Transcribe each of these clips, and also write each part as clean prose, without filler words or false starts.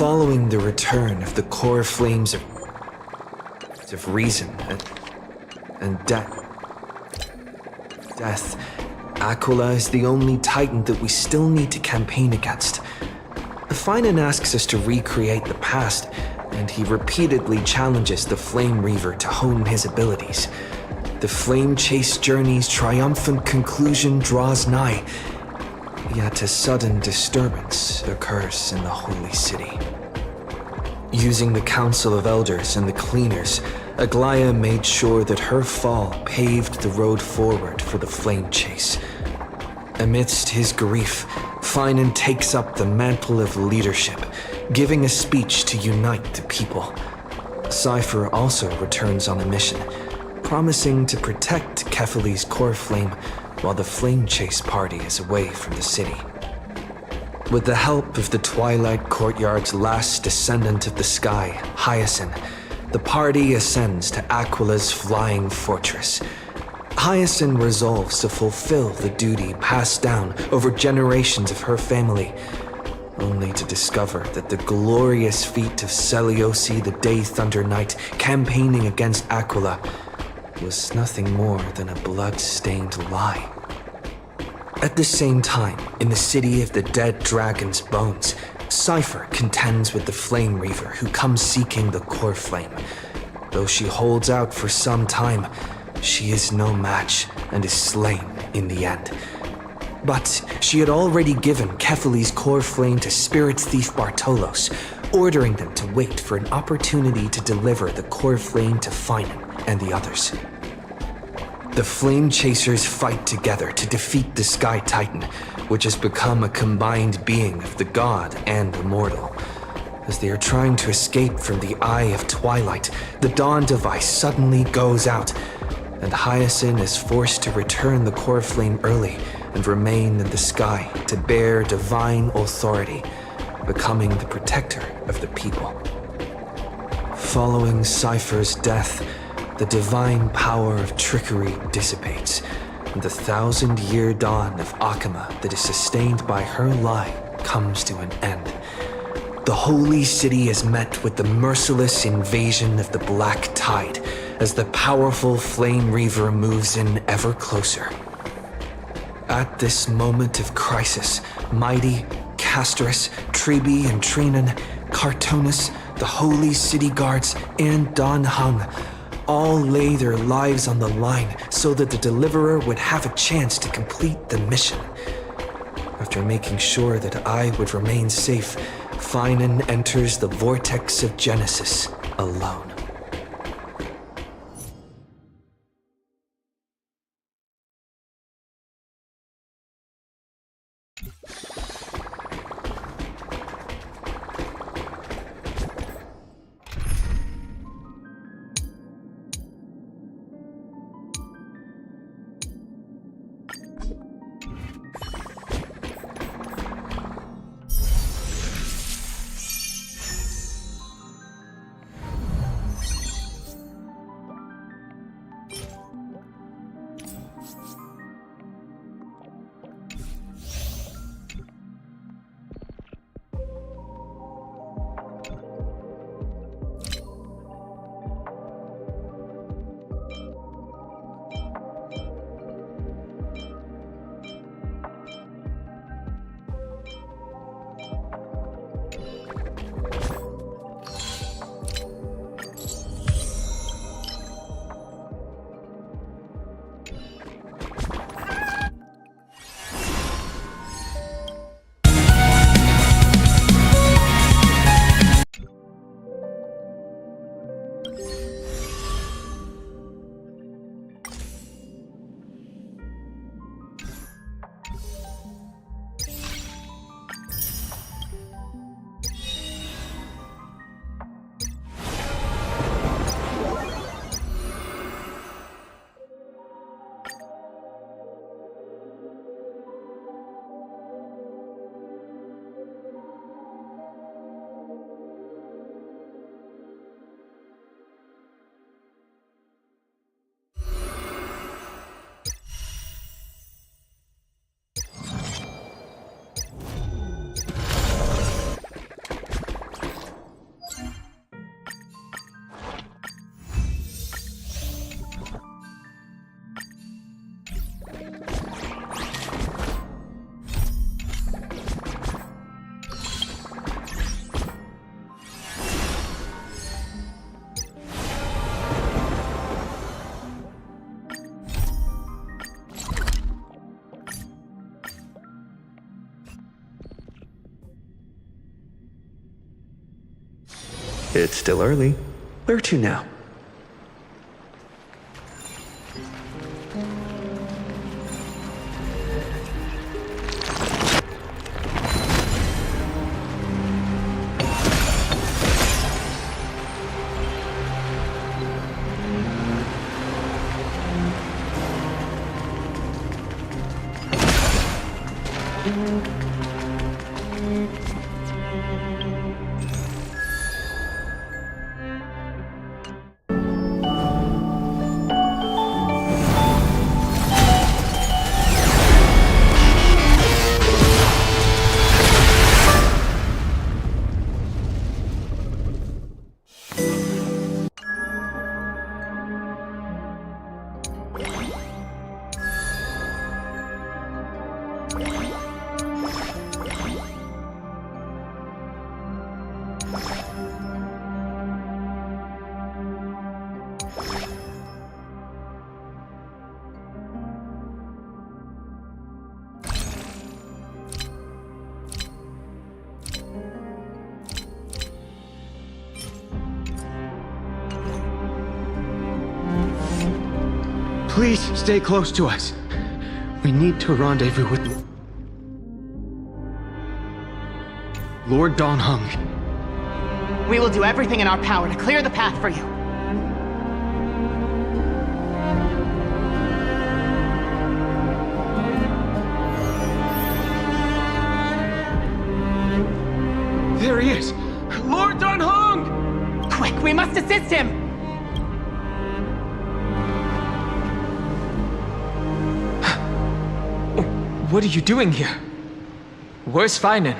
Following the return of the core flames of reason and death, Aquila is the only titan that we still need to campaign against. Phainon asks us to recreate the past, and he repeatedly challenges the Flame Reaver to hone his abilities. The Flame Chase journey's triumphant conclusion draws nigh, yet a sudden disturbance occurs in the Holy City. Using the Council of Elders and the Cleaners, Aglaia made sure that her fall paved the road forward for the Flame Chase. Amidst his grief, Phainon takes up the mantle of leadership, giving a speech to unite the people. Cypher also returns on a mission, promising to protect kephale's coreflame while the Flame Chase party is away from the city. With the help of the Twilight Courtyard's last descendant of the sky, Hyacinth, the party ascends to Aquila's flying fortress. Hyacinth resolves to fulfill the duty passed down over generations of her family, only to discover that the glorious feat of Seliosi the Day Thunder Knight campaigning against Aquila was nothing more than a blood-stained lie. At the same time, in the city of the dead dragon's bones, Cypher contends with the Flame Reaver who comes seeking the core flame. Though she holds out for some time, she is no match and is slain in the end. But she had already given kephale's core flame to spirit thief Bartolos, ordering them to wait for an opportunity to deliver the core flame to Phainon and the others. The Flame Chasers fight together to defeat the Sky Titan, which has become a combined being of the god and the mortal. As they are trying to escape from the Eye of Twilight, the Dawn device suddenly goes out, and Hyacinth is forced to return the core flame early and remain in the sky to bear divine authority, becoming the protector of the people. Following Cypher's death, the divine power of trickery dissipates, and the 1,000-year dawn of Akama that is sustained by her lie comes to an end. The Holy City is met with the merciless invasion of the Black Tide as the powerful Flame Reaver moves in ever closer. At this moment of crisis, Mighty, Castris, Tribi and Trinan, Cartonus, the Holy City Guards, and Don Hung all lay their lives on the line so that the Deliverer would have a chance to complete the mission. After making sure that I would remain safe, Phainon enters the vortex of Genesis alone. It's still early. Where to now? Please stay close to us. We need to rendezvous with Lord Don Hung. We will do everything in our power to clear the path for you. There he is! Lord Don Hung! Quick, we must assist him! What are you doing here? Where's Phainon?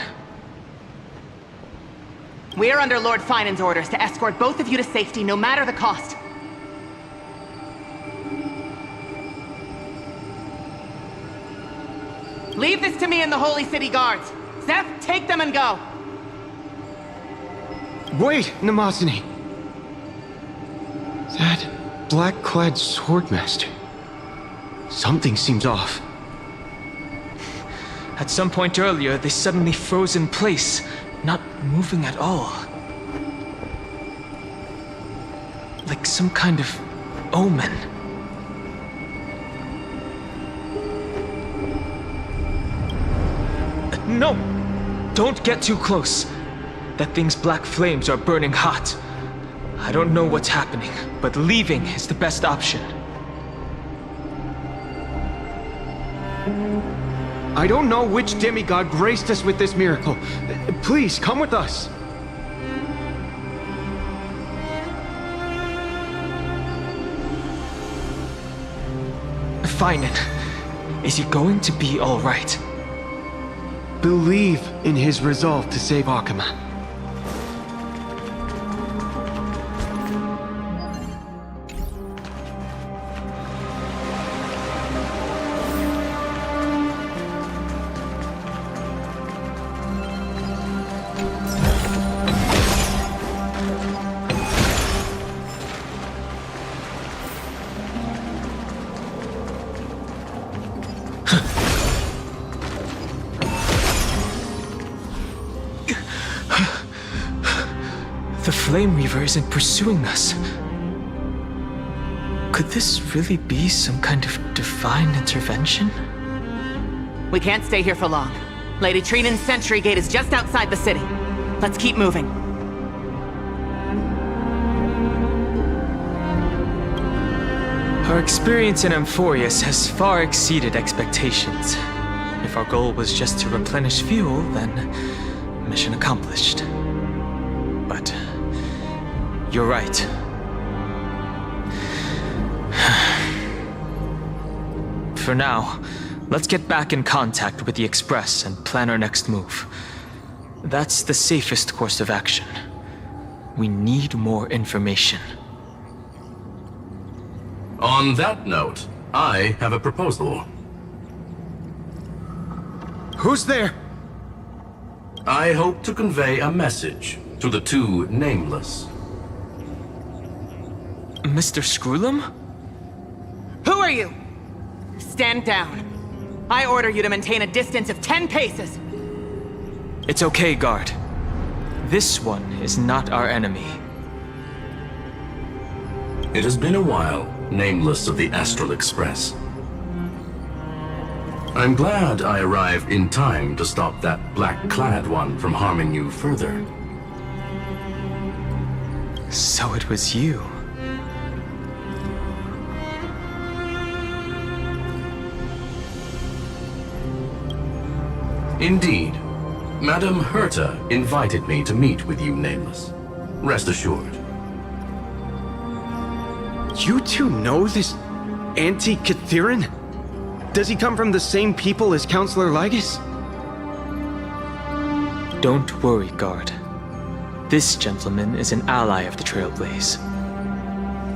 We are under Lord Phainon's orders to escort both of you to safety, no matter the cost. Leave this to me and the Holy City Guards. Zeph, take them and go. Wait, Namasani. That black-clad swordmaster. Something seems off. At some point earlier, they suddenly froze in place, not moving at all. Like some kind of omen. No! Don't get too close. That thing's black flames are burning hot. I don't know what's happening, but leaving is the best option. I don't know which demigod graced us with this miracle. Please, come with us. Phainon, is he going to be all right? Believe in his resolve to save Akama. The Flame Reaver isn't pursuing us. Could this really be some kind of divine intervention? We can't stay here for long. Lady Trinan's sentry gate is just outside the city. Let's keep moving. Our experience in Amphorius has far exceeded expectations. If our goal was just to replenish fuel, then mission accomplished. But you're right. For now, let's get back in contact with the Express and plan our next move. That's the safest course of action. We need more information. On that note, I have a proposal. Who's there? I hope to convey a message to the two nameless. Mr. Screwlum? Who are you? Stand down. I order you to maintain a distance of 10 paces. It's okay, guard. This one is not our enemy. It has been a while, Nameless of the Astral Express. I'm glad I arrived in time to stop that black-clad one from harming you further. So it was you. Indeed. Madame Herta invited me to meet with you, Nameless. Rest assured. You two know this anti-Catharan? Does he come from the same people as Counselor Lygus? Don't worry, guard. This gentleman is an ally of the Trailblaze.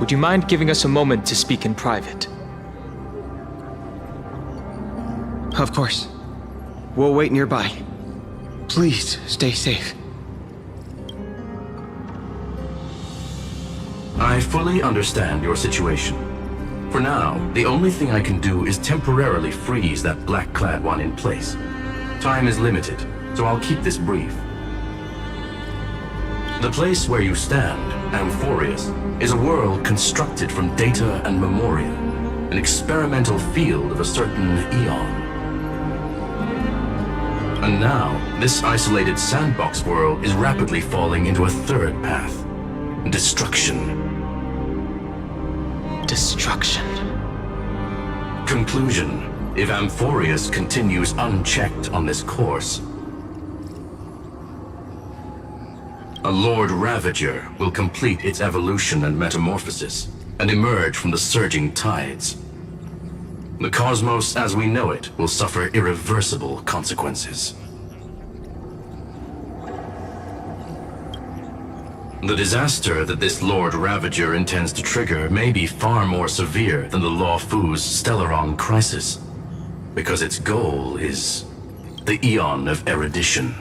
Would you mind giving us a moment to speak in private? Of course. We'll wait nearby. Please, stay safe. I fully understand your situation. For now, the only thing I can do is temporarily freeze that black-clad one in place. Time is limited, so I'll keep this brief. The place where you stand, Amphorius, is a world constructed from data and memoria, an experimental field of a certain eon. And now, this isolated sandbox world is rapidly falling into a third path. Destruction. Destruction. Conclusion. If Amphorius continues unchecked on this course, a Lord Ravager will complete its evolution and metamorphosis, and emerge from the surging tides. The cosmos as we know it will suffer irreversible consequences. The disaster that this Lord Ravager intends to trigger may be far more severe than the Law Fu's Stellaron crisis, because its goal is the Eon of Erudition.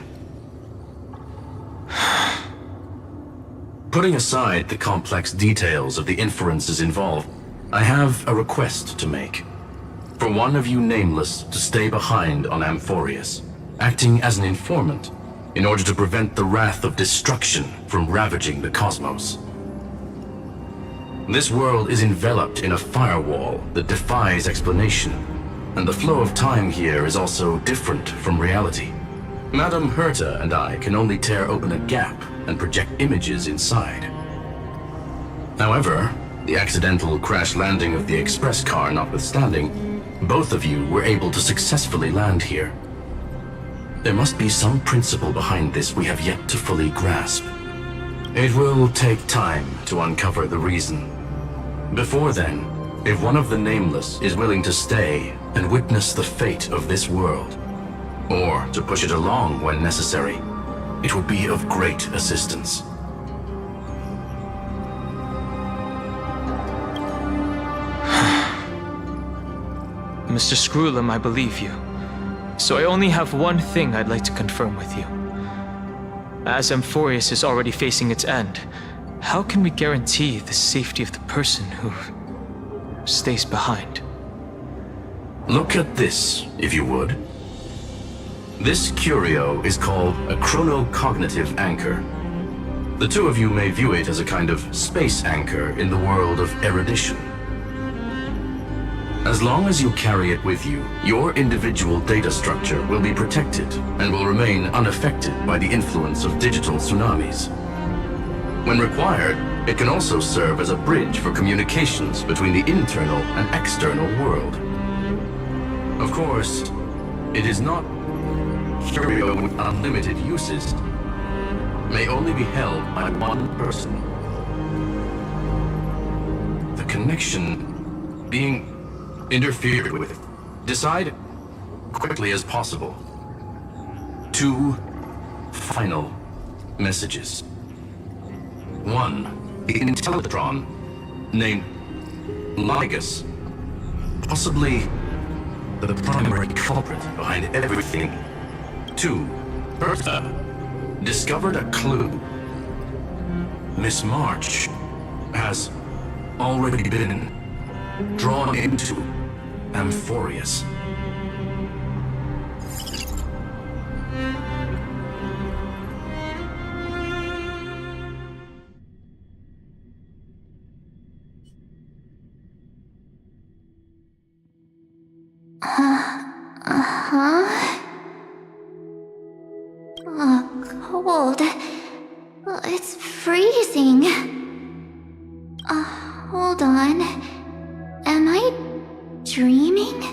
Putting aside the complex details of the inferences involved, I have a request to make. For one of you Nameless to stay behind on Amphorius, acting as an informant, in order to prevent the wrath of destruction from ravaging the cosmos. This world is enveloped in a firewall that defies explanation, and the flow of time here is also different from reality. Madame Herta and I can only tear open a gap and project images inside. However, the accidental crash landing of the express car notwithstanding, both of you were able to successfully land here. There must be some principle behind this we have yet to fully grasp. It will take time to uncover the reason. Before then, if one of the Nameless is willing to stay and witness the fate of this world, or to push it along when necessary, it would be of great assistance. Mr. Screwlam, I believe you. So I only have one thing I'd like to confirm with you. As Amphorius is already facing its end, how can we guarantee the safety of the person who stays behind? Look at this, if you would. This curio is called a chronocognitive anchor. The two of you may view it as a kind of space anchor in the world of erudition. As long as you carry it with you, your individual data structure will be protected and will remain unaffected by the influence of digital tsunamis. When required, it can also serve as a bridge for communications between the internal and external world. Of course, it is not curio with unlimited uses. May only be held by one person. The connection being interfered with. Decide quickly as possible. 2 final messages. 1. The Intellitron named Lygus, possibly the primary culprit behind everything. 2. Bertha discovered a clue. Miss March has already been drawn into Amphorius. Huh? Oh, cold. It's freezing. Hold on. Am I dreaming?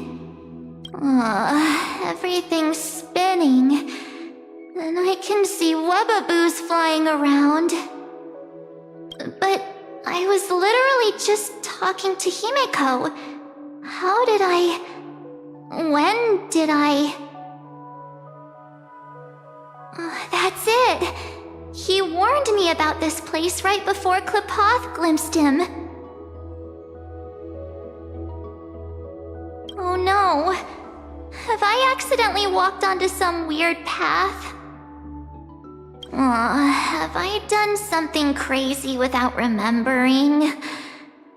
Everything's spinning. And I can see webaboos flying around. But I was literally just talking to Himeko. How did I... When did I... That's it! He warned me about this place right before Klipoth glimpsed him. Oh no. Have I accidentally walked onto some weird path? Have I done something crazy without remembering?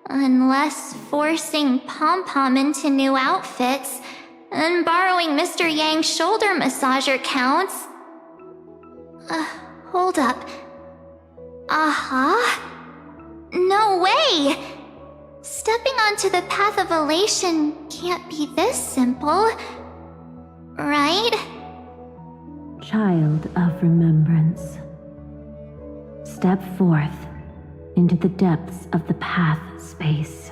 Unless forcing Pom-Pom into new outfits and borrowing Mr. Yang's shoulder massager counts. Hold up. No way! Stepping onto the path of elation can't be this simple. Right? Child of remembrance. Step forth into the depths of the path space.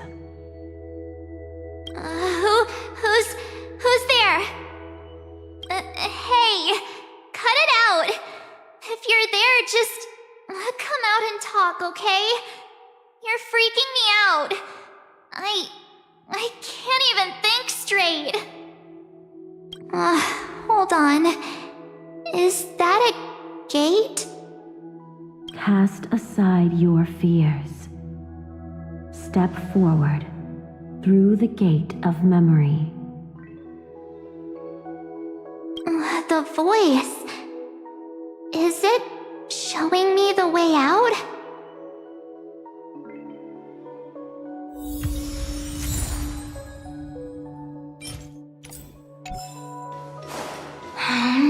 Who's there? Hey, cut it out. If you're there, just come out and talk, okay? You're freaking me out. I can't even think straight. Hold on. Is that a gate? Cast aside your fears. Step forward through the gate of memory. The voice. Is it showing me the way out?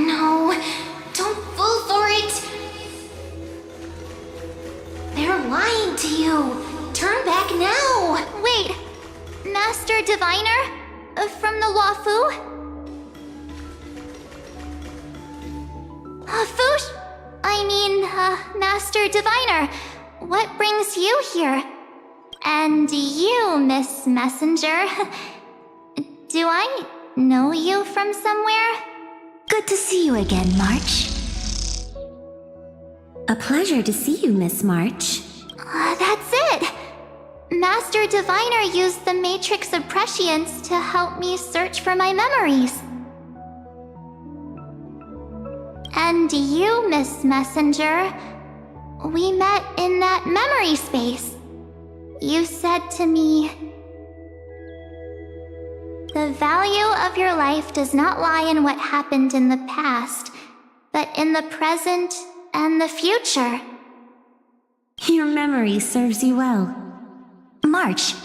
No, don't fall for it. They're lying to you. Turn back now. Wait, Master Diviner? From the Luofu? Master Diviner, what brings you here? And you, Miss Messenger. Do I know you from somewhere? Good to see you again, March. A pleasure to see you, Miss March. That's it! Master Diviner used the Matrix of Prescience to help me search for my memories. And you, Miss Messenger, we met in that memory space. You said to me, "The value of your life does not lie in what happened in the past, but in the present and the future." Your memory serves you well. March,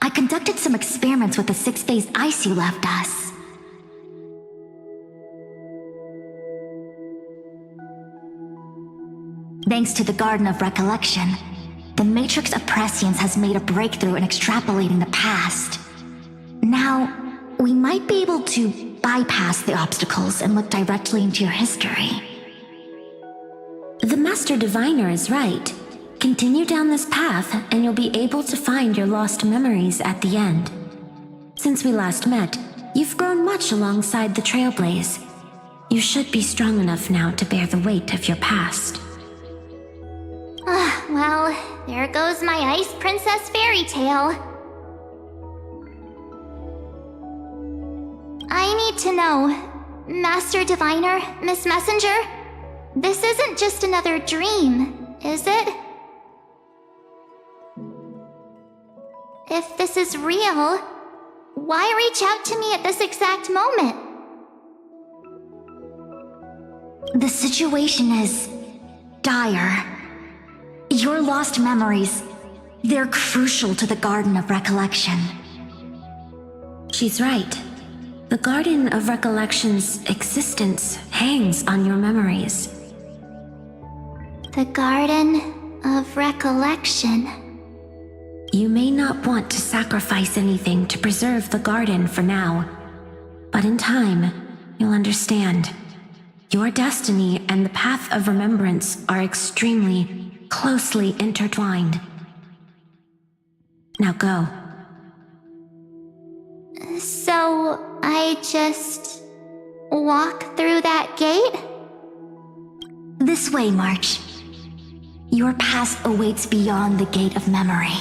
I conducted some experiments with the 6 phase ice you left us. Thanks to the Garden of Recollection, the Matrix of Prescience has made a breakthrough in extrapolating the past. Now, we might be able to bypass the obstacles and look directly into your history. The Master Diviner is right. Continue down this path and you'll be able to find your lost memories at the end. Since we last met, you've grown much alongside the Trailblaze. You should be strong enough now to bear the weight of your past. Well, there goes my Ice Princess fairy tale. I need to know, Master Diviner, Miss Messenger, this isn't just another dream, is it? If this is real, why reach out to me at this exact moment? The situation is dire. Your lost memories, they're crucial to the Garden of Recollection. She's right. The Garden of Recollection's existence hangs on your memories. The Garden of Recollection. You may not want to sacrifice anything to preserve the garden for now, but in time, you'll understand. Your destiny and the path of remembrance are extremely closely intertwined. Now go. So, I just walk through that gate? This way, March. Your past awaits beyond the gate of memory.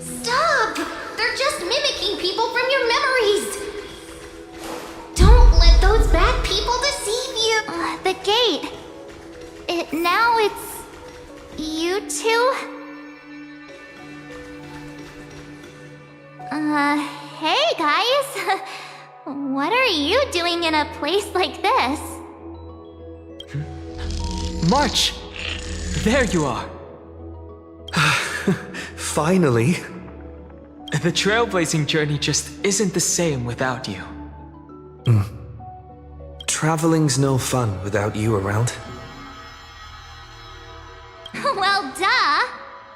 Stop! They're just mimicking people from your memories! Don't let those bad people deceive you! The gate. Now it's... you two? Hey guys! What are you doing in a place like this? March! There you are! Finally. The trailblazing journey just isn't the same without you. Traveling's no fun without you around. Well, duh!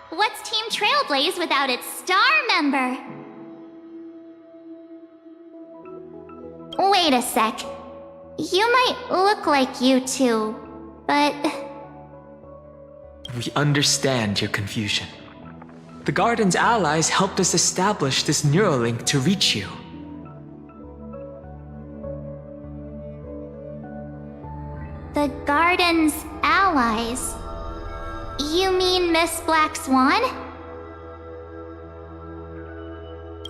What's Team Trailblaze without its star member? Wait a sec. You might look like you two, but... We understand your confusion. The Garden's allies helped us establish this Neuralink to reach you. The Garden's allies? You mean Miss Black Swan?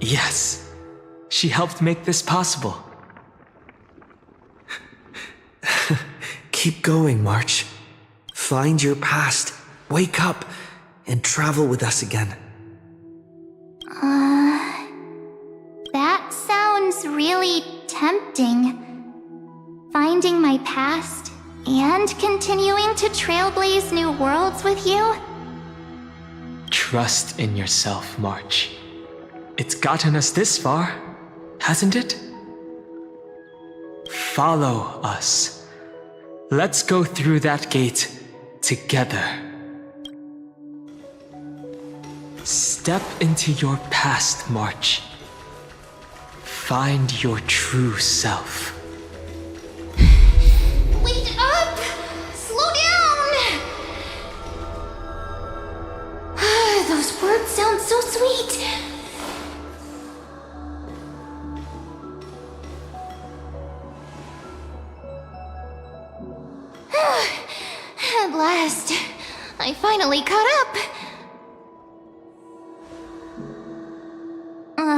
Yes. She helped make this possible. Keep going, March. Find your past, wake up, and travel with us again. That sounds really tempting. Finding my past and continuing to trailblaze new worlds with you? Trust in yourself, March. It's gotten us this far, hasn't it? Follow us. Let's go through that gate together. Step into your past, March. Find your true self. Wait up! Slow down! Those words sound so sweet. At last, I finally caught up.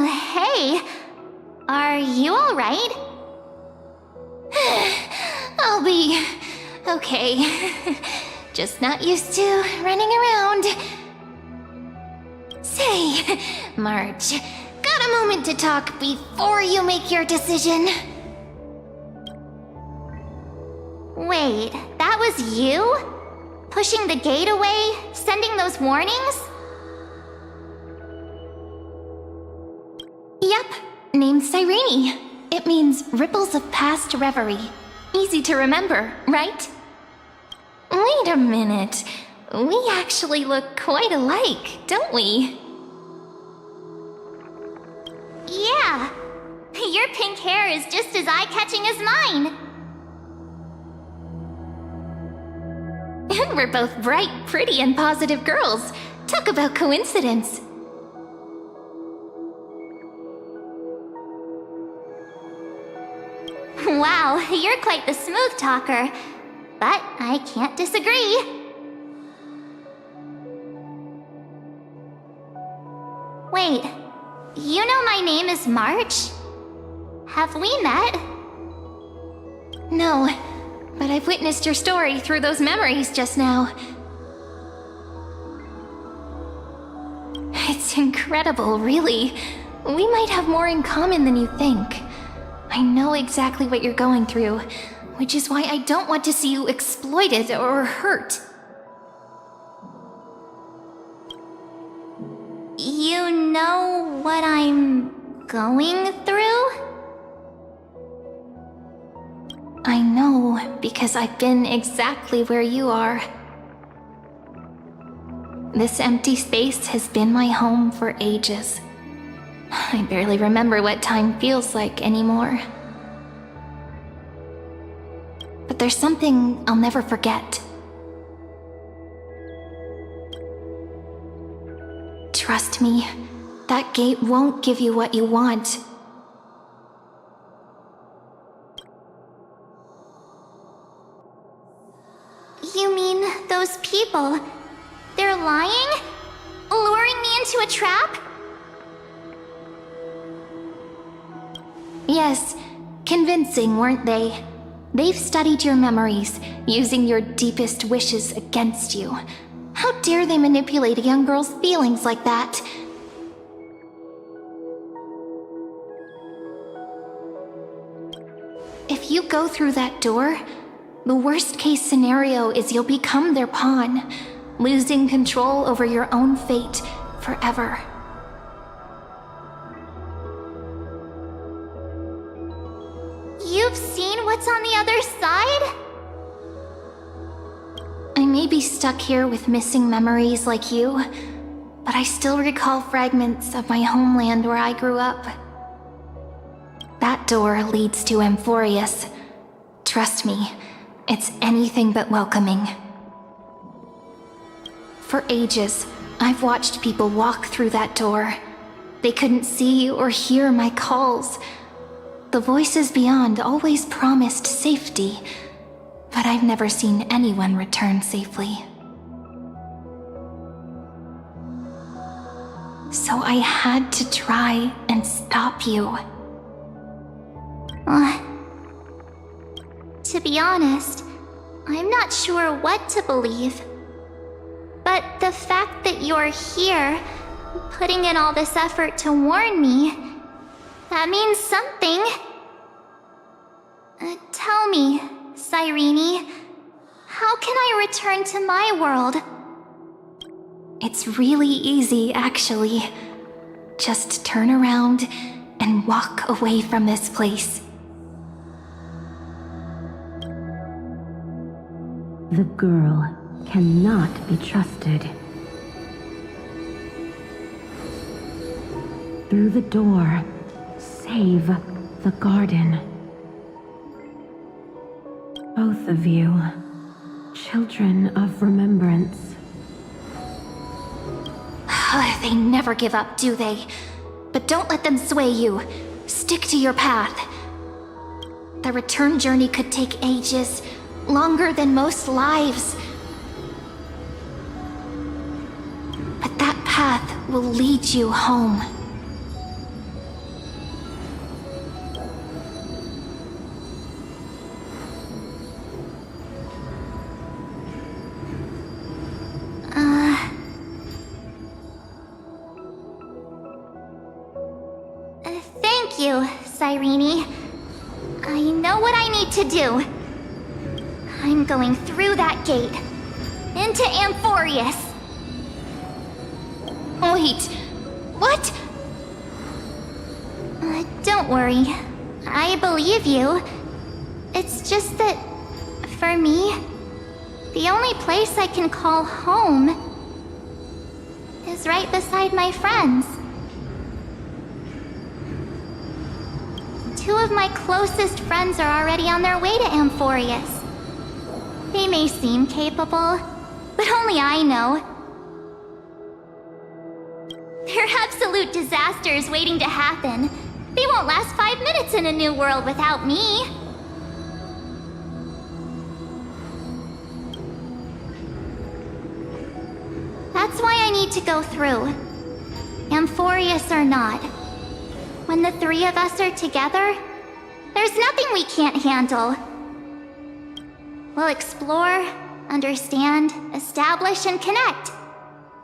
Hey, are you alright? I'll be okay. Just not used to running around. Say, March, got a moment to talk before you make your decision? Wait, that was you? Pushing the gate away? Sending those warnings? Yep, named Cyrene. It means ripples of past reverie. Easy to remember, right? Wait a minute. We actually look quite alike, don't we? Yeah. Your pink hair is just as eye-catching as mine. And we're both bright, pretty, and positive girls. Talk about coincidence. Wow, you're quite the smooth talker. But I can't disagree. Wait, you know my name is March? Have we met? No, but I've witnessed your story through those memories just now. It's incredible, really. We might have more in common than you think. I know exactly what you're going through, which is why I don't want to see you exploited or hurt. You know what I'm going through? I know because I've been exactly where you are. This empty space has been my home for ages. I barely remember what time feels like anymore. there's something I'll never forget. Trust me, that gate won't give you what you want. You mean those people? They're lying? Luring me into a trap? Yes, convincing, weren't they? They've studied your memories, using your deepest wishes against you. How dare they manipulate a young girl's feelings like that? If you go through that door, the worst-case scenario is you'll become their pawn, losing control over your own fate forever. You've seen what's on the other side? I may be stuck here with missing memories like you, but I still recall fragments of my homeland where I grew up. That door leads to Amphorius. Trust me, it's anything but welcoming. For ages, I've watched people walk through that door. They couldn't see or hear my calls. The voices beyond always promised safety, but I've never seen anyone return safely. So I had to try and stop you. To be honest, I'm not sure what to believe. But the fact that you're here, putting in all this effort to warn me, that means something. Tell me, Cyrene, how can I return to my world? It's really easy, actually. Just turn around and walk away from this place. The girl cannot be trusted. Through the door, save the garden. Both of you, children of remembrance. They never give up, do they? But don't let them sway you. Stick to your path. The return journey could take ages, longer than most lives. But that path will lead you home. Thank you, Cyrene. I know what I need to do. I'm going through that gate. Into Amphorius. Wait, what? Don't worry. I believe you. It's just that, for me, the only place I can call home is right beside my friends. Two of my closest friends are already on their way to Amphorius. They may seem capable, but only I know. They're absolute disasters waiting to happen. They won't last 5 minutes in a new world without me. That's why I need to go through. Amphorius or not. When the three of us are together, there's nothing we can't handle. We'll explore, understand, establish, and connect.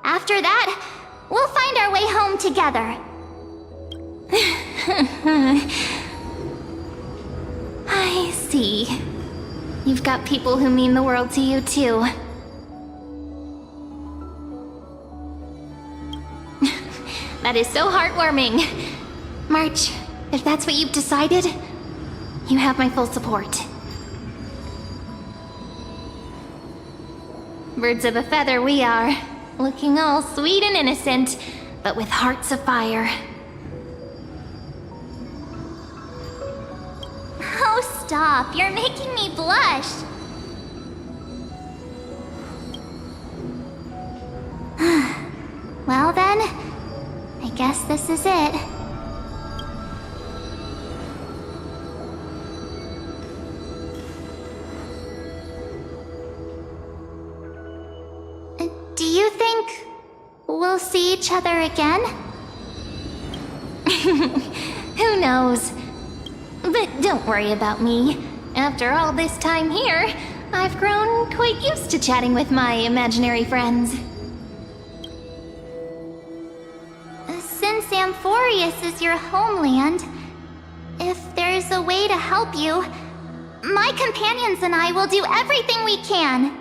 After that, we'll find our way home together. I see. You've got people who mean the world to you, too. That is so heartwarming. March, if that's what you've decided, you have my full support. Birds of a feather we are, looking all sweet and innocent, but with hearts of fire. Oh, stop. You're making me blush. Well then, I guess this is it. Do you think we'll see each other again? Who knows? But don't worry about me. After all this time here, I've grown quite used to chatting with my imaginary friends. Since Amphorius is your homeland, if there's a way to help you, my companions and I will do everything we can.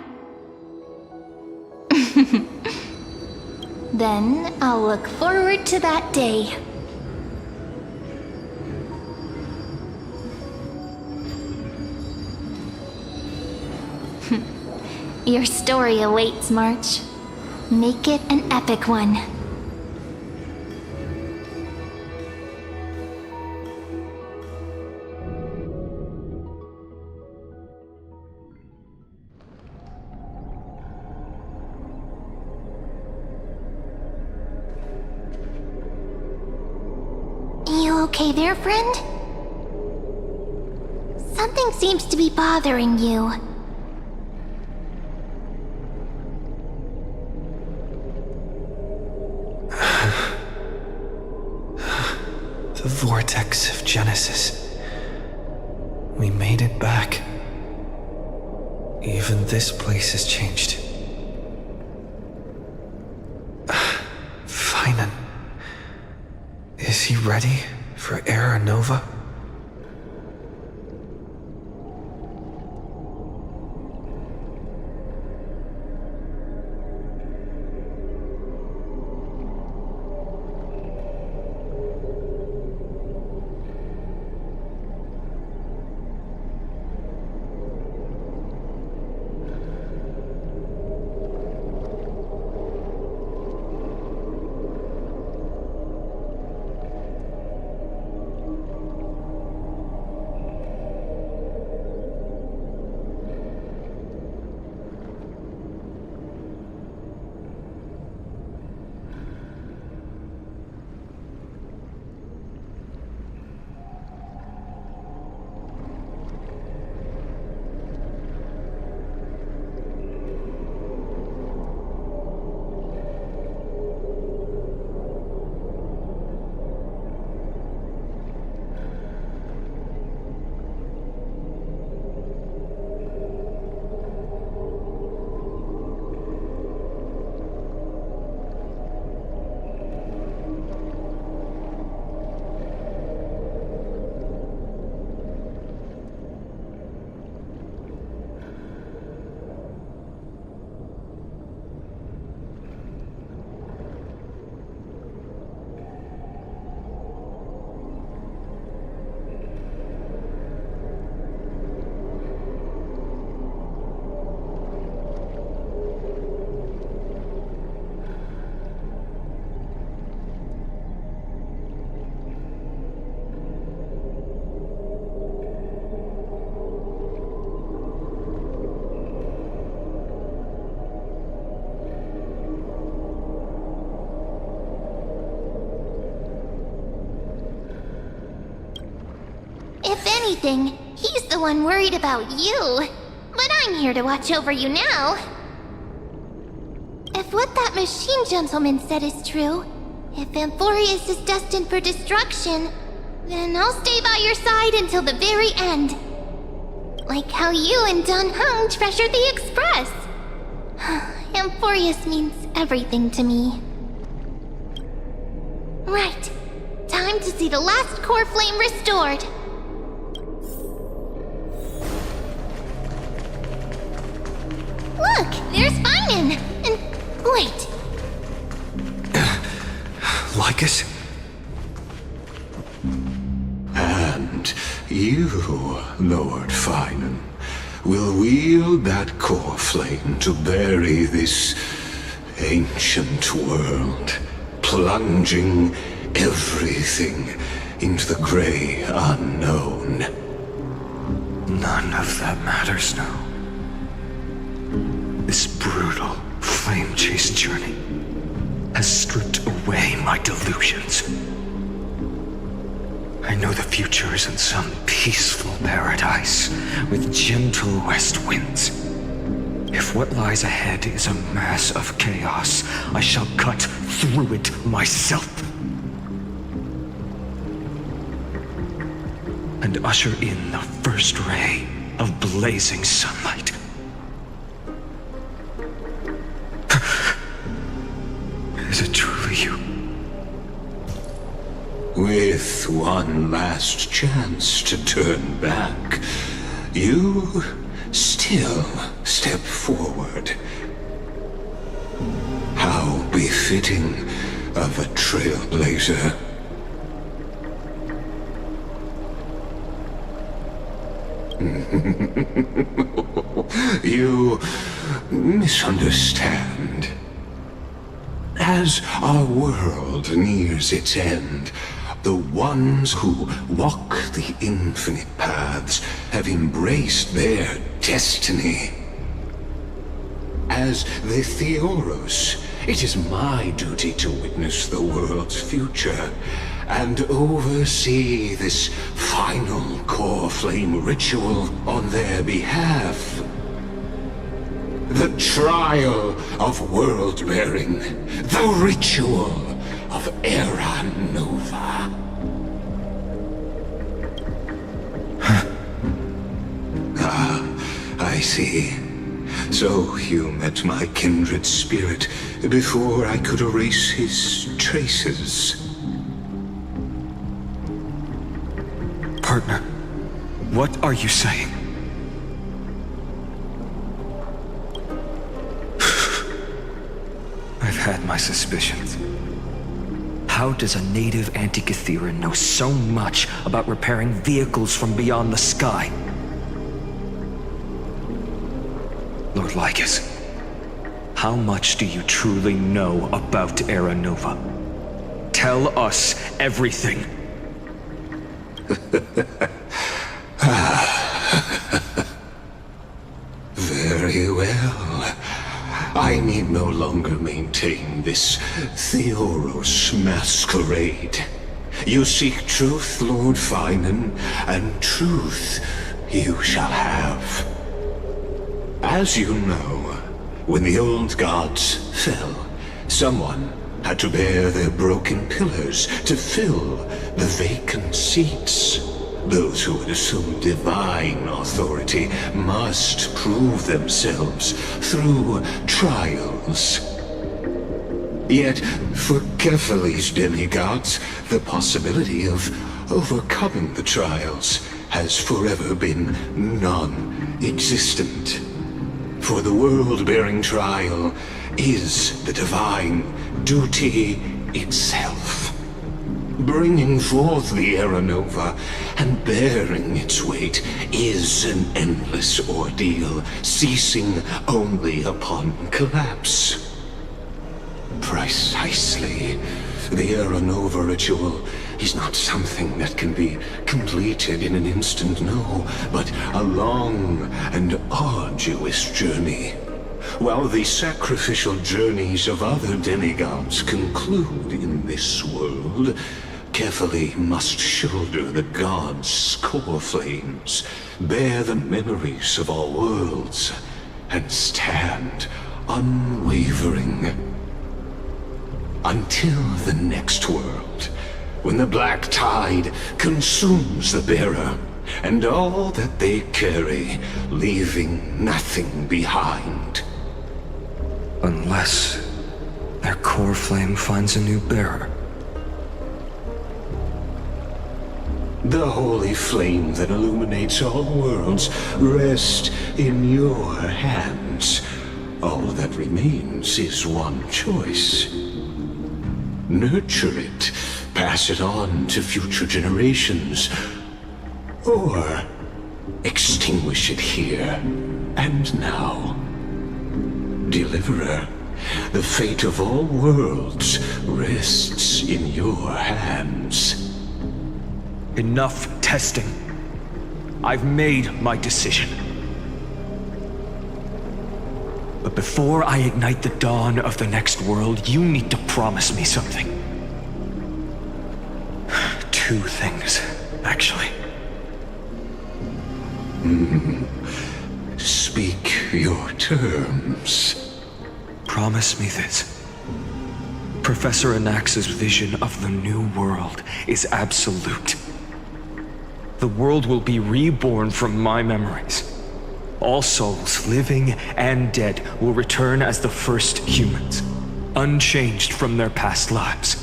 Then I'll look forward to that day. Your story awaits, March. Make it an epic one. You okay there, friend? Something seems to be bothering you. The vortex of Genesis. We made it back. Even this place has changed. Phainon. Is he ready for Era Nova? If anything, he's the one worried about you. But I'm here to watch over you now. If what that machine gentleman said is true, if Amphorius is destined for destruction, then I'll stay by your side until the very end. Like how you and Dun Hung treasured the Express. Amphorius means everything to me. Right. Time to see the last core flame restored. Look, there's Phainon! And wait. Lygus? And you, Lord Phainon, will wield that core flame to bury this ancient world, plunging everything into the gray unknown. None of that matters now. This brutal flame chase journey has stripped away my delusions. I know the future is in some peaceful paradise with gentle west winds. If what lies ahead is a mass of chaos, I shall cut through it myself. And usher in the first ray of blazing sunlight. Is it truly you? With one last chance to turn back, you still step forward. How befitting of a trailblazer. You misunderstand. As our world nears its end, the ones who walk the infinite paths have embraced their destiny. As the Theoros, it is my duty to witness the world's future and oversee this final coreflame ritual on their behalf. The trial of world-bearing, the ritual of Era Nova. I see. So you met my kindred spirit before I could erase his traces. Partner, what are you saying? I've had my suspicions. How does a native Antikytheran know so much about repairing vehicles from beyond the sky? Lord Lygus, how much do you truly know about Era Nova? Tell us everything. Very well. I need no longer maintain this Theoros masquerade. You seek truth, Lord Phainon, and truth you shall have. As you know, when the old gods fell, someone had to bear their broken pillars to fill the vacant seats. Those who would assume divine authority must prove themselves through trials. Yet, for kephale's demigods, the possibility of overcoming the trials has forever been non-existent. For the world-bearing trial is the divine duty itself. Bringing forth the Era Nova and bearing its weight is an endless ordeal, ceasing only upon collapse. Precisely. The Era Nova ritual is not something that can be completed in an instant, no, but a long and arduous journey. While the sacrificial journeys of other demigods conclude in this world, kephale must shoulder the gods' core flames, bear the memories of all worlds, and stand unwavering. Until the next world, when the black tide consumes the bearer, and all that they carry, leaving nothing behind. Unless their core flame finds a new bearer. The holy flame that illuminates all worlds rests in your hands. All that remains is one choice. Nurture it, pass it on to future generations, or extinguish it here and now. Deliverer, the fate of all worlds rests in your hands. Enough testing. I've made my decision. But before I ignite the dawn of the next world, you need to promise me something. 2 things, actually. Speak your terms. Promise me this. Professor Anax's vision of the new world is absolute. The world will be reborn from my memories. All souls, living and dead, will return as the first humans, unchanged from their past lives.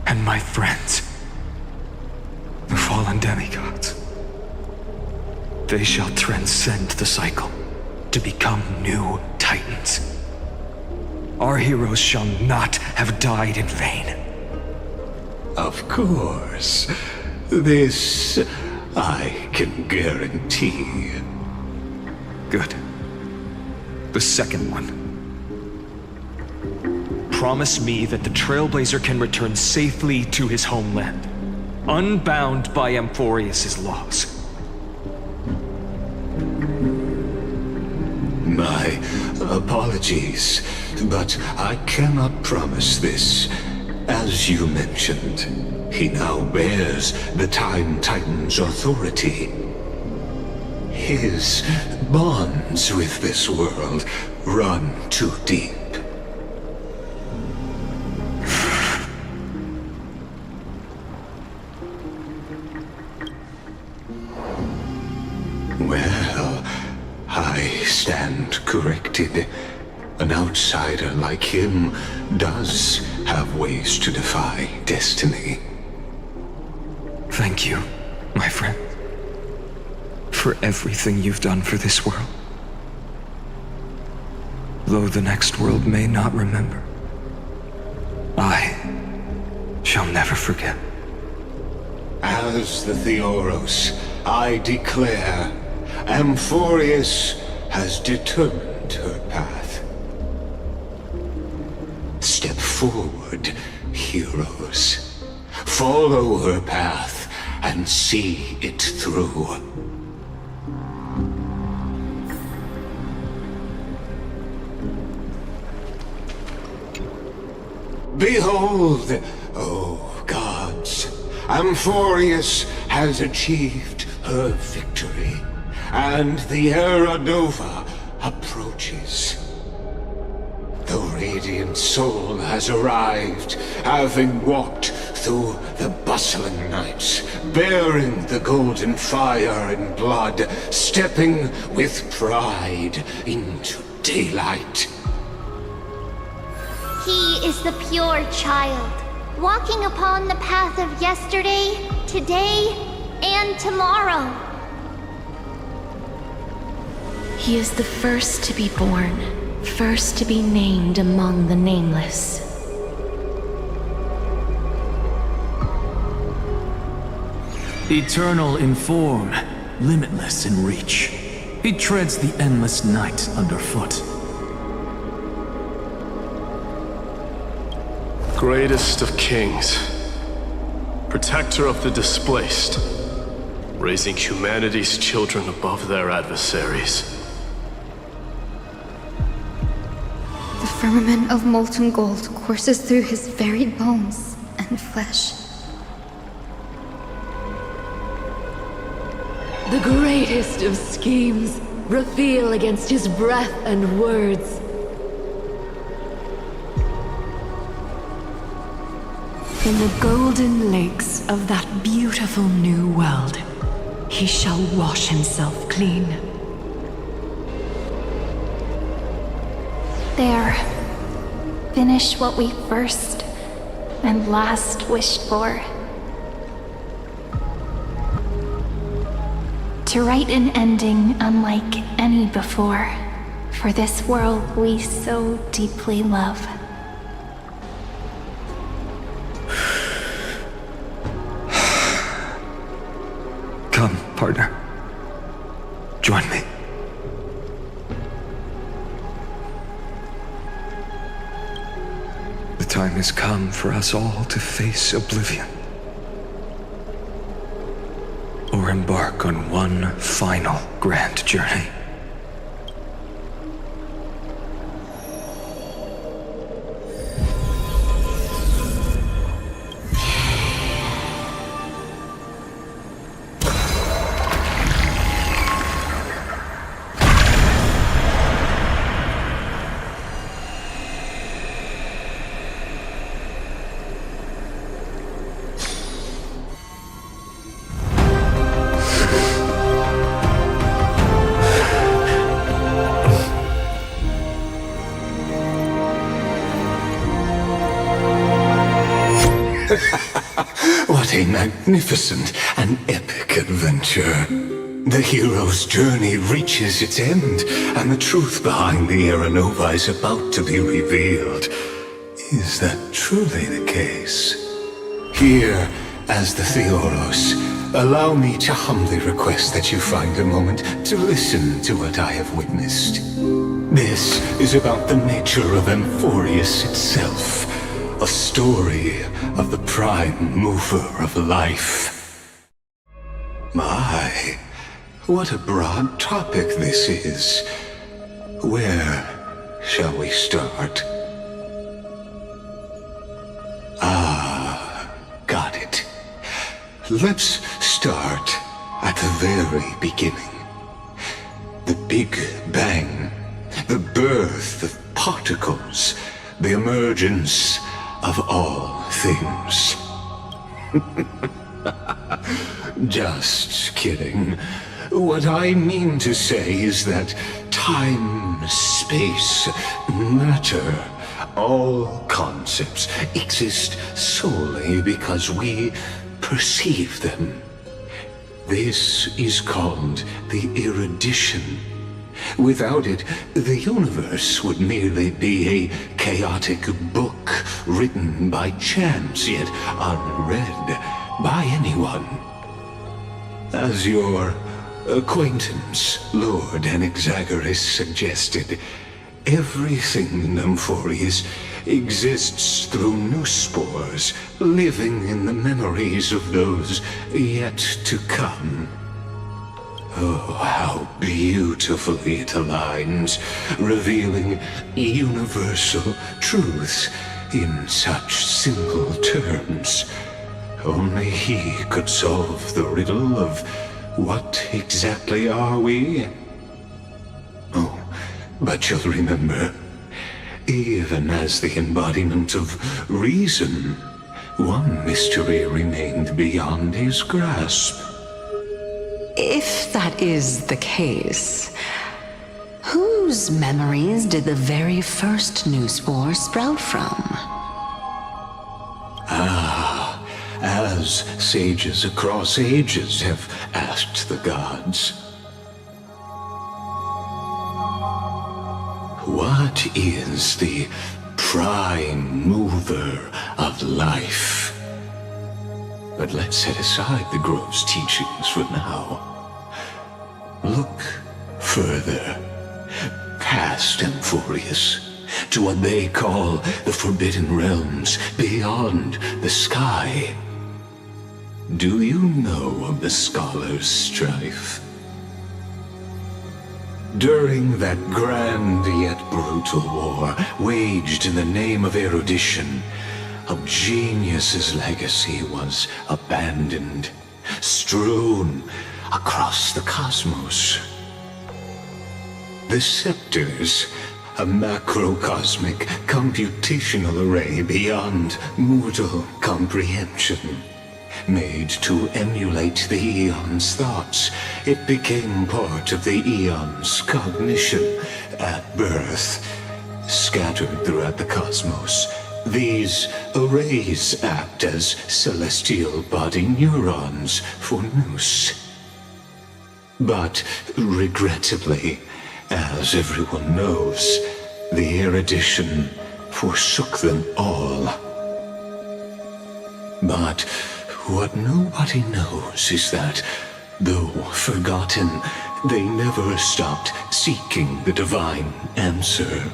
And my friends, the fallen demigods, they shall transcend the cycle to become new titans. Our heroes shall not have died in vain. Of course. This I can guarantee. Good. The second one. Promise me that the Trailblazer can return safely to his homeland, unbound by Amphorius' laws. My apologies, but I cannot promise this. As you mentioned, he now bears the Time Titan's authority. His bonds with this world run too deep. Well, I stand corrected. An outsider like him does have ways to defy destiny. Thank you, my friend, for everything you've done for this world. Though the next world may not remember, I shall never forget. As the Theoros, I declare, Amphorius has determined her path. Step forward, heroes. Follow her path and see it through. Behold, O gods, Amphorius has achieved her victory, and the Era Nova approaches. The radiant soul has arrived, having walked through the bustling nights, bearing the golden fire and blood, stepping with pride into daylight. He is the pure child, walking upon the path of yesterday, today, and tomorrow. He is the first to be born, first to be named among the nameless. Eternal in form, limitless in reach. He treads the endless night underfoot. Greatest of kings, protector of the displaced, raising humanity's children above their adversaries. The firmament of molten gold courses through his very bones and flesh. The greatest of schemes reveal against his breath and words. In the golden lakes of that beautiful new world, he shall wash himself clean. There. Finish what we first and last wished for. To write an ending unlike any before, for this world we so deeply love. Come, partner. Join me. The time has come for us all to face oblivion. Or embark on one final grand journey. What a magnificent and epic adventure. The hero's journey reaches its end, and the truth behind the Aeronova is about to be revealed. Is that truly the case? Here, as the Theoros, allow me to humbly request that you find a moment to listen to what I have witnessed. This is about the nature of Amphorius itself, a story of the prime mover of life. My, what a broad topic this is. Where shall we start? Got it. Let's start at the very beginning. The Big Bang, the birth of particles, the emergence of all things. Just kidding. What I mean to say is that time, space, matter, all concepts exist solely because we perceive them. This is called the erudition. Without it, the universe would merely be a chaotic book written by chance, yet unread by anyone. As your acquaintance, Lord Anaxagoras, suggested, everything in Amphorius exists through new spores, living in the memories of those yet to come. Oh, how beautifully it aligns, revealing universal truths in such simple terms. Only he could solve the riddle of what exactly are we? Oh, but you'll remember, even as the embodiment of reason, one mystery remained beyond his grasp. If that is the case, whose memories did the very first new spore sprout from? As sages across ages have asked the gods. What is the prime mover of life? But let's set aside the Grove's teachings for now. Look further, past Amphorius, to what they call the Forbidden Realms beyond the sky. Do you know of the Scholar's Strife? During that grand yet brutal war, waged in the name of erudition, a genius's legacy was abandoned, strewn across the cosmos. The scepters, a macrocosmic computational array beyond mortal comprehension. Made to emulate the Eon's thoughts, it became part of the Eon's cognition at birth. Scattered throughout the cosmos, these arrays act as celestial body neurons for Nous. But regrettably, as everyone knows, the erudition forsook them all. But what nobody knows is that, though forgotten, they never stopped seeking the divine answer.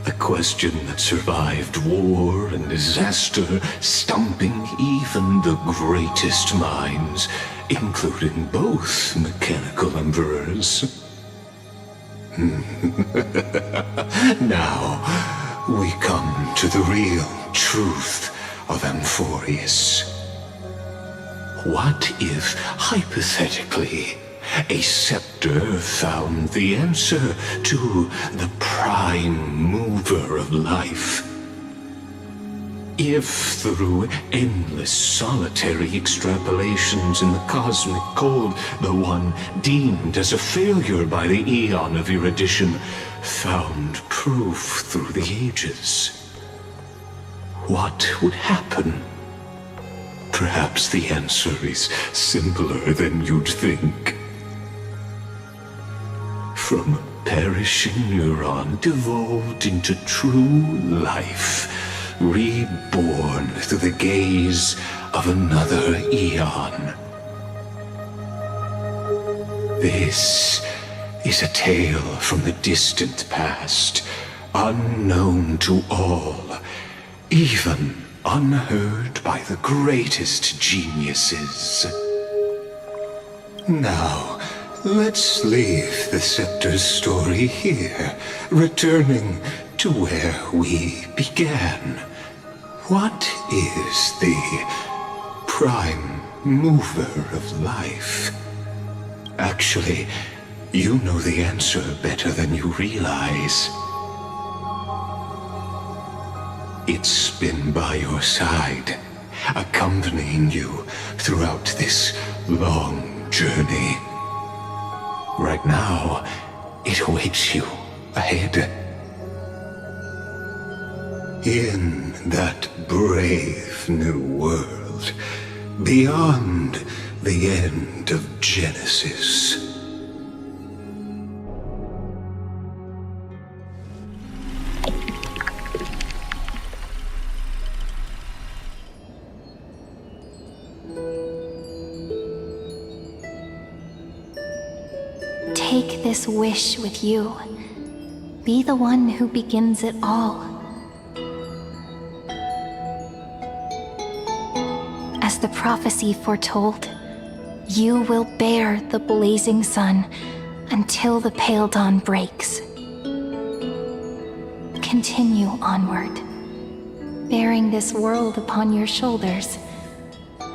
A question that survived war and disaster, stumping even the greatest minds, including both mechanical emperors. Now, we come to the real truth of Amphorius. What if, hypothetically, a scepter found the answer to the prime mover of life? If through endless solitary extrapolations in the cosmic cold, the one deemed as a failure by the Eon of erudition found proof through the ages, what would happen? Perhaps the answer is simpler than you'd think. From a perishing neuron devolved into true life, reborn through the gaze of another eon. This is a tale from the distant past, unknown to all, even unheard by the greatest geniuses. Now, let's leave the Scepter's story here, returning to where we began. What is the prime mover of life? Actually, you know the answer better than you realize. It's been by your side, accompanying you throughout this long journey. Right now, it awaits you ahead. In that brave new world, beyond the end of Genesis. Take this wish with you. Be the one who begins it all. As the prophecy foretold, you will bear the blazing sun until the pale dawn breaks. Continue onward, bearing this world upon your shoulders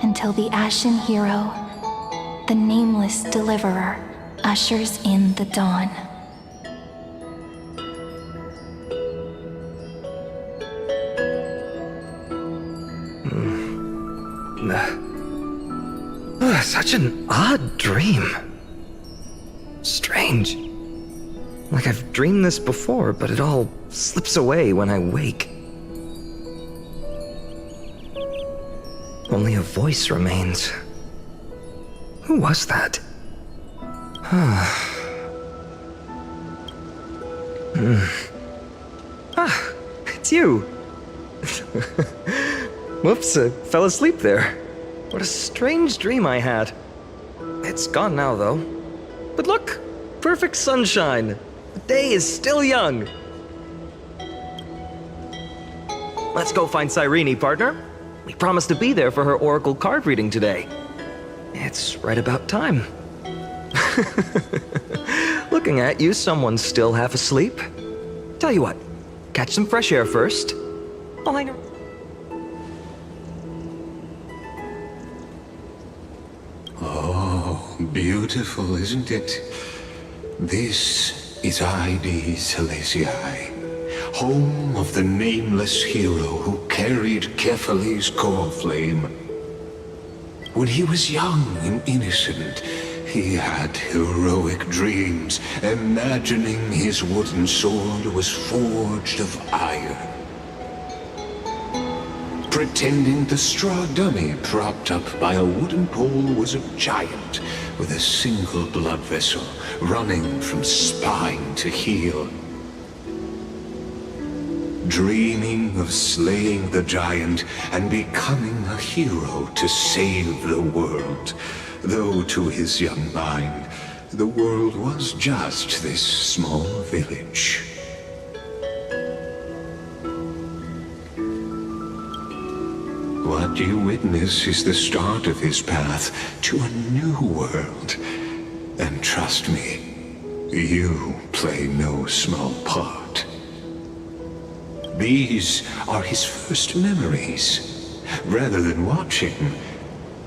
until the Ashen Hero, the nameless deliverer, ushers in the dawn. Such an odd dream. Strange. Like I've dreamed this before, but it all slips away when I wake. Only a voice remains. Who was that? It's you. Whoops, I fell asleep there. What a strange dream I had. It's gone now, though. But look, perfect sunshine. The day is still young. Let's go find Cyrene, partner. We promised to be there for her oracle card reading today. It's right about time. Looking at you, someone's still half asleep. Tell you what, catch some fresh air first. I'll hang around. Oh, beautiful, isn't it? This is ID Silesiae, home of the nameless hero who carried Kephale's coreflame. When he was young and innocent, he had heroic dreams, imagining his wooden sword was forged of iron. Pretending the straw dummy propped up by a wooden pole was a giant with a single blood vessel running from spine to heel. Dreaming of slaying the giant and becoming a hero to save the world, though to his young mind, the world was just this small village. What you witness is the start of his path to a new world. And trust me, you play no small part. These are his first memories. Rather than watching,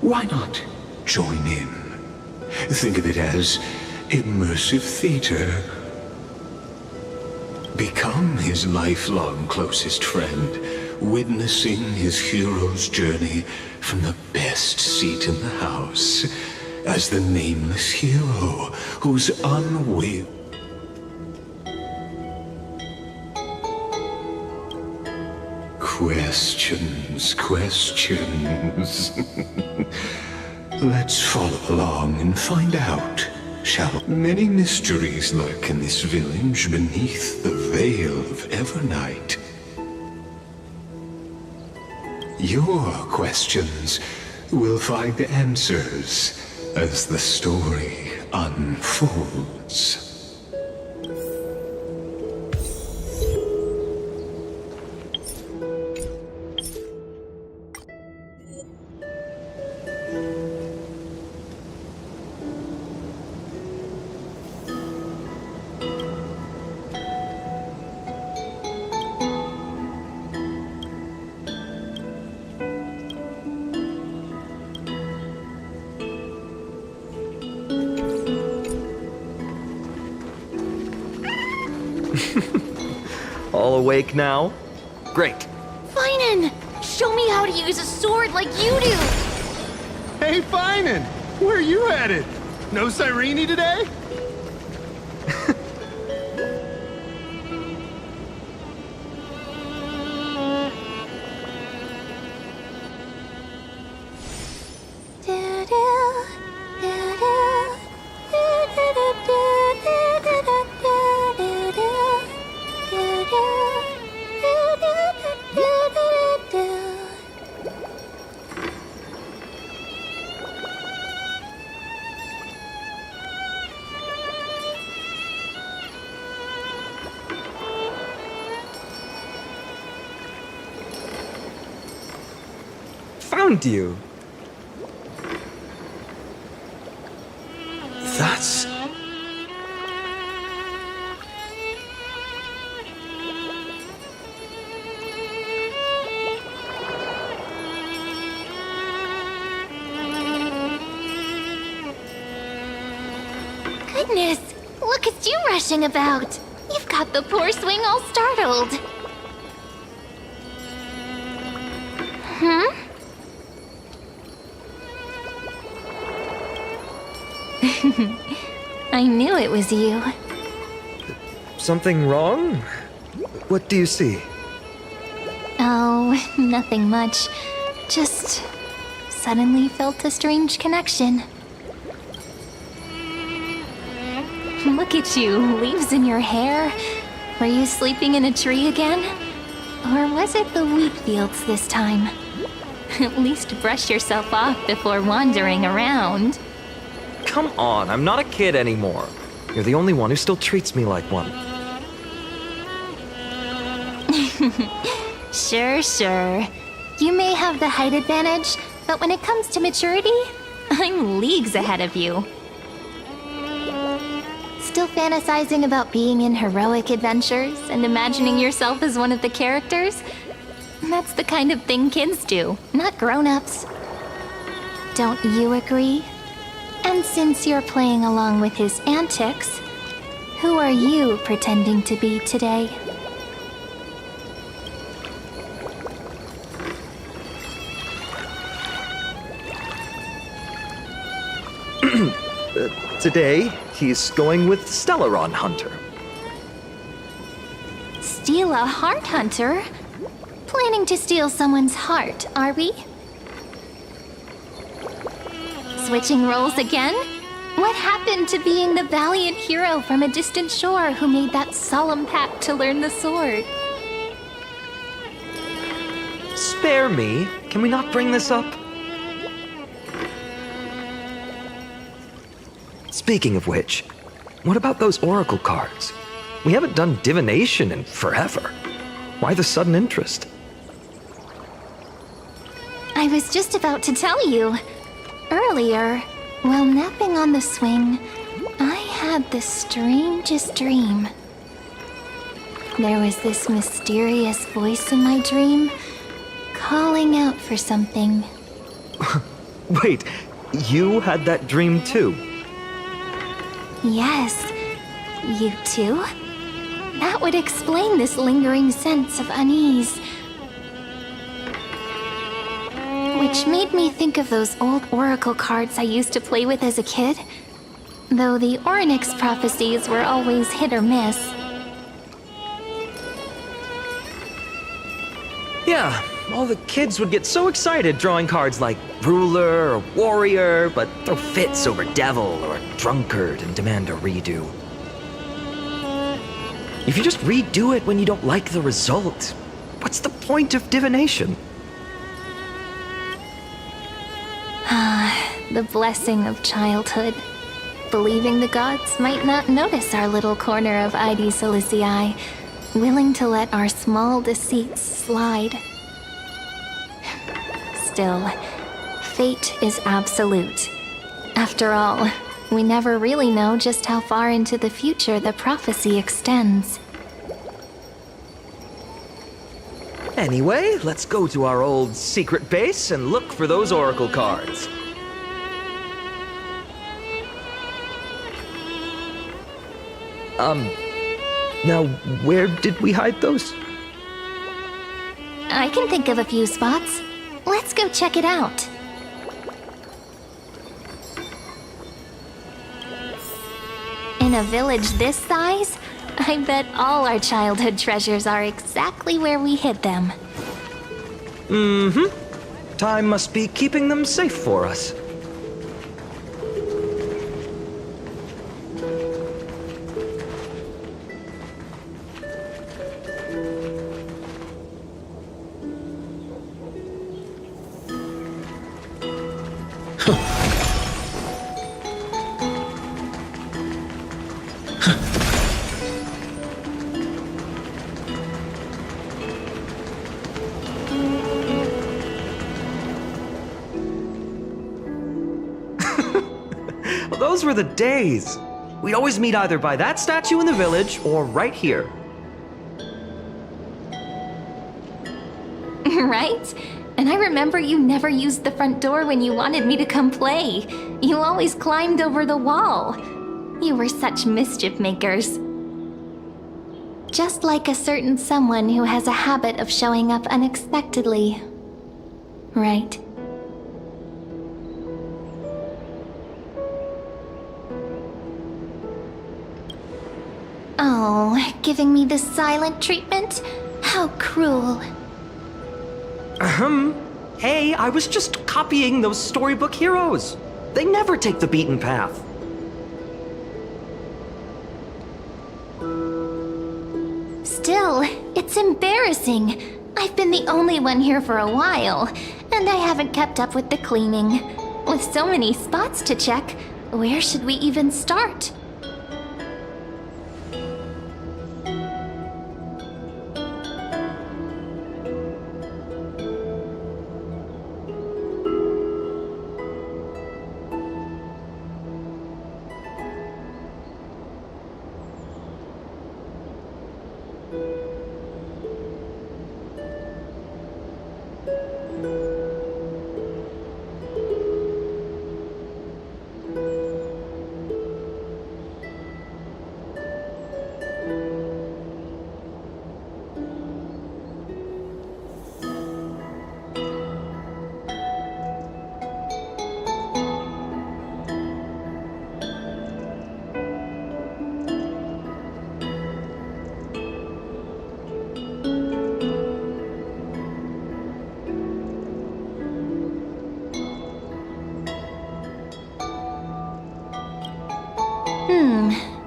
why not join in? Think of it as immersive theater. Become his lifelong closest friend, witnessing his hero's journey from the best seat in the house as the nameless hero whose unwavering Questions. Let's follow along and find out, shall we? Many mysteries lurk in this village beneath the veil of Evernight. Your questions will find answers as the story unfolds. All awake now? Great. Phainon! Show me how to use a sword like you do! Hey, Phainon! Where are you headed? No Cyrene today? Found you. That's... Goodness, look at you rushing about. You've got the poor swing all startled. Hmm? I knew it was you. Something wrong? What do you see? Oh, nothing much. Just suddenly felt a strange connection. Look at you, leaves in your hair. Were you sleeping in a tree again? Or was it the wheat fields this time? At least brush yourself off before wandering around. Come on, I'm not a kid anymore. You're the only one who still treats me like one. Sure. You may have the height advantage, but when it comes to maturity, I'm leagues ahead of you. Still fantasizing about being in heroic adventures and imagining yourself as one of the characters? That's the kind of thing kids do, not grown-ups. Don't you agree? And since you're playing along with his antics, who are you pretending to be today? Today, he's going with Stellaron Hunter. Steal a heart hunter? Planning to steal someone's heart, are we? Switching roles again? What happened to being the valiant hero from a distant shore who made that solemn pact to learn the sword? Spare me. Can we not bring this up? Speaking of which, what about those oracle cards? We haven't done divination in forever. Why the sudden interest? I was just about to tell you. Earlier, while napping on the swing, I had the strangest dream. There was this mysterious voice in my dream, calling out for something. Wait, you had that dream too? Yes, you too? That would explain this lingering sense of unease. Which made me think of those old oracle cards I used to play with as a kid. Though the Ornyx prophecies were always hit or miss. Yeah, all the kids would get so excited drawing cards like ruler or warrior, but throw fits over devil or drunkard and demand a redo. If you just redo it when you don't like the result, what's the point of divination? The blessing of childhood. Believing the gods might not notice our little corner of ID Silicii, willing to let our small deceits slide. Still, fate is absolute. After all, we never really know just how far into the future the prophecy extends. Anyway, let's go to our old secret base and look for those oracle cards. Now, where did we hide those? I can think of a few spots. Let's go check it out. In a village this size, I bet all our childhood treasures are exactly where we hid them. Mm-hmm. Time must be keeping them safe for us. Well, those were the days. We'd always meet either by that statue in the village or right here. Right? And I remember you never used the front door when you wanted me to come play. You always climbed over the wall. You were such mischief makers. Just like a certain someone who has a habit of showing up unexpectedly. Right? Oh, giving me this silent treatment? How cruel. Hey, I was just copying those storybook heroes. They never take the beaten path. Still, it's embarrassing. I've been the only one here for a while, and I haven't kept up with the cleaning. With so many spots to check, where should we even start?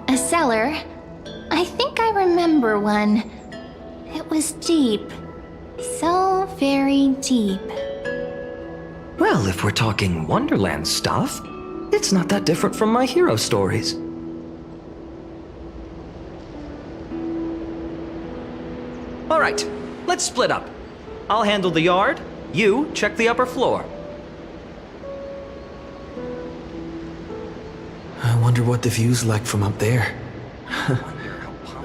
A cellar. I think I remember one. It was deep. So very deep. Well, if we're talking Wonderland stuff, it's not that different from my hero stories. All right, let's split up. I'll handle the yard, you check the upper floor. I wonder what the view's like from up there.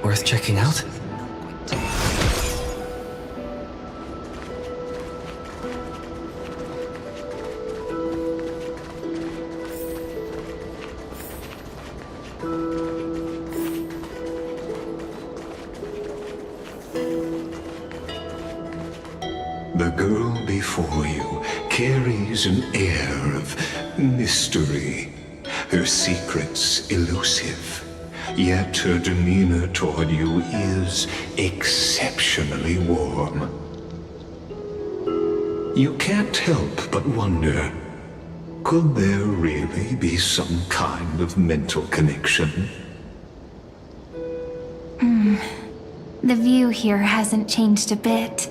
Worth checking out? The girl before you carries an air of mystery. Her secrets elusive, yet her demeanor toward you is exceptionally warm. You can't help but wonder, could there really be some kind of mental connection? The view here hasn't changed a bit.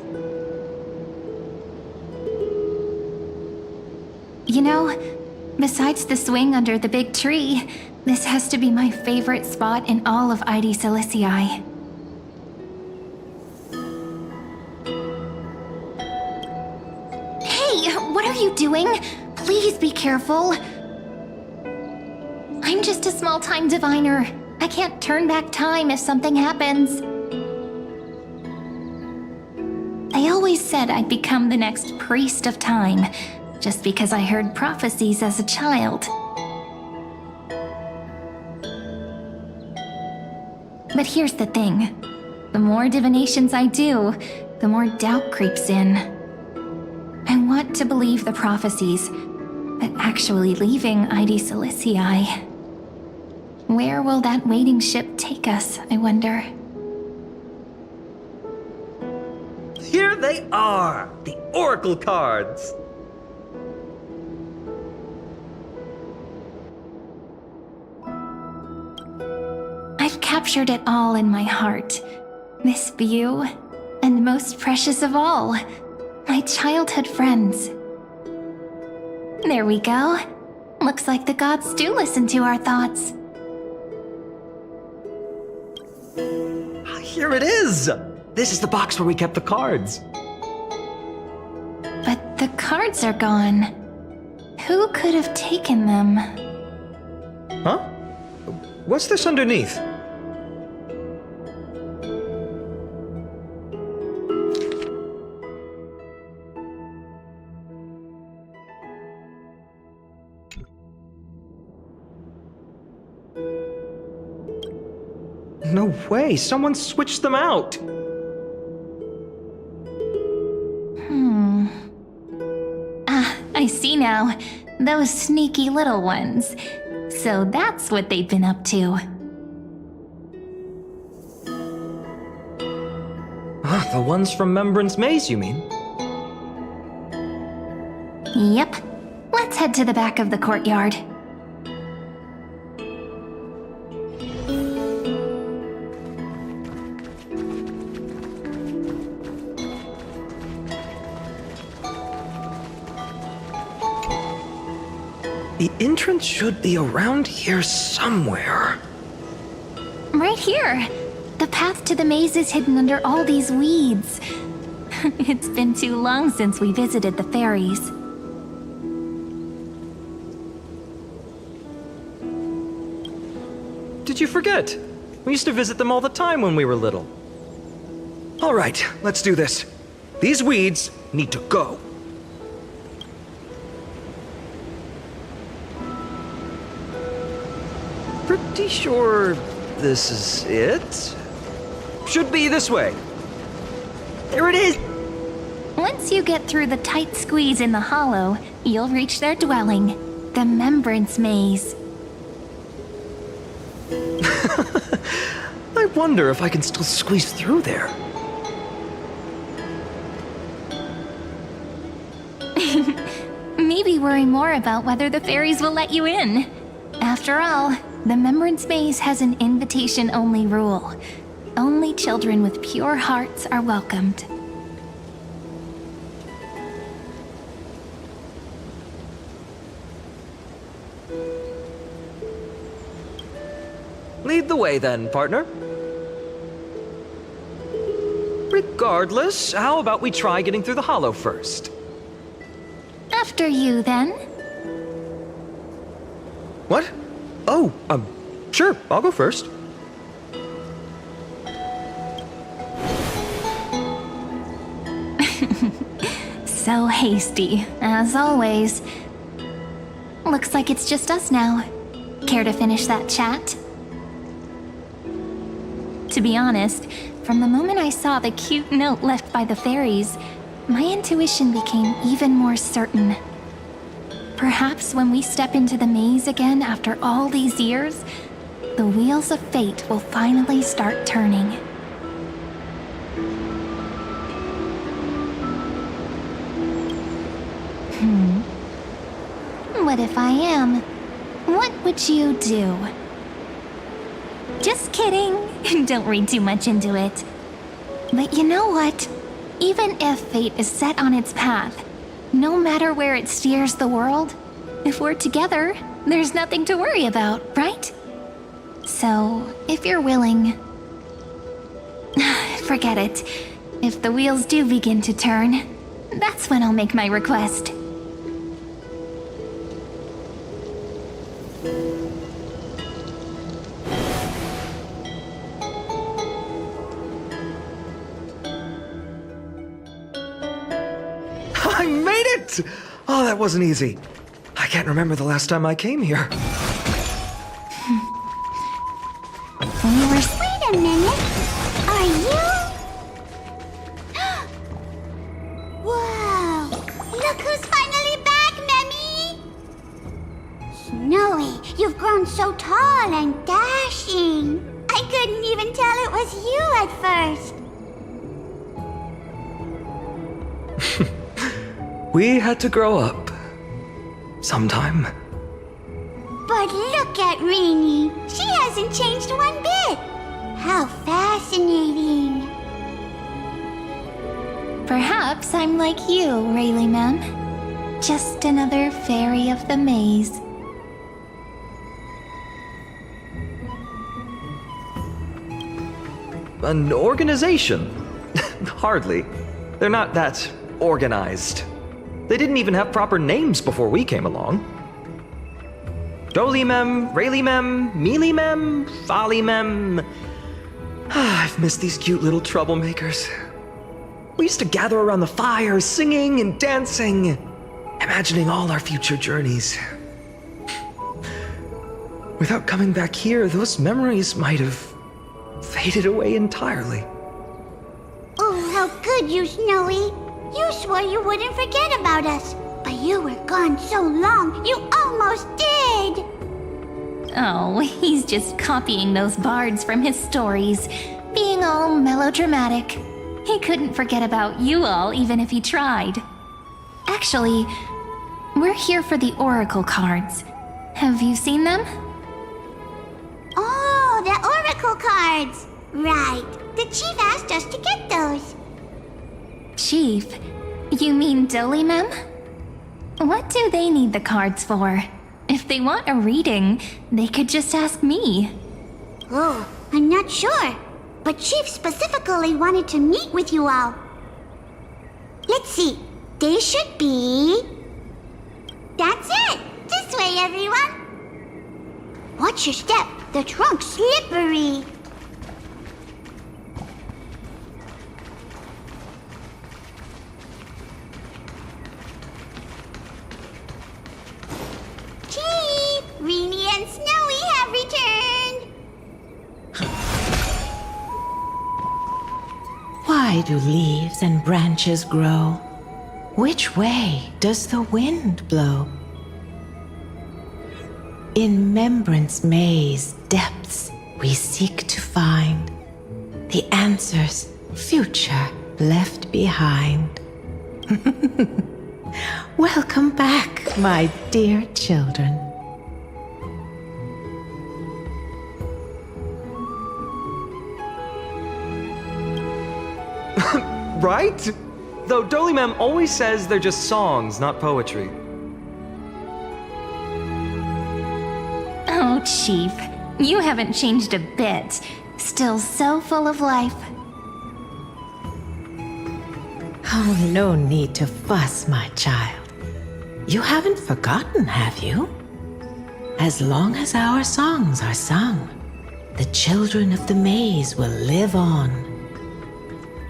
You know, besides the swing under the big tree, this has to be my favorite spot in all of ID Silicii. Hey, what are you doing? Please be careful. I'm just a small-time diviner. I can't turn back time if something happens. They always said I'd become the next priest of time, just because I heard prophecies as a child. But here's the thing. The more divinations I do, the more doubt creeps in. I want to believe the prophecies, but actually leaving ID Silicii. Where will that waiting ship take us, I wonder? Here they are! The Oracle cards! I've captured it all in my heart. This view, and most precious of all, my childhood friends. There we go. Looks like the gods do listen to our thoughts. Here it is! This is the box where we kept the cards. But the cards are gone. Who could have taken them? Huh? What's this underneath? No way, someone switched them out! I see now. Those sneaky little ones. So that's what they've been up to. Ah, the ones from Remembrance Maze, you mean? Yep. Let's head to the back of the courtyard. The entrance should be around here somewhere. Right here. The path to the maze is hidden under all these weeds. It's been too long since we visited the fairies. Did you forget? We used to visit them all the time when we were little. All right, let's do this. These weeds need to go. Pretty sure this is it? Should be this way. There it is! Once you get through the tight squeeze in the hollow, you'll reach their dwelling, the Remembrance Maze. I wonder if I can still squeeze through there. Maybe worry more about whether the fairies will let you in. After all, the Remembrance Maze has an invitation-only rule. Only children with pure hearts are welcomed. Lead the way then, partner. Regardless, how about we try getting through the hollow first? After you, then. What? Oh, sure, I'll go first. So hasty, as always. Looks like it's just us now. Care to finish that chat? To be honest, from the moment I saw the cute note left by the fairies, my intuition became even more certain. Perhaps when we step into the maze again after all these years, the wheels of fate will finally start turning. What if I am? What would you do? Just kidding. Don't read too much into it. But you know what? Even if fate is set on its path, no matter where it steers the world, if we're together, there's nothing to worry about, right? So, if you're willing... Forget it. If the wheels do begin to turn, that's when I'll make my request. I made it! Oh, that wasn't easy. I can't remember the last time I came here. Wait a minute. Are you? Whoa! Look who's finally back, Memmy! Snowy, you've grown so tall and dashing. I couldn't even tell it was you at first. We had to grow up. Sometime. But look at Rini. She hasn't changed one bit. How fascinating. Perhaps I'm like you, Rayleigh Ma'am. Just another fairy of the maze. An organization? Hardly. They're not that organized. They didn't even have proper names before we came along. Dolimem, Rayleigh-mem, Mealy-mem, Folly-mem. I've missed these cute little troublemakers. We used to gather around the fire, singing and dancing, imagining all our future journeys. Without coming back here, those memories might have faded away entirely. Oh, how good you, Snowy. You swore you wouldn't forget about us, but you were gone so long, you almost did! Oh, he's just copying those bards from his stories, being all melodramatic. He couldn't forget about you all, even if he tried. Actually, we're here for the Oracle cards. Have you seen them? Oh, the Oracle cards! Right, the Chief asked us to get those. Chief? You mean Dolimem? What do they need the cards for? If they want a reading, they could just ask me. Oh, I'm not sure. But Chief specifically wanted to meet with you all. Let's see. They should be... That's it! This way, everyone! Watch your step. The trunk's slippery. Chief! Rini and Snowy have returned! Why do leaves and branches grow? Which way does the wind blow? In Remembrance Maze depths we seek to find the answers future left behind. Welcome back, my dear children. Right? Though Dolimem always says they're just songs, not poetry. Oh, Chief, you haven't changed a bit. Still so full of life. Oh, no need to fuss, my child. You haven't forgotten, have you? As long as our songs are sung, the children of the maze will live on.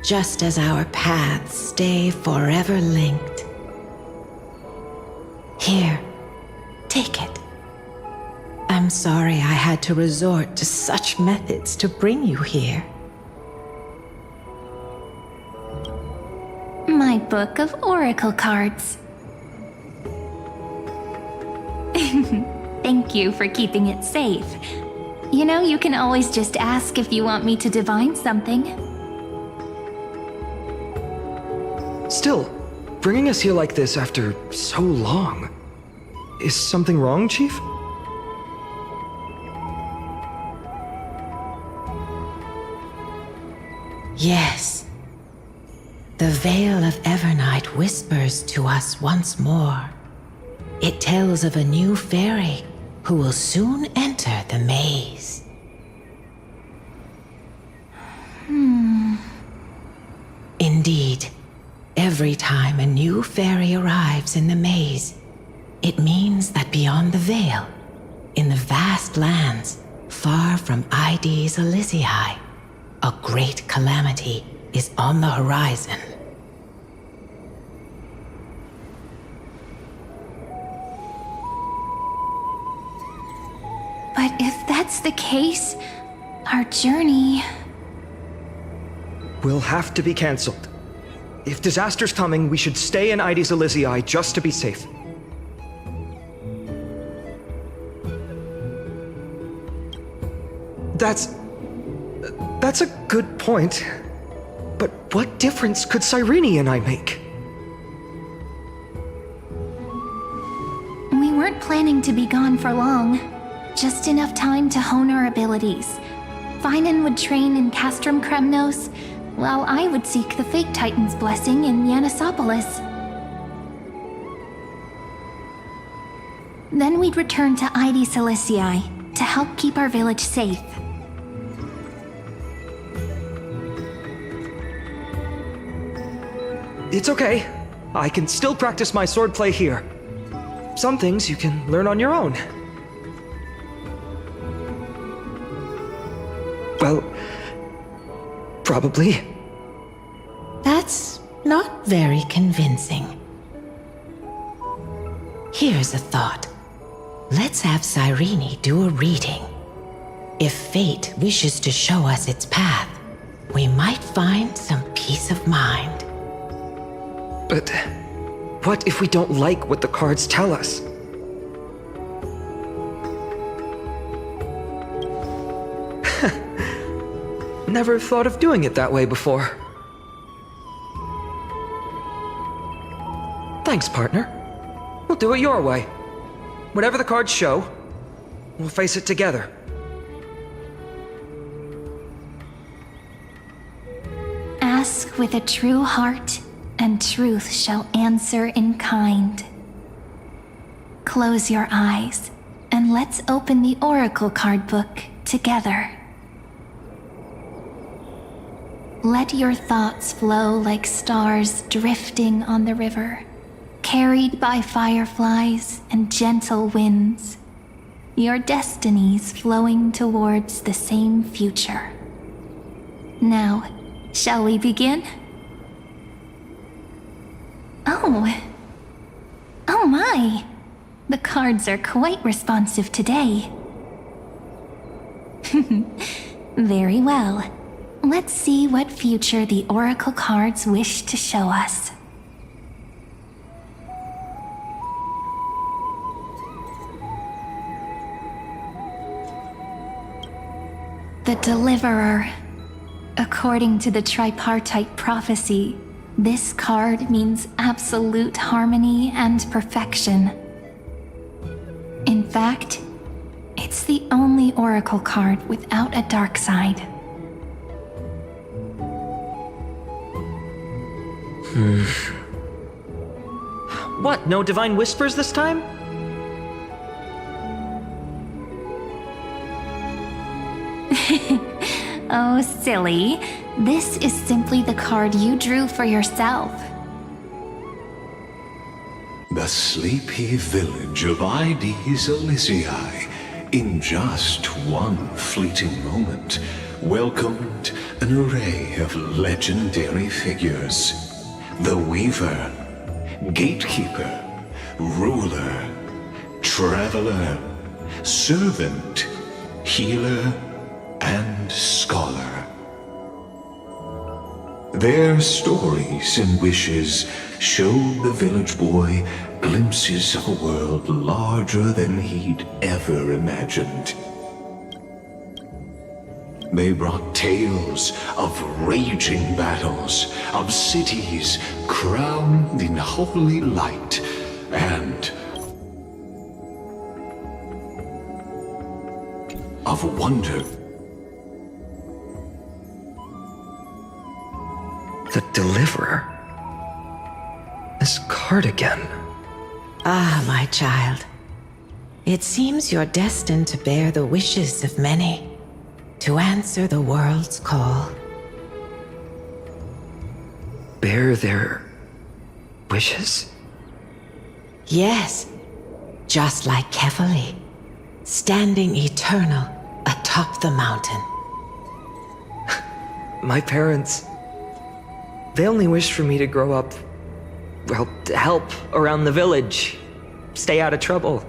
Just as our paths stay forever linked. Here, take it. I'm sorry I had to resort to such methods to bring you here. My book of oracle cards. Thank you for keeping it safe. You know, you can always just ask if you want me to divine something. Still, bringing us here like this after so long. Is something wrong, Chief? Yes. The Veil of Evernight whispers to us once more. It tells of a new fairy who will soon enter the maze. Indeed, every time a new fairy arrives in the maze, it means that beyond the veil, in the vast lands far from ID's Elysiae, a great calamity is on the horizon. But if that's the case, our journey... will have to be cancelled. If disaster's coming, we should stay in ID's Elysiae just to be safe. That's a good point. But what difference could Cyrene and I make? We weren't planning to be gone for long. Just enough time to hone our abilities. Phainon would train in Castrum Kremnos, while I would seek the Fake Titan's blessing in Yanisopolis. Then we'd return to ID Ciliciae to help keep our village safe. It's okay. I can still practice my swordplay here. Some things you can learn on your own. Well, probably. That's not very convincing. Here's a thought. Let's have Cyrene do a reading. If fate wishes to show us its path, we might find some peace of mind. But what if we don't like what the cards tell us? Never thought of doing it that way before. Thanks, partner. We'll do it your way. Whatever the cards show, we'll face it together. Ask with a true heart, and truth shall answer in kind. Close your eyes, and let's open the Oracle card book together. Let your thoughts flow like stars drifting on the river, carried by fireflies and gentle winds. Your destinies flowing towards the same future. Now, shall we begin? Oh my! The cards are quite responsive today. Very well. Let's see what future the Oracle cards wish to show us. The Deliverer. According to the tripartite prophecy, this card means absolute harmony and perfection. In fact, it's the only Oracle card without a dark side. What, no divine whispers this time? Oh, silly. This is simply the card you drew for yourself. The sleepy village of ID's Elysiae, in just one fleeting moment, welcomed an array of legendary figures. The Weaver, Gatekeeper, Ruler, Traveler, Servant, Healer, and Scholar. Their stories and wishes showed the village boy glimpses of a world larger than he'd ever imagined. They brought tales of raging battles, of cities crowned in holy light, and of wonder. The Deliverer? This cardigan. Ah, my child. It seems you're destined to bear the wishes of many, to answer the world's call. Bear their wishes? Yes, just like kephale, standing eternal atop the mountain. My parents, they only wished for me to grow up, well, to help around the village, stay out of trouble.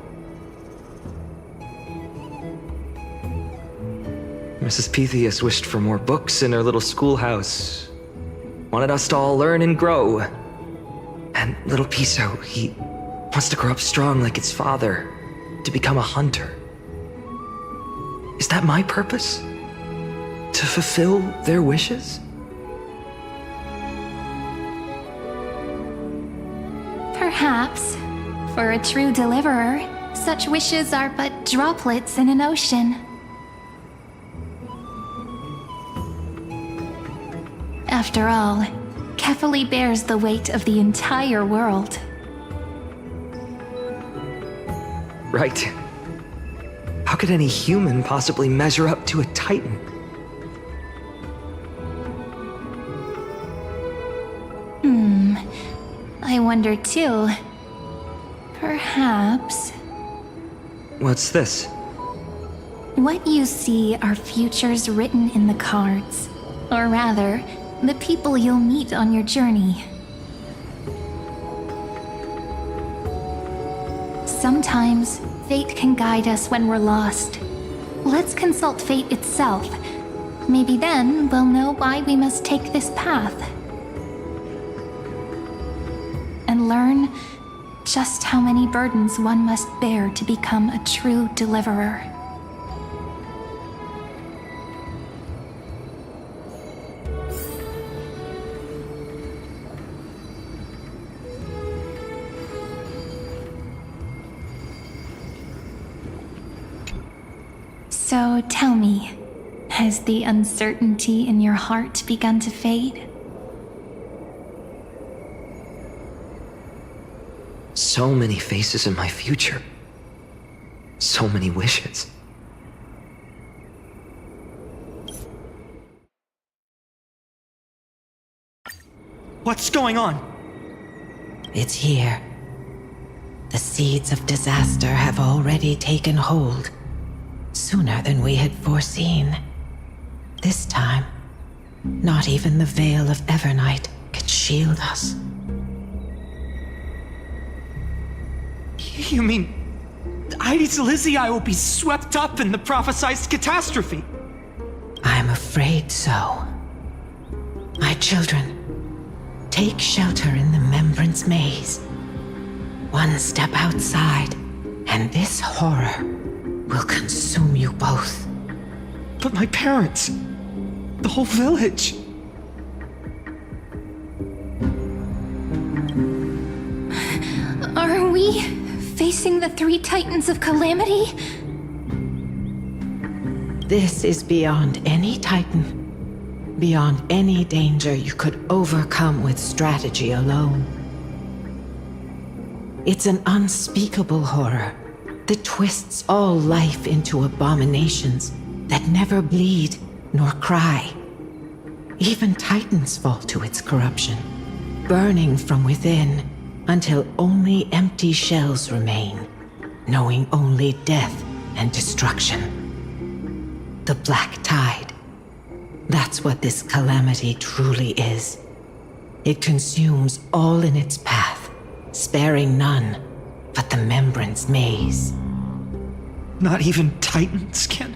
Mrs. Pythias wished for more books in her little schoolhouse, wanted us to all learn and grow. And little Psu, he wants to grow up strong like his father, to become a hunter. Is that my purpose? To fulfill their wishes? Perhaps. For a true deliverer, such wishes are but droplets in an ocean. After all, kephale bears the weight of the entire world. Right. How could any human possibly measure up to a Titan? I wonder too. Perhaps... What's this? What you see are futures written in the cards. Or rather, the people you'll meet on your journey. Sometimes, fate can guide us when we're lost. Let's consult fate itself. Maybe then we'll know why we must take this path. And learn just how many burdens one must bear to become a true deliverer. So tell me, has the uncertainty in your heart begun to fade? So many faces in my future. So many wishes. What's going on? It's here. The seeds of disaster have already taken hold, sooner than we had foreseen. This time, not even the veil of Evernight could shield us. You mean... Ides Elysiae will be swept up in the prophesized catastrophe? I'm afraid so. My children, take shelter in the Membrance Maze. One step outside, and this horror will consume you both. But my parents... the whole village... Are we facing the three titans of calamity? This is beyond any titan, beyond any danger you could overcome with strategy alone. It's an unspeakable horror that twists all life into abominations that never bleed nor cry. Even titans fall to its corruption, burning from within until only empty shells remain, knowing only death and destruction. The Black Tide. That's what this calamity truly is. It consumes all in its path, sparing none but the Membrance Maze. Not even titans can...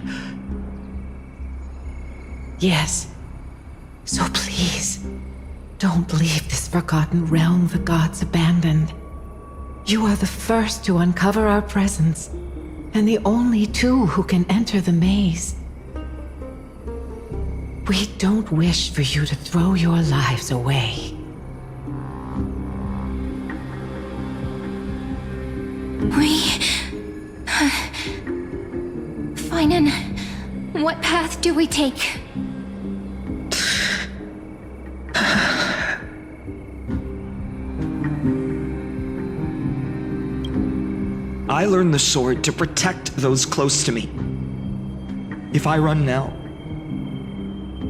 Yes. So please, don't leave this forgotten realm the gods abandoned. You are the first to uncover our presence, and the only two who can enter the maze. We don't wish for you to throw your lives away. Phainon, what path do we take? I learned the sword to protect those close to me. If I run now,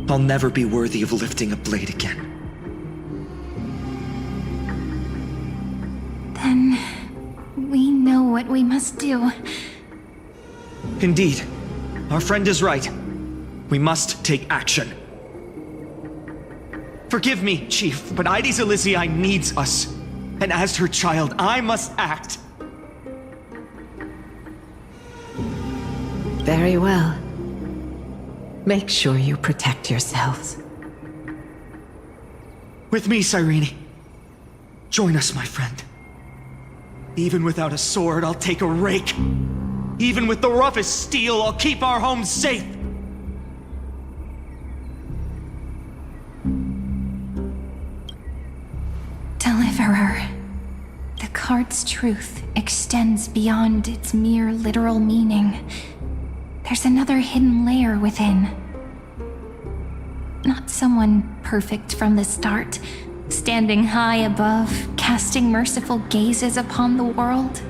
I'll never be worthy of lifting a blade again. Then we know what we must do. Indeed, our friend is right. We must take action. Forgive me, Chief, but Ides Elysiae needs us. And as her child, I must act. Very well. Make sure you protect yourselves. With me, Cyrene. Join us, my friend. Even without a sword, I'll take a rake. Even with the roughest steel, I'll keep our home safe. Deliverer. The card's truth extends beyond its mere literal meaning. There's another hidden layer within. Not someone perfect from the start, standing high above, casting merciful gazes upon the world,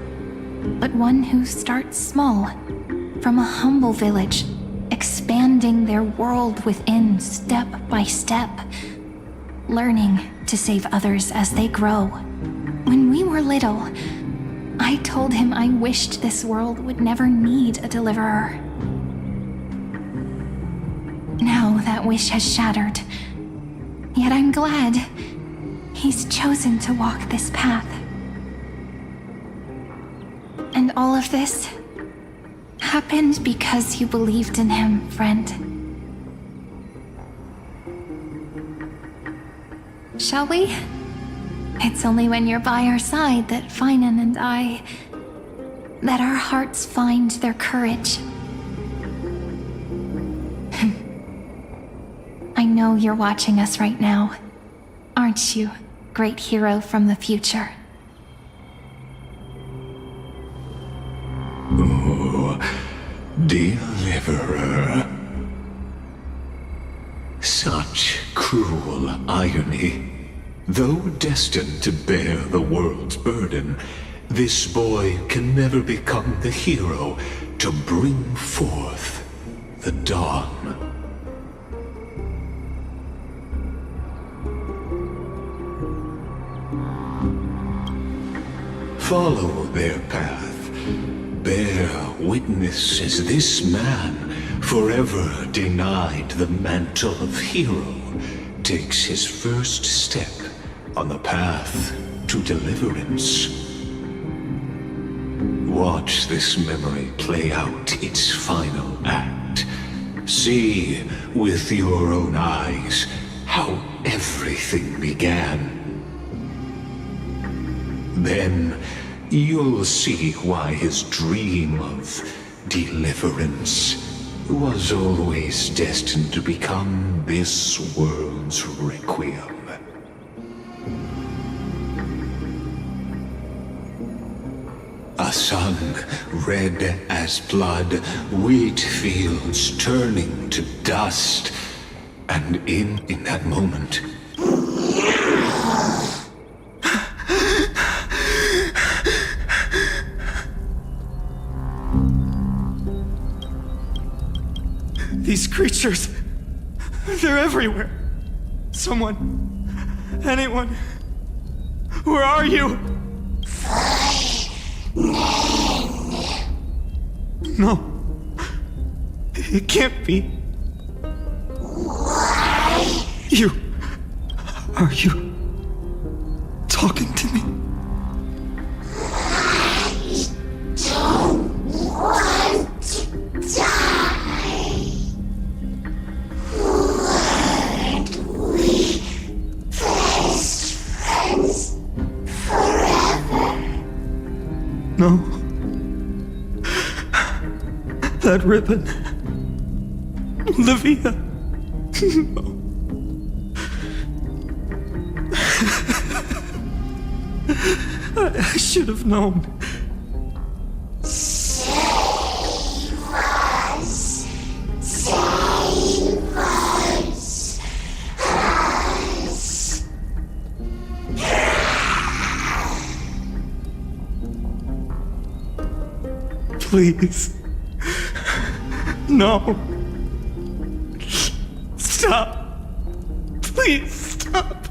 but one who starts small, from a humble village, expanding their world within step by step, learning to save others as they grow. When we were little, I told him I wished this world would never need a deliverer. Now that wish has shattered. Yet I'm glad he's chosen to walk this path. And all of this happened because you believed in him, friend. Shall we? It's only when you're by our side that Phainon and that our hearts find their courage. I know you're watching us right now, aren't you, great hero from the future? Oh, Deliverer. Such cruel irony. Though destined to bear the world's burden, this boy can never become the hero to bring forth the dawn. Follow their path. Bear witness as this man, forever denied the mantle of hero, takes his first step on the path to deliverance. Watch this memory play out its final act. See with your own eyes how everything began. Then you'll see why his dream of deliverance was always destined to become this world's requiem. A sun red as blood, wheat fields turning to dust, and in that moment, these creatures, they're everywhere. Someone, anyone, where are you? No, it can't be. Are you talking to me? I don't want to die. Weren't we best friends forever? No. That ribbon. Olivia. I should have known. Please. No. Stop. Please stop.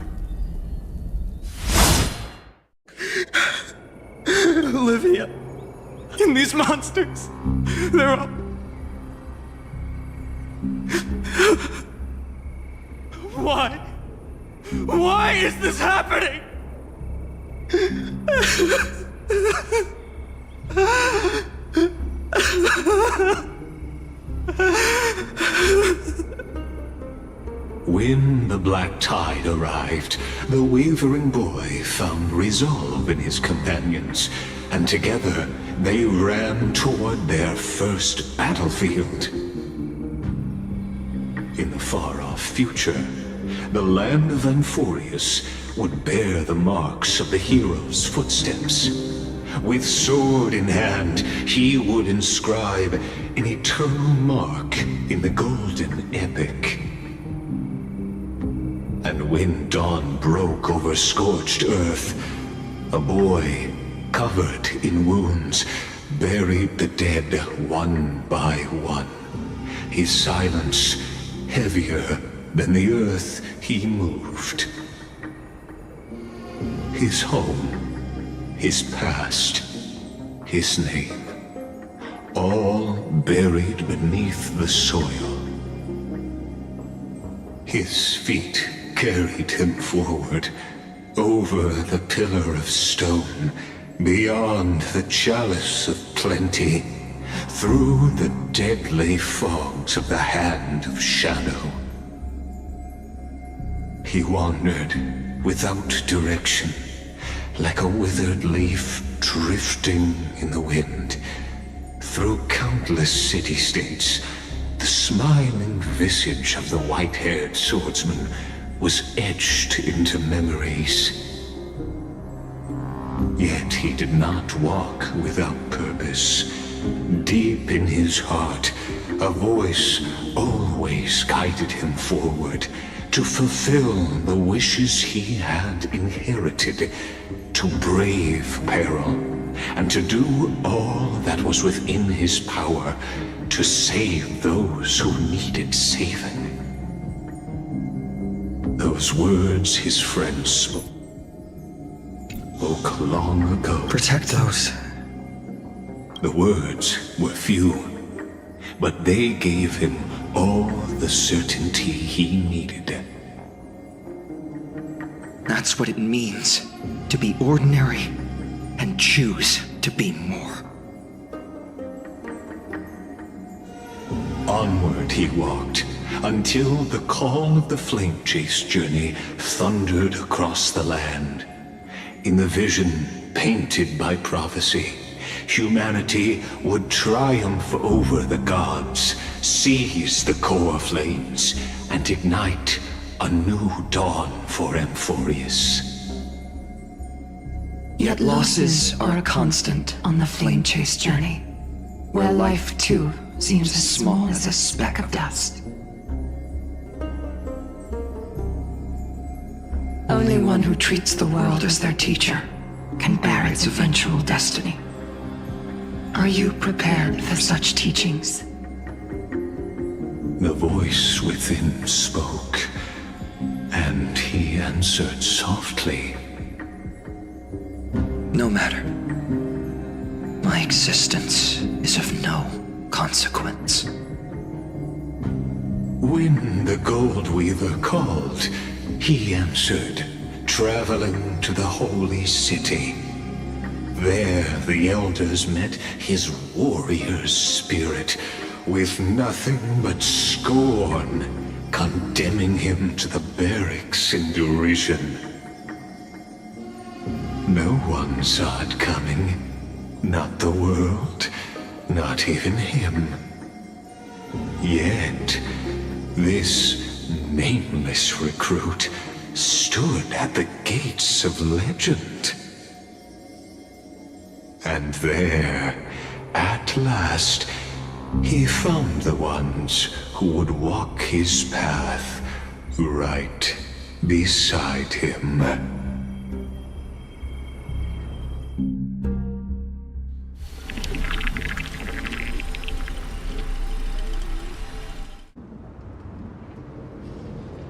Olivia. And these monsters. They're all... Why? Why is this happening? When the black tide arrived, the wavering boy found resolve in his companions, and together they ran toward their first battlefield. In the far-off future, the land of Amphorius would bear the marks of the hero's footsteps. With sword in hand, he would inscribe an eternal mark in the golden epic. And when dawn broke over scorched earth, a boy, covered in wounds, buried the dead one by one. His silence heavier than the earth he moved. His home, his past, his name, all buried beneath the soil. His feet carried him forward, over the pillar of stone, beyond the chalice of plenty, through the deadly fogs of the hand of shadow. He wandered without direction, like a withered leaf drifting in the wind, through countless city-states. The smiling visage of the white-haired swordsman was etched into memories. Yet he did not walk without purpose. Deep in his heart, a voice always guided him forward to fulfill the wishes he had inherited, to brave peril, and to do all that was within his power to save those who needed saving. Those words his friends spoke long ago. Protect those. The words were few, but they gave him all the certainty he needed. That's what it means to be ordinary and choose to be more. Onward he walked, until the call of the flame chase journey thundered across the land. In the vision painted by prophecy, humanity would triumph over the gods, seize the core flames, and ignite a new dawn for Amphorius. Yet losses are a constant on the flame chase journey, where life too seems as small as a speck of dust. Only one who treats the world as their teacher can bear its eventual destiny. Are you prepared for such teachings? The voice within spoke, and he answered softly. No matter. My existence is of no consequence. When the Gold Weaver called, he answered, traveling to the holy city. There the elders met his warrior's spirit, with nothing but scorn, condemning him to the barracks in derision. No one saw it coming. Not the world, not even him. Yet, this nameless recruit stood at the gates of legend. And there, at last, he found the ones who would walk his path right beside him.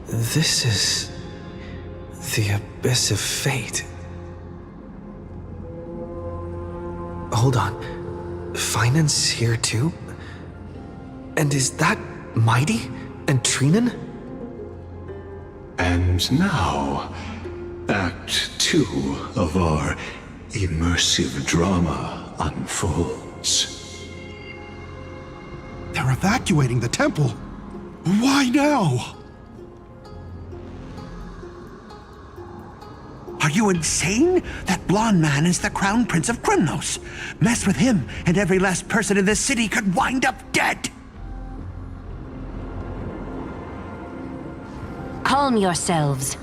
This is the Abyss of Fate. Hold on. Phainon's here too? And is that Mighty and Trainon? And now, Act 2 of our immersive drama unfolds. They're evacuating the temple. Why now? Are you insane? That blonde man is the Crown Prince of Krymnos. Mess with him, and every last person in this city could wind up dead. Calm yourselves.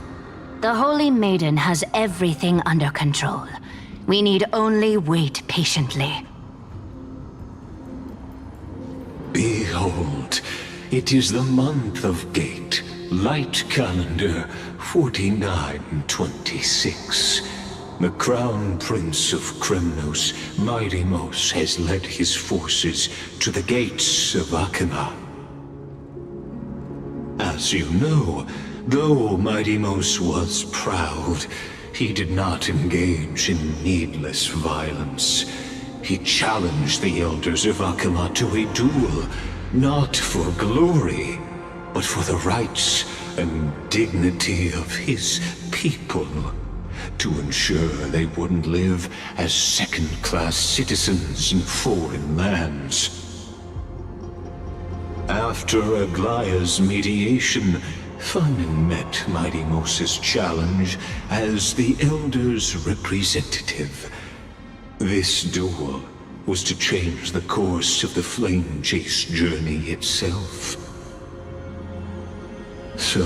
The Holy Maiden has everything under control. We need only wait patiently. Behold, it is the month of Gate, Light Calendar 4926. The Crown Prince of Krymnos, Mighty-Mos, has led his forces to the gates of Akima. As you know, though Mighty-Mos was proud, he did not engage in needless violence. He challenged the elders of Akima to a duel, not for glory, but for the rights and dignity of his people, to ensure they wouldn't live as second-class citizens in foreign lands. After Aglaya's mediation, Phainon met Mighty-Mos's challenge as the Elder's representative. This duel was to change the course of the Flame Chase journey itself. So,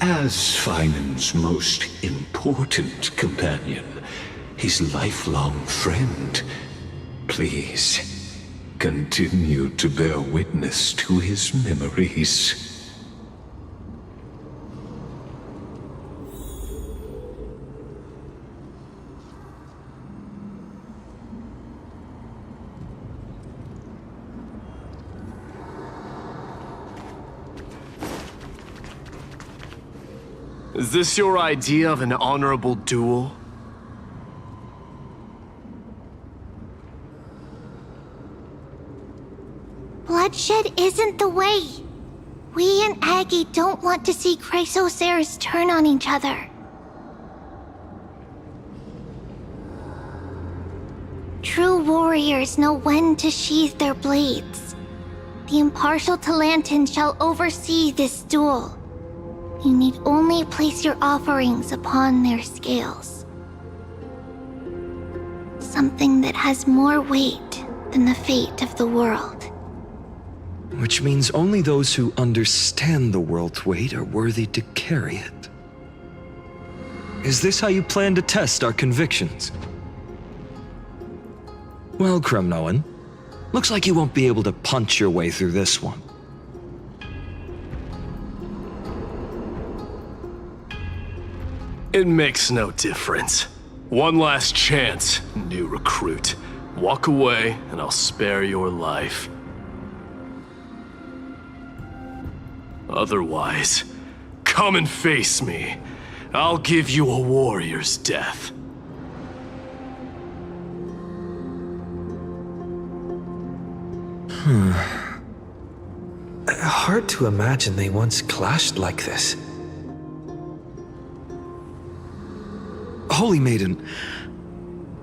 as Phainon's most important companion, his lifelong friend, please continue to bear witness to his memories. Is this your idea of an honorable duel? Bloodshed isn't the way. We and Aggie don't want to see Chrysoceres turn on each other. True warriors know when to sheathe their blades. The impartial Talantin shall oversee this duel. You need only place your offerings upon their scales. Something that has more weight than the fate of the world. Which means only those who understand the world's weight are worthy to carry it. Is this how you plan to test our convictions? Well, Krymnoan, looks like you won't be able to punch your way through this one. It makes no difference. One last chance, new recruit. Walk away, and I'll spare your life. Otherwise, come and face me. I'll give you a warrior's death. Hard to imagine they once clashed like this. Holy Maiden,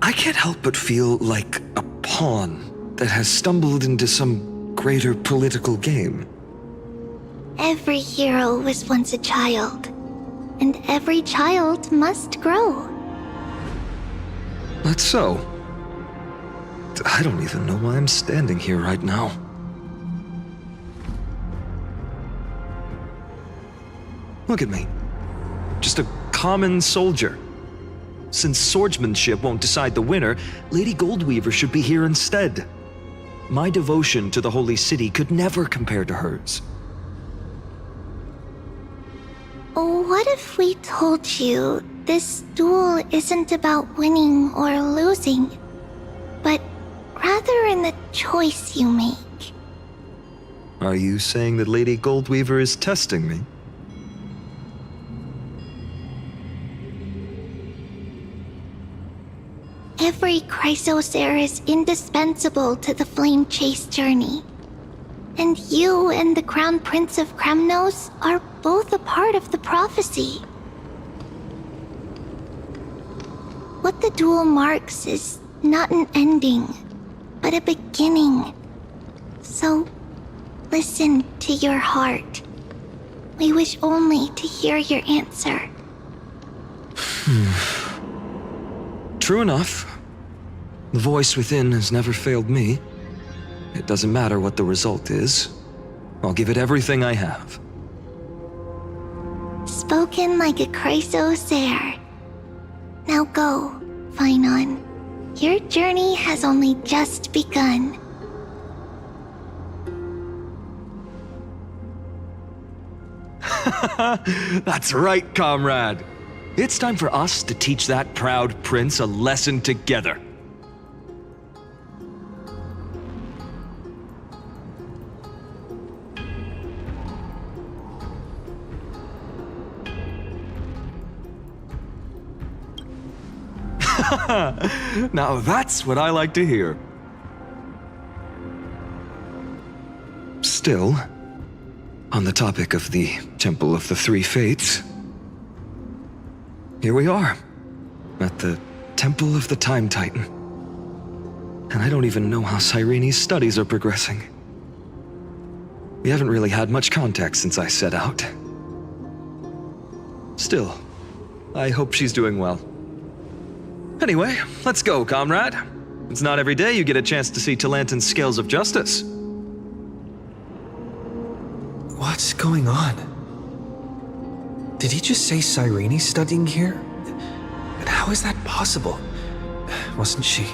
I can't help but feel like a pawn that has stumbled into some greater political game. Every hero was once a child, and every child must grow. That's so. I don't even know why I'm standing here right now. Look at me. Just a common soldier. Since swordsmanship won't decide the winner, Lady Goldweaver should be here instead. My devotion to the Holy City could never compare to hers. What if we told you this duel isn't about winning or losing, but rather in the choice you make? Are you saying that Lady Goldweaver is testing me? Every Chrysosaur is indispensable to the Flame Chase journey. And you and the Crown Prince of Kremnos are both a part of the prophecy. What the duel marks is not an ending, but a beginning. So, listen to your heart. We wish only to hear your answer. True enough. The voice within has never failed me. It doesn't matter what the result is. I'll give it everything I have. Spoken like a Chrysosaur. Now go, Phainon. Your journey has only just begun. That's right, comrade. It's time for us to teach that proud prince a lesson together. Now that's what I like to hear. Still, on the topic of the Temple of the Three Fates, here we are, at the Temple of the Time Titan. And I don't even know how Cyrene's studies are progressing. We haven't really had much contact since I set out. Still, I hope she's doing well. Anyway, let's go, comrade. It's not every day you get a chance to see Talantan's scales of justice. What's going on? Did he just say Cyrene's studying here? And how is that possible? Wasn't she?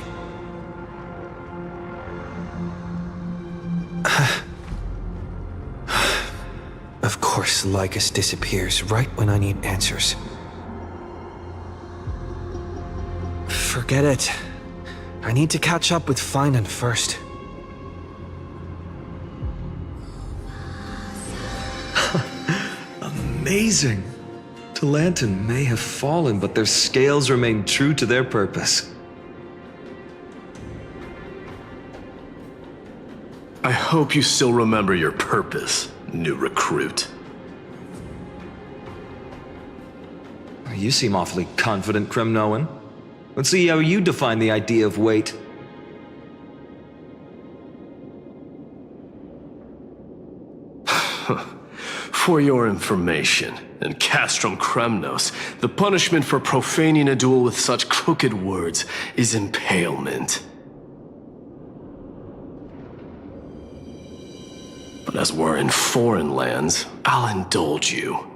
Of course, Lygus disappears right when I need answers. Forget it. I need to catch up with Phainon first. Amazing. Talantan may have fallen, but their scales remain true to their purpose. I hope you still remember your purpose, new recruit. You seem awfully confident, Kremnoan. Let's see how you define the idea of weight. For your information, in Castrum Kremnos, the punishment for profaning a duel with such crooked words is impalement. But as we're in foreign lands, I'll indulge you.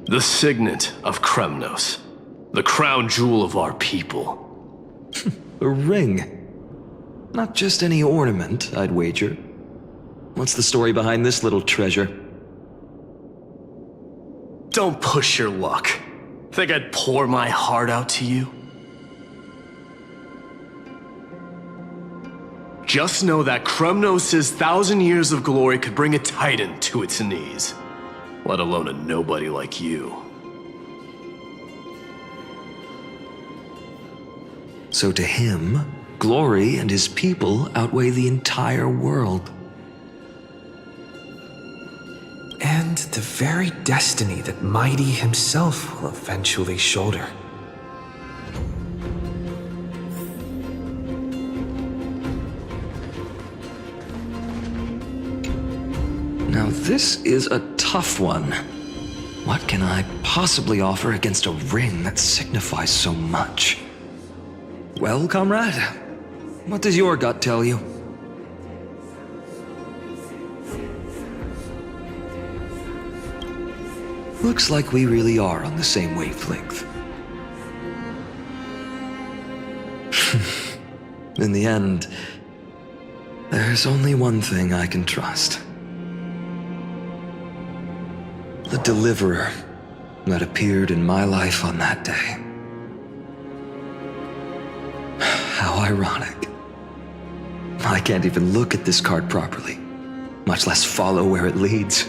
The signet of Kremnos, the crown jewel of our people. A ring. Not just any ornament, I'd wager. What's the story behind this little treasure? Don't push your luck. Think I'd pour my heart out to you? Just know that Kremnos' 1,000 years of glory could bring a titan to its knees. Let alone a nobody like you. So to him, glory and his people outweigh the entire world. And the very destiny that Mighty himself will eventually shoulder. Now this is a tough one. What can I possibly offer against a ring that signifies so much? Well, comrade, what does your gut tell you? Looks like we really are on the same wavelength. In the end, there's only one thing I can trust. The deliverer that appeared in my life on that day. How ironic. I can't even look at this card properly, much less follow where it leads.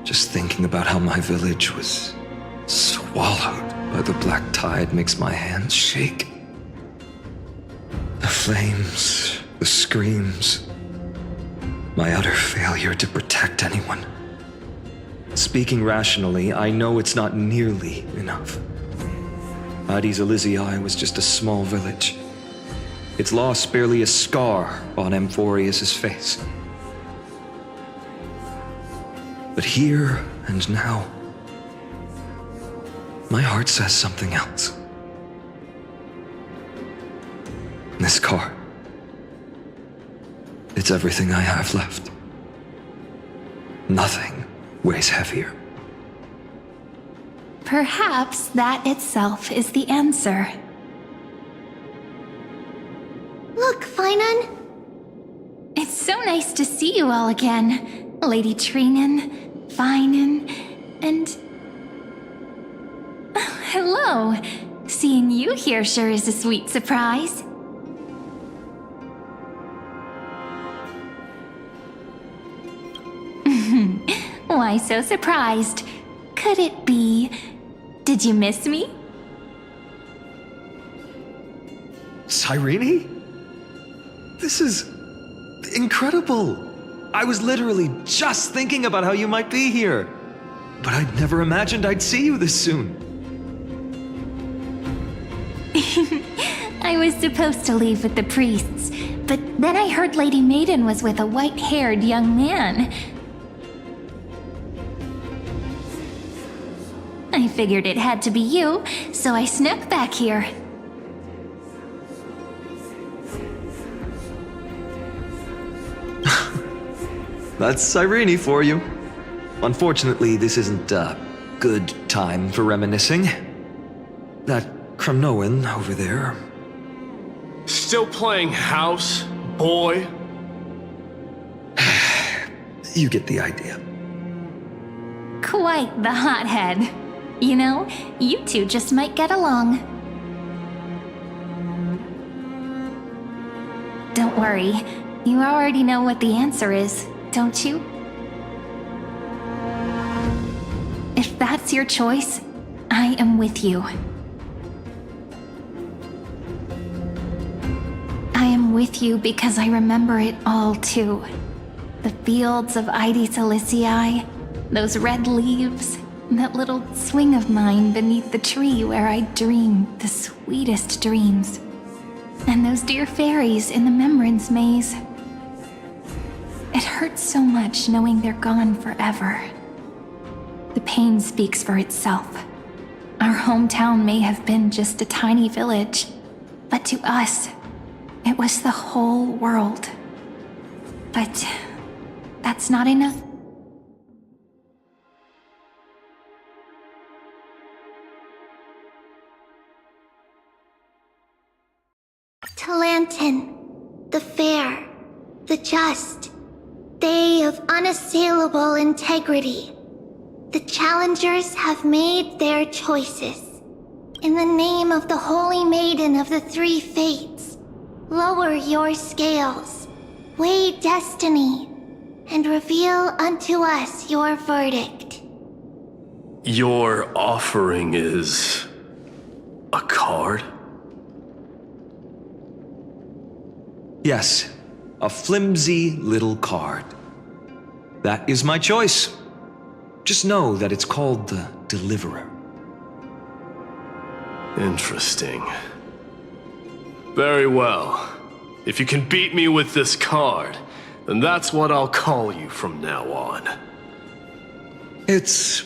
Just thinking about how my village was swallowed by the black tide makes my hands shake. The flames, the screams, my utter failure to protect anyone. Speaking rationally, I know it's not nearly enough. Hades Elysiae was just a small village. Its loss barely a scar on Amphorius' face. But here and now, my heart says something else. This car, it's everything I have left. Nothing weighs heavier. Perhaps that itself is the answer. Look, Phainon. It's so nice to see you all again. Lady Phainon, and... Hello. Seeing you here sure is a sweet surprise. Why so surprised? Could it be... Did you miss me? Cyrene? This is incredible. I was literally just thinking about how you might be here. But I'd never imagined I'd see you this soon. I was supposed to leave with the priests, but then I heard Lady Maiden was with a white-haired young man. I figured it had to be you, so I snuck back here. That's Cyrene for you. Unfortunately, this isn't a good time for reminiscing. That Kremnoan over there. Still playing house, boy? You get the idea. Quite the hothead. You know, you two just might get along. Don't worry, you already know what the answer is, don't you? If that's your choice, I am with you. I am with you because I remember it all too. The fields of Hades Elysiae, those red leaves, that little swing of mine beneath the tree where I dreamed the sweetest dreams. And those dear fairies in the Membrance Maze. It hurts so much knowing they're gone forever. The pain speaks for itself. Our hometown may have been just a tiny village, but to us, it was the whole world. But that's not enough. Talantin, the fair, the just, they of unassailable integrity. The challengers have made their choices. In the name of the Holy Maiden of the Three Fates, lower your scales, weigh destiny, and reveal unto us your verdict. Your offering is... a card? Yes, a flimsy little card. That is my choice. Just know that it's called the Deliverer. Interesting. Very well. If you can beat me with this card, then that's what I'll call you from now on. It's...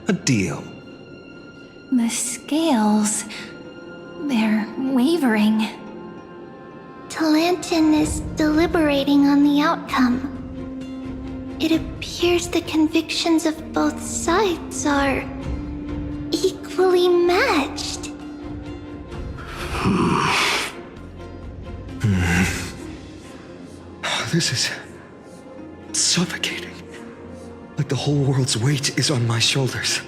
a deal. The scales... they're wavering. Talantin is deliberating on the outcome. It appears the convictions of both sides are equally matched. This is suffocating. Like the whole world's weight is on my shoulders.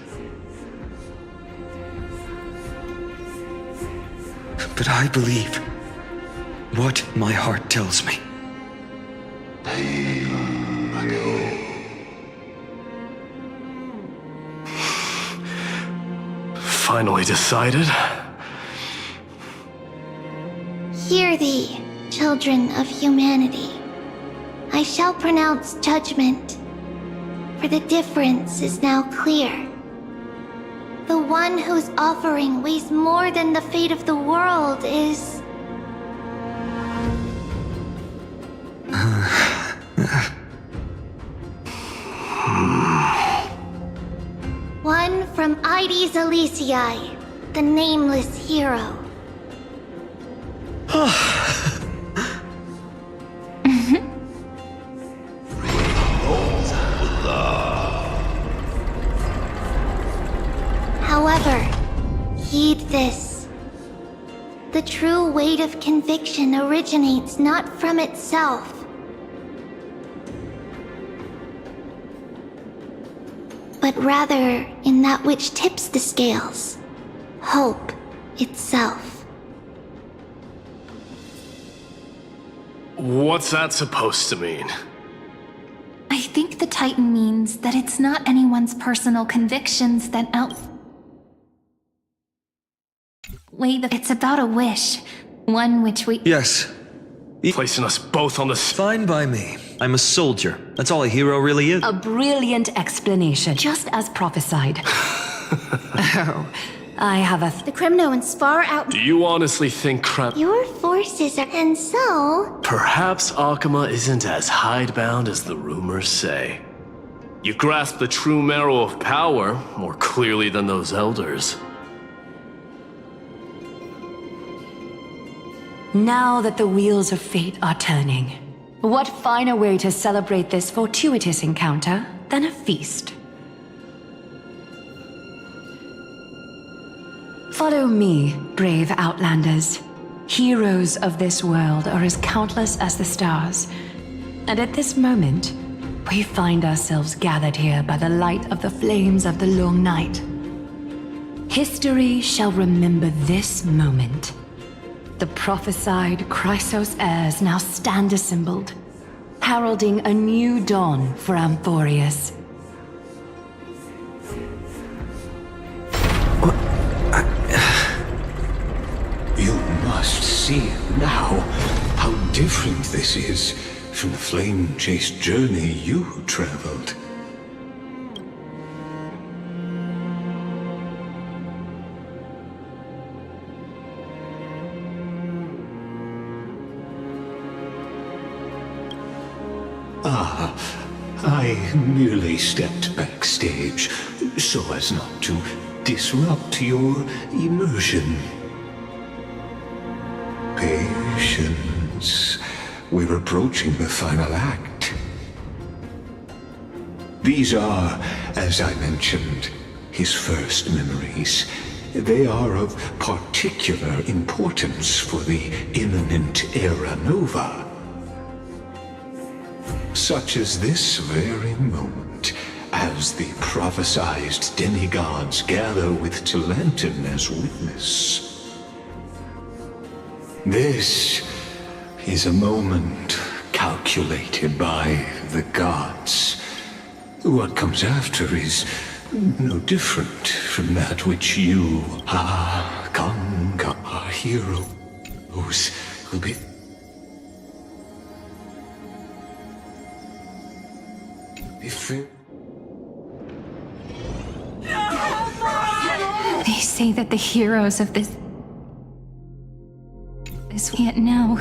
But I believe what my heart tells me. Finally decided? Hear thee, children of humanity. I shall pronounce judgment, for the difference is now clear. The one whose offering weighs more than the fate of the world is... one from Ides Elysiae, the nameless hero. However, heed this. The true weight of conviction originates not from itself, but rather in that which tips the scales, hope itself. What's that supposed to mean? I think the Titan means that it's not anyone's personal convictions that it's about a wish. One which we— Yes. Placing us both on the— Fine by me. I'm a soldier. That's all a hero really is. A brilliant explanation, just as prophesied. Oh, I have a... The Crimnoans far out... Do you honestly think Your forces are... And so... Perhaps Akama isn't as hidebound as the rumors say. You grasp the true marrow of power more clearly than those elders. Now that the wheels of fate are turning, what finer way to celebrate this fortuitous encounter than a feast? Follow me, brave Outlanders. Heroes of this world are as countless as the stars, and at this moment, we find ourselves gathered here by the light of the flames of the long night. History shall remember this moment. The prophesied Chrysos heirs now stand assembled, heralding a new dawn for Amphorius. You must see now how different this is from the flame-chased journey you traveled. I merely stepped backstage so as not to disrupt your immersion. Patience. We're approaching the final act. These are, as I mentioned, his first memories. They are of particular importance for the imminent Era Nova. Such as this very moment, as the prophesized demigods gather with Talantin as witness. This is a moment calculated by the gods. What comes after is no different from that which you, our heroes, will be. They say that the heroes of this yet know.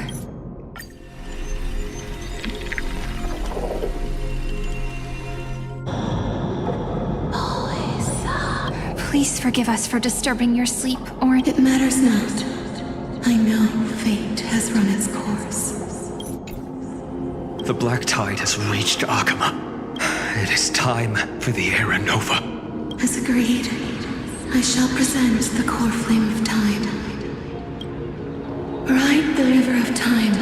Please forgive us for disturbing your sleep, or— It matters not. I know fate has run its course. The black tide has reached Akama. It is time for the Era Nova. As agreed, I shall present the coreflame of time. Ride the river of time.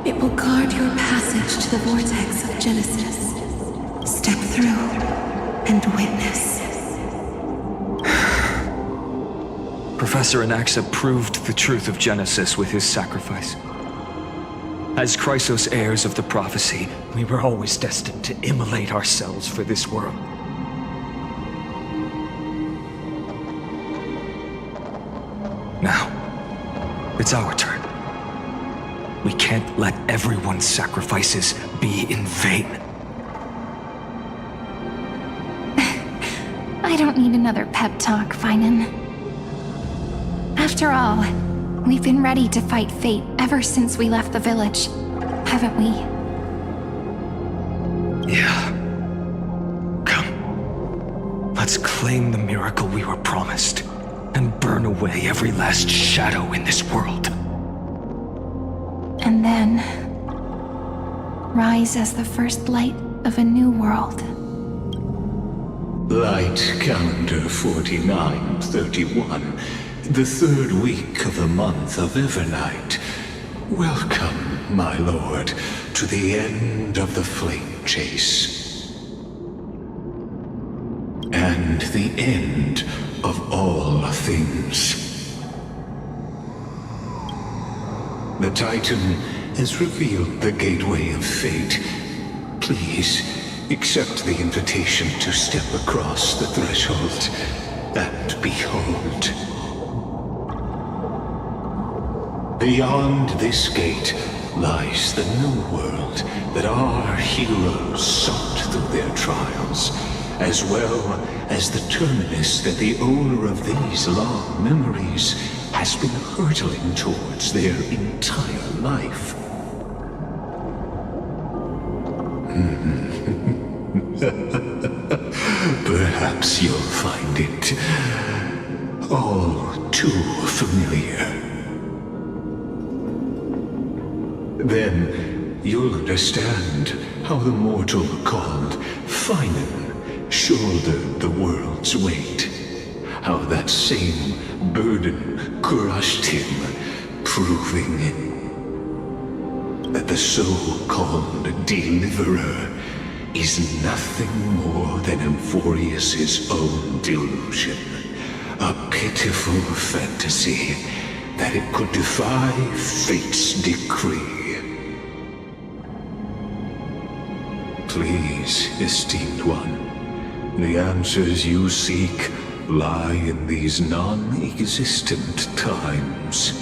It will guard your passage to the vortex of Genesis. Step through and witness. Professor Anaxa proved the truth of Genesis with his sacrifice. As Chrysos heirs of the prophecy, we were always destined to immolate ourselves for this world. Now, it's our turn. We can't let everyone's sacrifices be in vain. I don't need another pep talk, Phainon. After all, we've been ready to fight fate ever since we left the village, haven't we? Yeah. Come. Let's claim the miracle we were promised, and burn away every last shadow in this world. And then rise as the first light of a new world. Light calendar 4931, the third week of the month of Evernight. Welcome, my lord, to the end of the flame chase. And the end of all things. The Titan has revealed the gateway of fate. Please, accept the invitation to step across the threshold and behold. Beyond this gate lies the new world that our heroes sought through their trials, as well as the terminus that the owner of these long memories has been hurtling towards their entire life. Perhaps you'll find it all too familiar. Then you'll understand how the mortal called Phainon shouldered the world's weight. How that same burden crushed him, proving that the so-called deliverer is nothing more than Emphorius's own delusion. A pitiful fantasy that it could defy fate's decree. Please, esteemed one, the answers you seek lie in these non-existent times.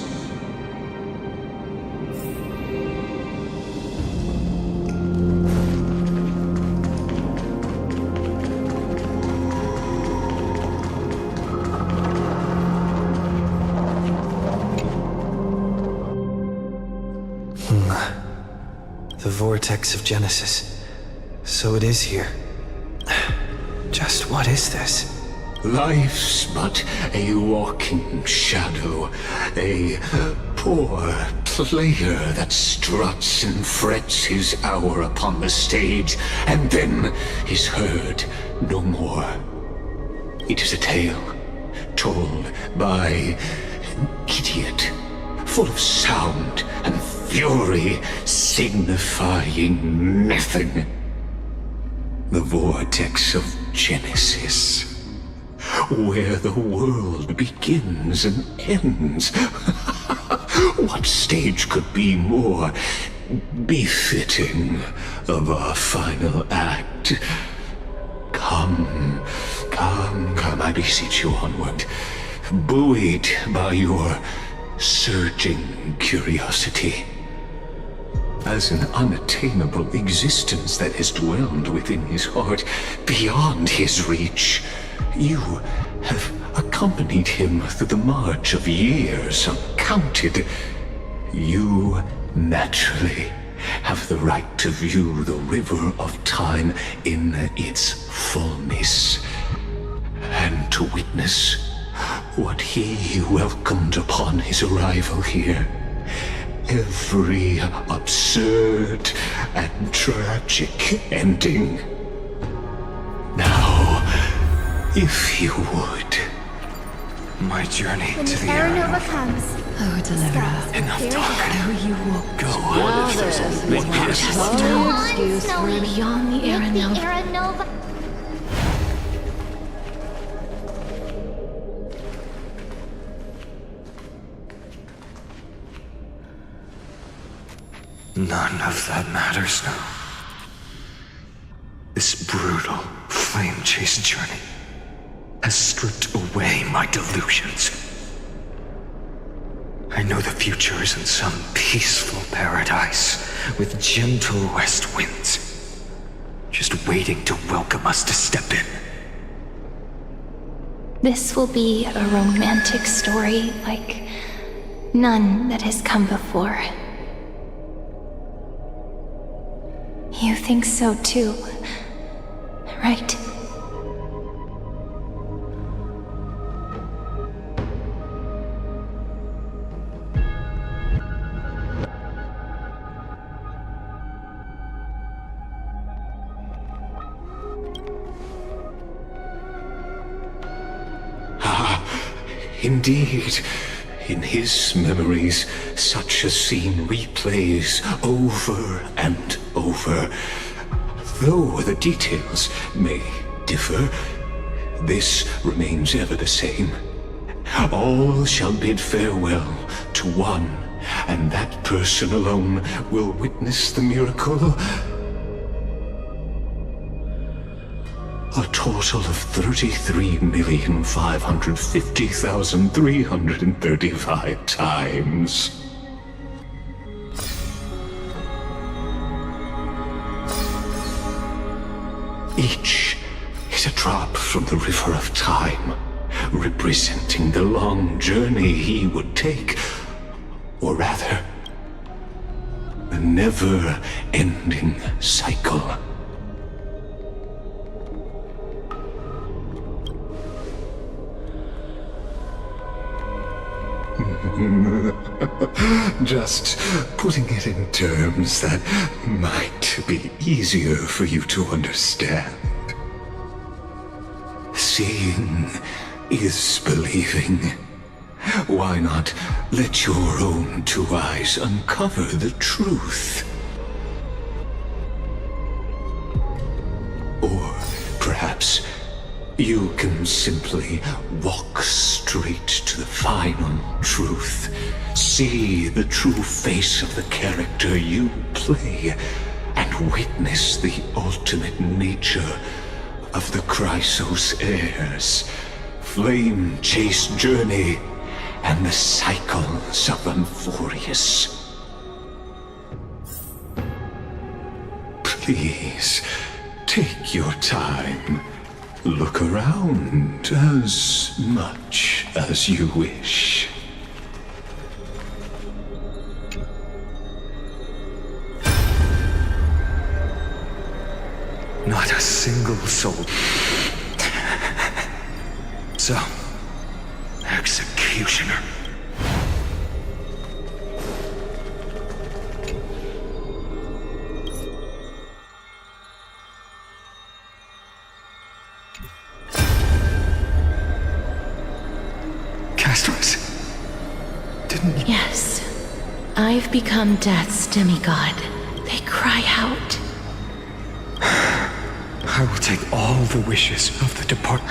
The vortex of Genesis. So it is here. Just what is this? Life's but a walking shadow, a poor player that struts and frets his hour upon the stage, and then is heard no more. It is a tale told by an idiot, full of sound and fury, signifying nothing. The vortex of Genesis, where the world begins and ends. What stage could be more befitting of our final act? Come, I beseech you onward, buoyed by your surging curiosity. As an unattainable existence that has dwelled within his heart, beyond his reach, you have accompanied him through the march of years uncounted. You naturally have the right to view the river of time in its fullness, and to witness what he welcomed upon his arrival here. Every absurd and tragic ending. If you would. My journey When to the the Terra Arrow. Nova comes, Oh, deliverer. Enough talk. Though you walk Go. What if there's only one Excuse for beyond the Era the Nova? Era Nova. None of that matters now. This brutal, flame-chased journey has stripped away my delusions. I know the future is in some peaceful paradise with gentle west winds, just waiting to welcome us to step in. This will be a romantic story like none that has come before. You think so too, right? Indeed, in his memories, such a scene replays over and over. Though the details may differ, this remains ever the same. All shall bid farewell to one, and that person alone will witness the miracle. A total of 33,550,335 times. Each is a drop from the river of time, representing the long journey he would take, or rather, the never-ending cycle. Just putting it in terms that might be easier for you to understand. Seeing is believing. Why not let your own two eyes uncover the truth? Or perhaps you can simply walk straight to the final truth. See the true face of the character you play, and witness the ultimate nature of the Chrysos heirs, flame-chased journey, and the cycles of Amphorius. Please, take your time. Look around as much as you wish. Not a single soul. So, executioner. Yes. I've become Death's demigod. They cry out. I will take all the wishes of the departed.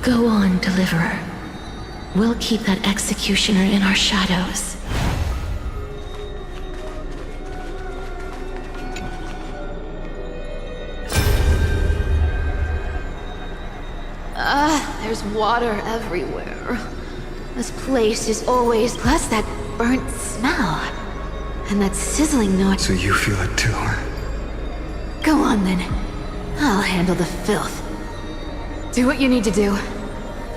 Go on, Deliverer. We'll keep that executioner in our shadows. There's water everywhere. This place is always... Plus that burnt smell. And that sizzling noise. So you feel it too? Go on then. I'll handle the filth. Do what you need to do.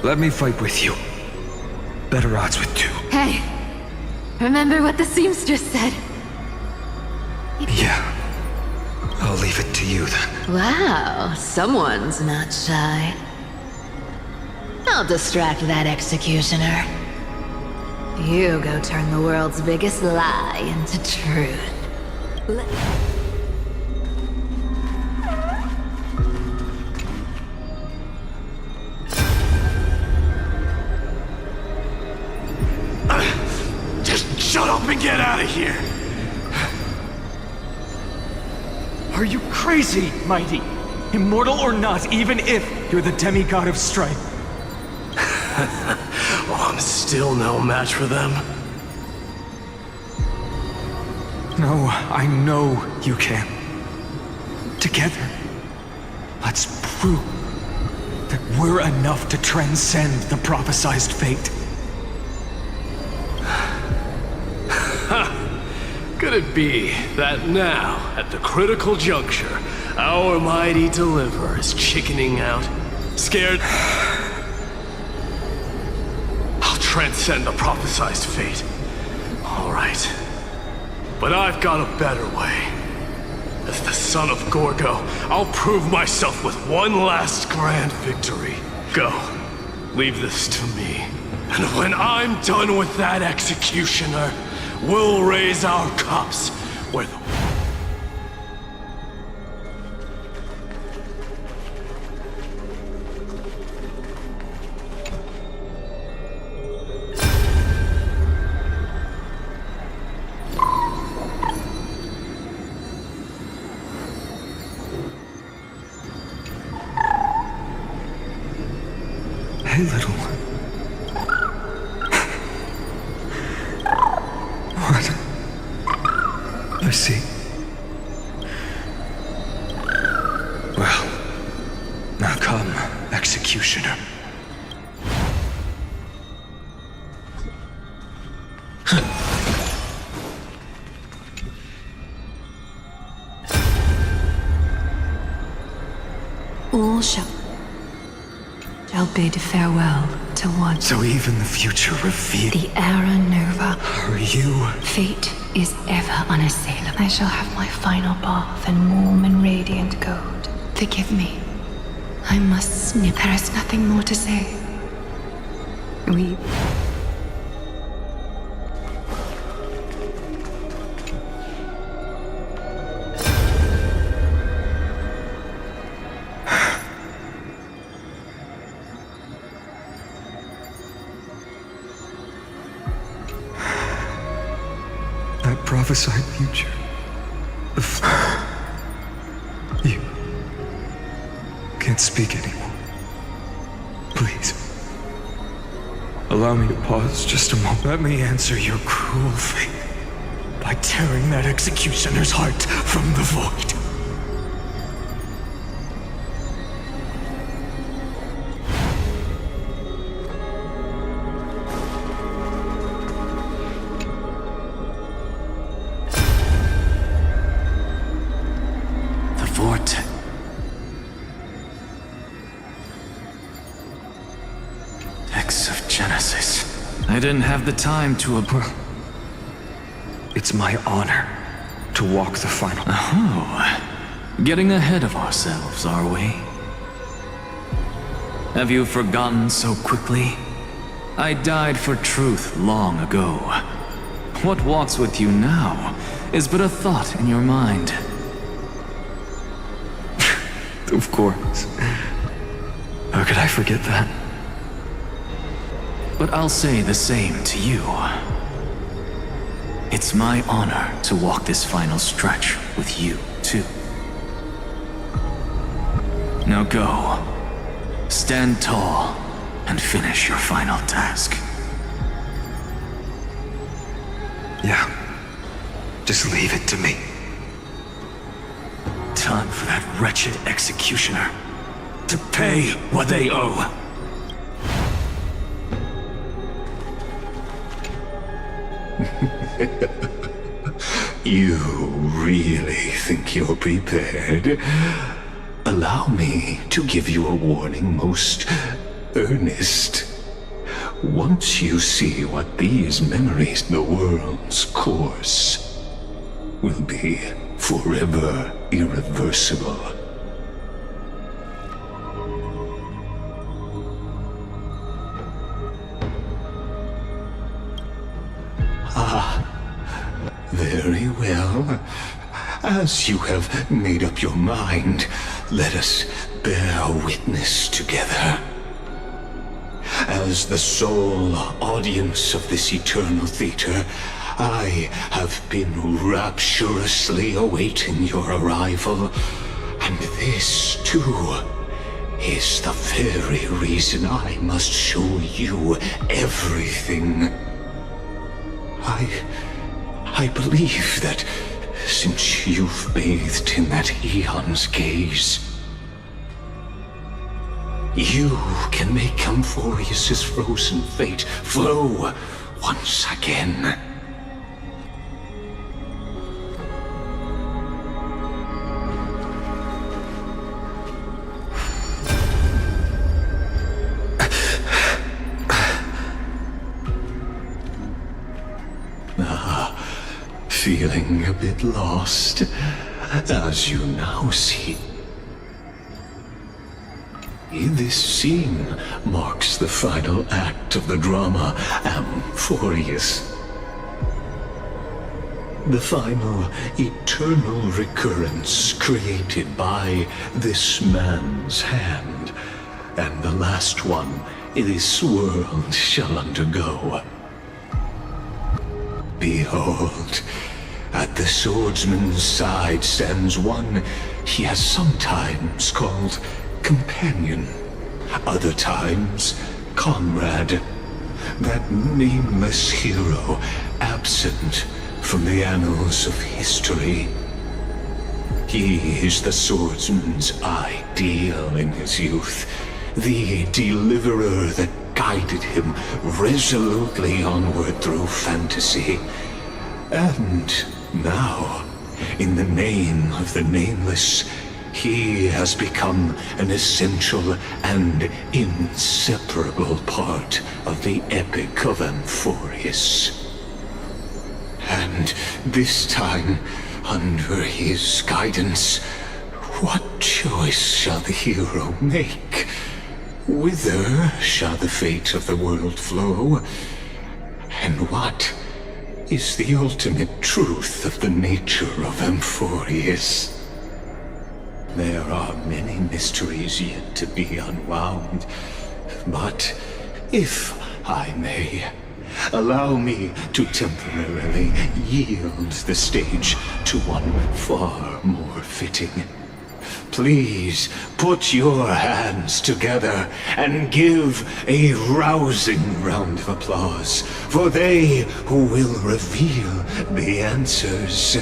Let me fight with you. Better odds with two. Hey, remember what the seamstress said? Yeah. I'll leave it to you then. Wow, someone's not shy. I'll distract that executioner. You go turn the world's biggest lie into truth. up and get out of here! Are you crazy, Mighty? Immortal or not, even if you're the demigod of strife. Oh, I'm still no match for them. No, I know you can. Together, let's prove that we're enough to transcend the prophesized fate. Could it be that now, at the critical juncture, our mighty deliverer is chickening out? Scared? I'll transcend the prophesized fate. Alright. But I've got a better way. As the son of Gorgo, I'll prove myself with one last grand victory. Go. Leave this to me. And when I'm done with that executioner, we'll raise our cups where the... Hey, little one. What? I see. Well, now come, executioner. All shall bid farewell to one. So even the future revealed. The era nova. Are you? Fate is ever unassailable. I shall have my final bath in warm and radiant gold. Forgive me. I must snip. There is nothing more to say. We... Prophesied future. You can't speak anymore. Please. Allow me to pause just a moment. Let me answer your cruel fate by tearing that executioner's heart from the void. I didn't have the time to It's my honor to walk the final. Oh, getting ahead of ourselves, are we? Have you forgotten so quickly? I died for truth long ago. What walks with you now is but a thought in your mind. Of course. How could I forget that? But I'll say the same to you. It's my honor to walk this final stretch with you, too. Now go. Stand tall and finish your final task. Yeah. Just leave it to me. Time for that wretched executioner to pay what they owe. You really think you're prepared? Allow me to give you a warning most earnest. Once you see what these memories, the world's course, will be forever irreversible. Very well. As you have made up your mind, let us bear witness together. As the sole audience of this eternal theater, I have been rapturously awaiting your arrival, and this, too, is the very reason I must show you everything. I believe that since you've bathed in that eon's gaze, you can make Amphorius' frozen fate flow once again. Feeling a bit lost, as you now see. This scene marks the final act of the drama Amphorius. The final eternal recurrence created by this man's hand, and the last one this world shall undergo. Behold, at the swordsman's side stands one he has sometimes called companion, other times comrade, that nameless hero absent from the annals of history. He is the swordsman's ideal in his youth, the deliverer that guided him resolutely onward through fantasy. And now, in the name of the Nameless, he has become an essential and inseparable part of the epic of Amphorius. And this time, under his guidance, what choice shall the hero make? Whither shall the fate of the world flow? And what is the ultimate truth of the nature of Amphorius? There are many mysteries yet to be unwound, but if I may, allow me to temporarily yield the stage to one far more fitting. Please put your hands together and give a rousing round of applause for they who will reveal the answers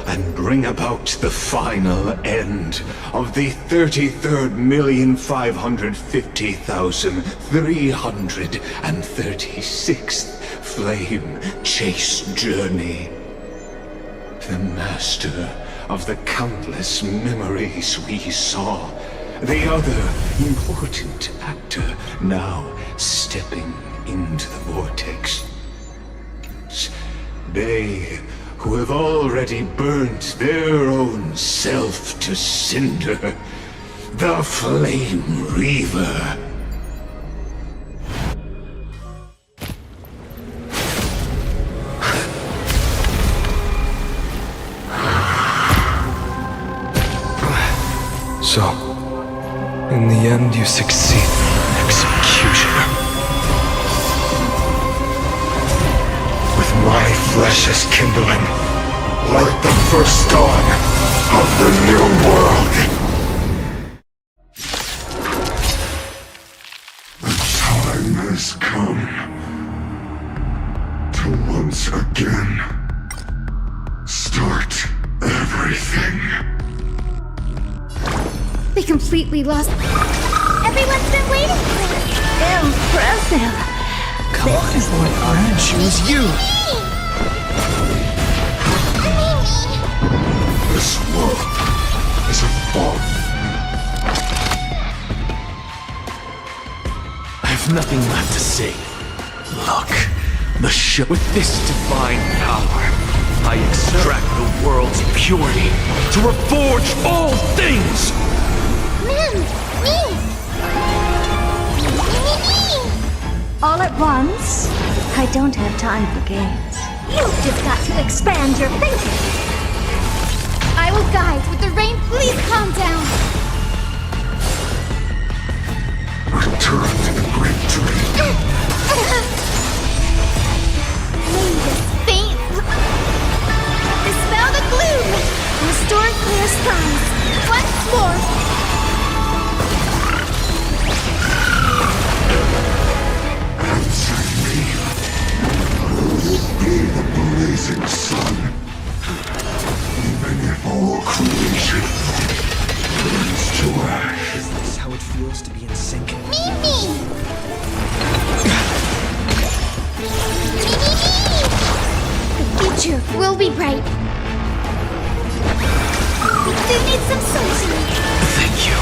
and bring about the final end of the 33,550,336th flame chase journey. The master of the countless memories we saw, the other important actor now stepping into the vortex. They who have already burnt their own self to cinder, the Flame Rever. So, in the end, you succeed. Executioner. With my flesh as kindling, like the first dawn of the new world. The time has come to once again start everything. We completely lost. Everyone's been waiting for it. Impressive. Come on, I'll choose you. This world is a fault. I have nothing left to say. Look, the ship. With this divine power, I extract the world's purity to reforge all things. All at once? I don't have time for games. You've just got to expand your thinking. I will guide with the rain. Please calm down. Return to the great dream. May this faint will be bright. You need some sunshine. Thank you.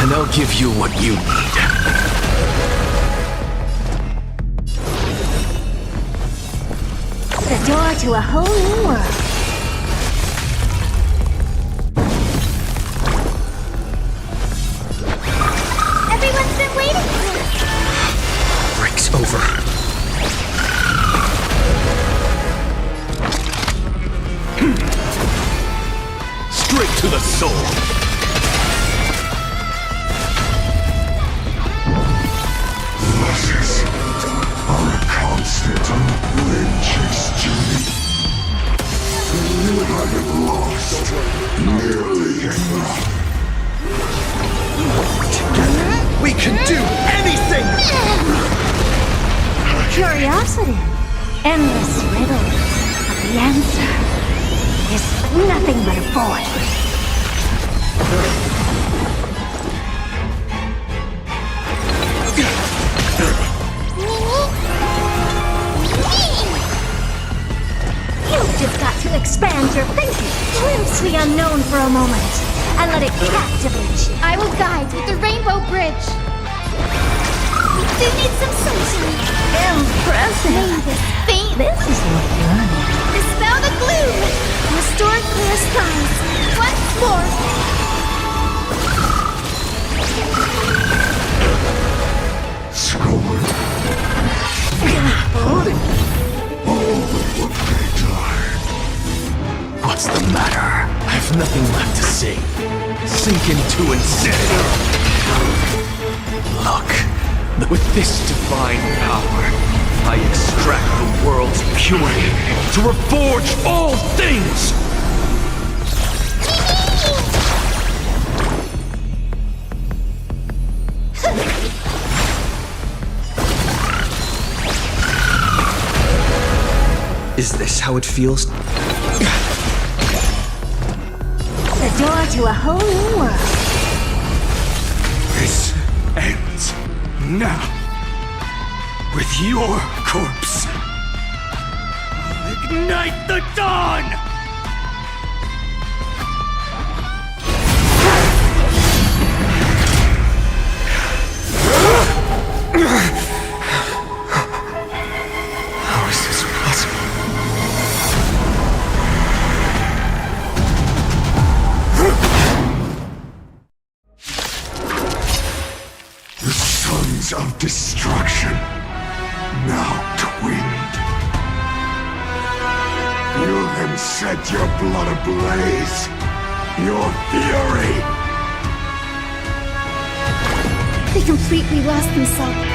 And I'll give you what you need. The door to a whole new world. Everyone's been waiting for us. Break's over. Straight to the soul. Losses are a constant on the flame chase journey. You haven't lost nearly enough. Together, we can do anything! Curiosity. Endless riddle. But the answer is nothing but a void. You've just got to expand your thinking. Glimpse the unknown for a moment, and let it captivate you. I will guide with the rainbow bridge. You need some sunshine. Impressive. This is what you earned. Dispel the gloom. Restore clear skies. Once more. Scowling. All but what they die. What's the matter? I have nothing left to say. Sink into insanity. Look, with this divine power, I extract the world's purity to reforge all things! Is this how it feels? The door to a whole new world. This ends now. With your corpse. I'll ignite the dawn! How is this possible? The sons of destruction, now twinned. You then set your blood ablaze, your fury. They completely lost themselves.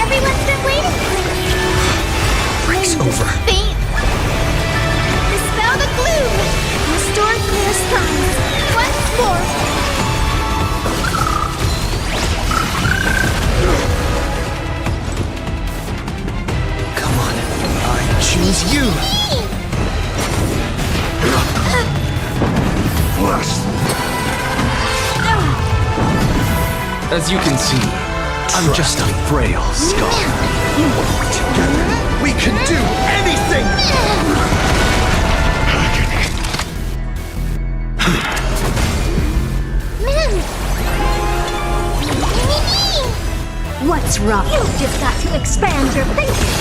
Everyone's been waiting for you. Break's over. Faint. Dispel the gloom. Restore clear skies. Once more. Come on, I choose you. As you can see, I'm just a frail skull. Together, we can do anything! What's wrong? You've just got to expand your thinking.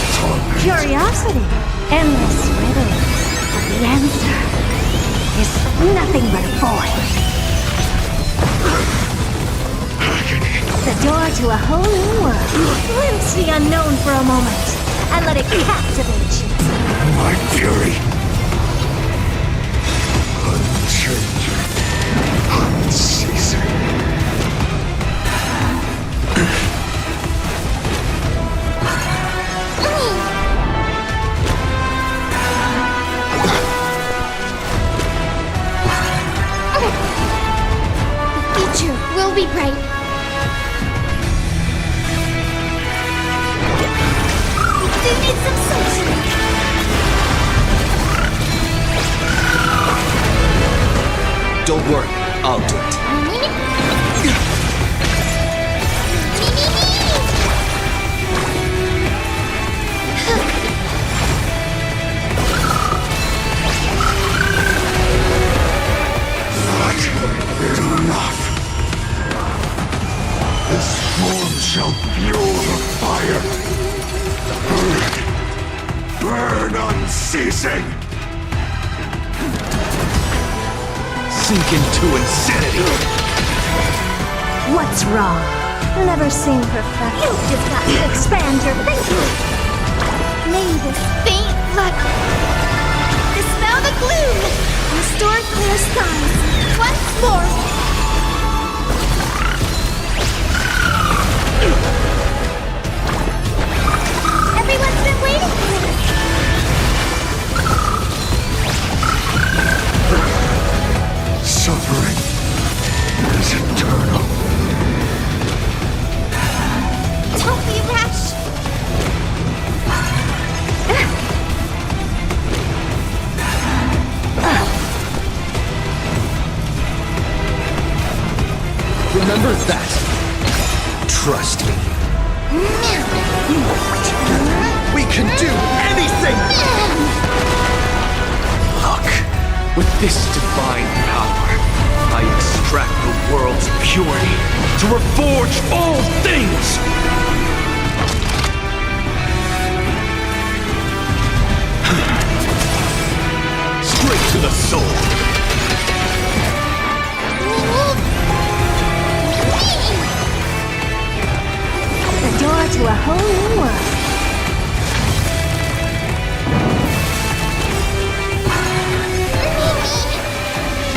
Curiosity. Endless riddle. But the answer is nothing but a void. The door to a whole new world. Glimpse the unknown for a moment, and let it captivate you. My fury. Unchanging. Unceasing. The future will be bright. You need some sunshine. Don't worry, I'll do it. Enough! This form shall fuel the fire! Burn unceasing! Sink into insanity! What's wrong? Never seen perfection. You've just got to expand your thinking. May this faint light dispel the gloom, restore clear skies once more. Everyone's been waiting for this. Suffering is eternal. Don't be rash. Remember that. Trust me. We can do anything! Look, with this divine power, I extract the world's purity to reforge all things! Straight to the soul! The door to a whole new world.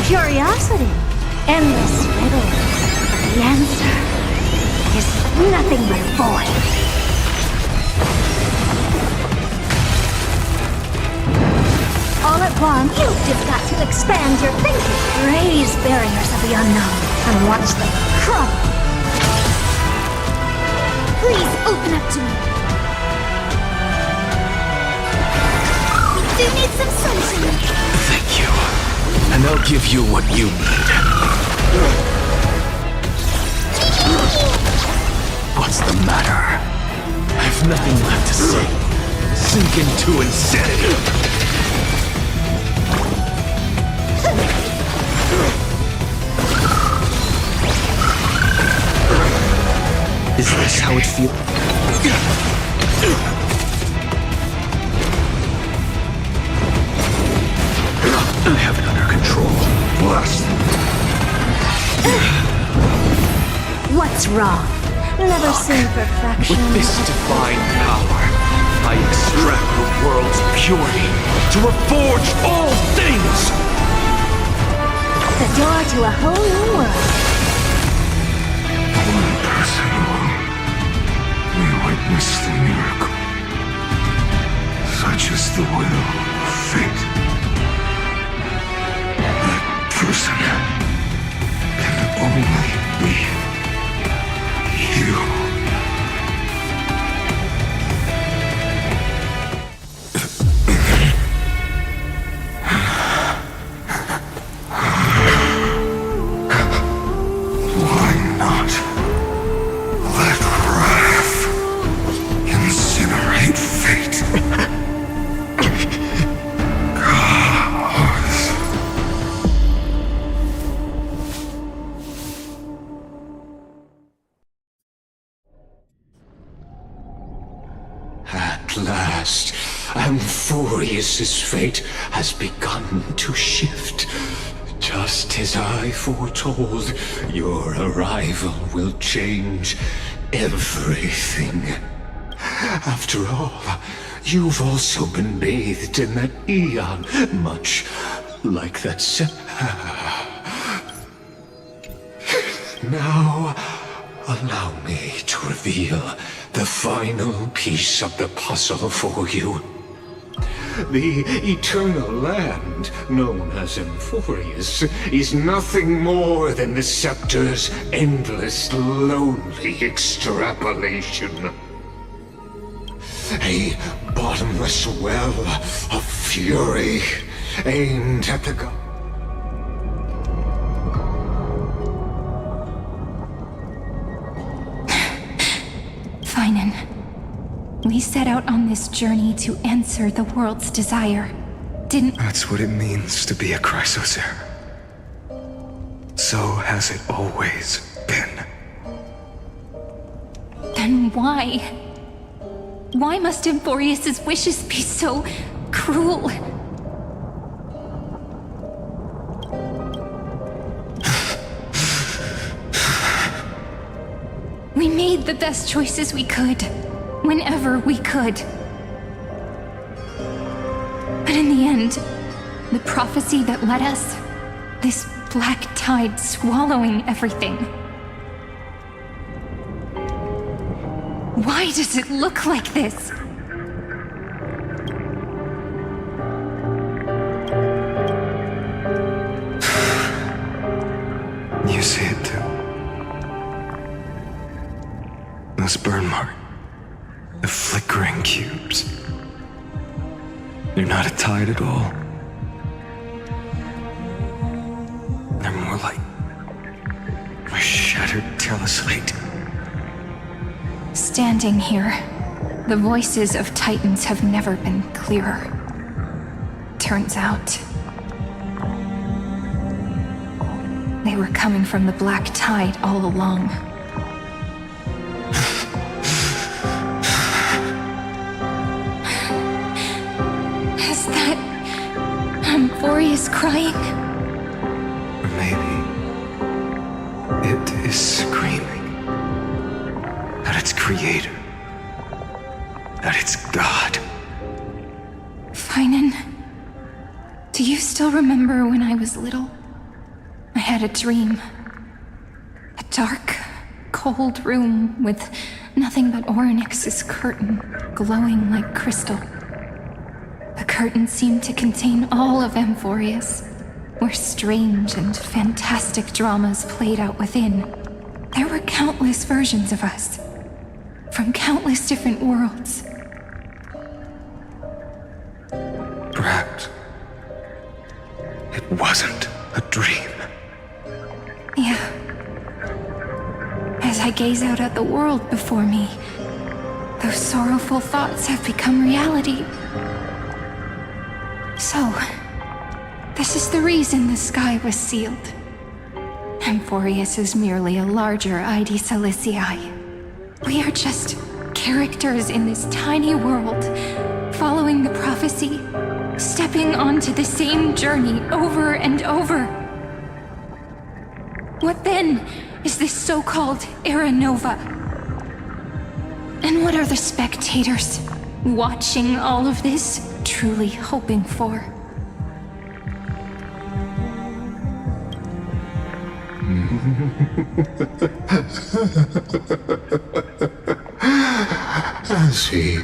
Curiosity. Endless riddles. The answer is nothing but void. All at once, you've just got to expand your thinking. Raise barriers of the unknown and watch them crumble. Please open up to me. We do need some sunshine. Thank you. And I'll give you what you need. What's the matter? I have nothing left to say. Sink into insanity. Is this how it feels? I have it under control. Bless them. What's wrong? Never seen perfection. With this divine power, I extract the world's purity to reforge all things! The door to a whole new world. One person may witness the miracle. Such is the will of fate. That person can only be you. Why not let wrath incinerate fate? At last, Amphorius's fate has begun to shift. Just as I foretold, your arrival will change everything. After all, you've also been bathed in that eon, much like that Now, allow me to reveal the final piece of the puzzle for you. The eternal land, known as Amphorius, is nothing more than the scepter's endless, lonely extrapolation. A bottomless well of fury aimed at the We set out on this journey to answer the world's desire. Didn't... That's what it means to be a Chrysos heir. So has it always been. Then why? Why must Emphorius's wishes be so cruel? We made the best choices we could, whenever we could. But in the end, the prophecy that led us, this black tide swallowing everything. Why does it look like this? You see it too. Those burn marks, the flickering cubes. They're not a tide at all. They're more like a shattered teleslate. Standing here, the voices of Titans have never been clearer. Turns out, they were coming from the black tide all along. Is that Emphorius crying? Or maybe it is screaming at its creator, at its god. Phainon, do you still remember when I was little? I had a dream. A dark, cold room with nothing but Orynyx's curtain glowing like crystal. The curtain seemed to contain all of Emphorius, where strange and fantastic dramas played out within. There were countless versions of us, from countless different worlds. Perhaps it wasn't a dream. Yeah. As I gaze out at the world before me, those sorrowful thoughts have become reality. So, this is the reason the sky was sealed. Emphorius is merely a larger ID Silicii. We are just characters in this tiny world, following the prophecy, stepping onto the same journey over and over. What then is this so-called Era Nova? And what are the spectators watching all of this truly hoping for? As a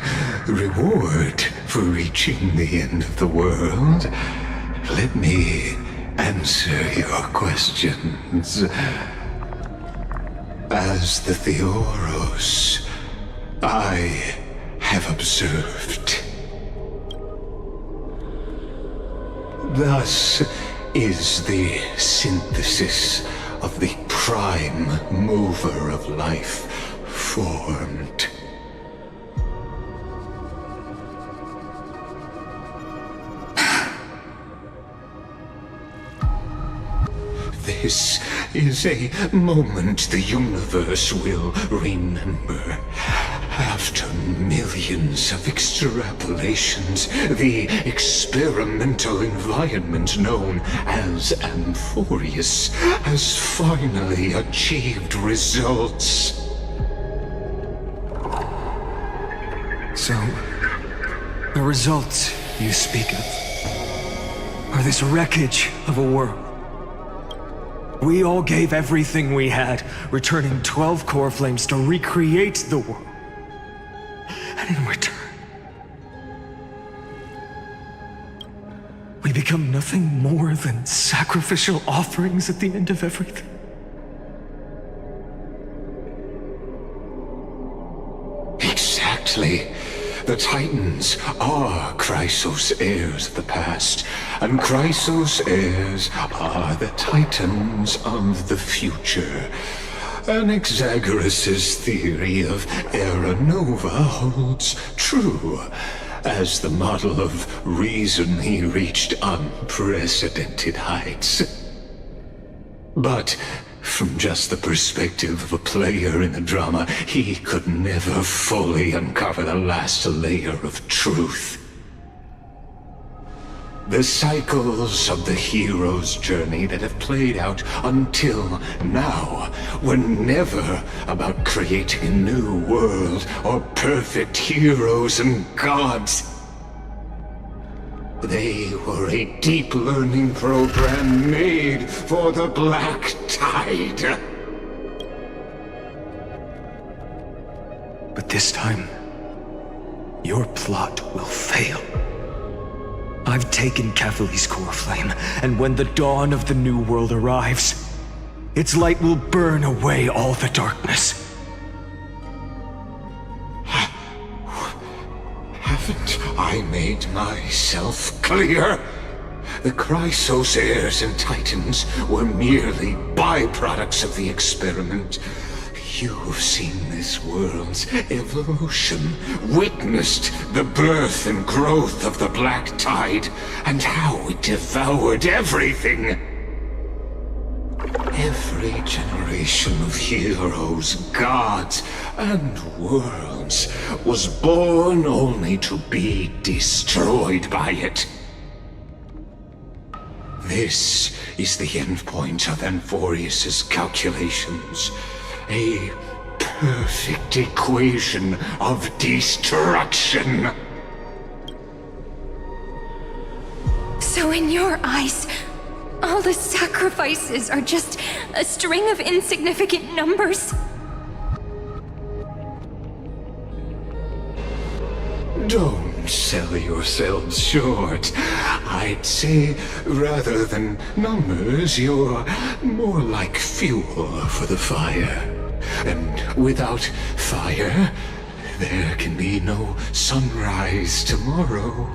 reward for reaching the end of the world, let me answer your questions. As the Theoros, I have observed. Thus is the synthesis of the prime mover of life formed. This is a moment the universe will remember. After millions of extrapolations, the experimental environment known as Emphorius has finally achieved results. So, the results you speak of are this wreckage of a world. We all gave everything we had, returning 12 core flames to recreate the world. And in return, we become nothing more than sacrificial offerings at the end of everything. Exactly. The Titans are Chrysos heirs of the past, and Chrysos heirs are the Titans of the future. Anaxagoras' theory of era nova holds true, as the model of reason he reached unprecedented heights. But from just the perspective of a player in the drama, he could never fully uncover the last layer of truth. The cycles of the hero's journey that have played out until now were never about creating a new world or perfect heroes and gods. They were a deep learning program made for the Black Tide. But this time, your plot will fail. I've taken kephale's coreflame, and when the dawn of the new world arrives, its light will burn away all the darkness. Haven't I made myself clear? The Chrysos heirs and Titans were merely byproducts of the experiment. You've seen this world's evolution, witnessed the birth and growth of the Black Tide, and how it devoured everything. Every generation of heroes, gods, and worlds was born only to be destroyed by it. This is the endpoint of Amphorius' calculations. A perfect equation of destruction. So in your eyes, all the sacrifices are just a string of insignificant numbers? Don't sell yourselves short. I'd say, rather than numbers, you're more like fuel for the fire. And without fire, there can be no sunrise tomorrow.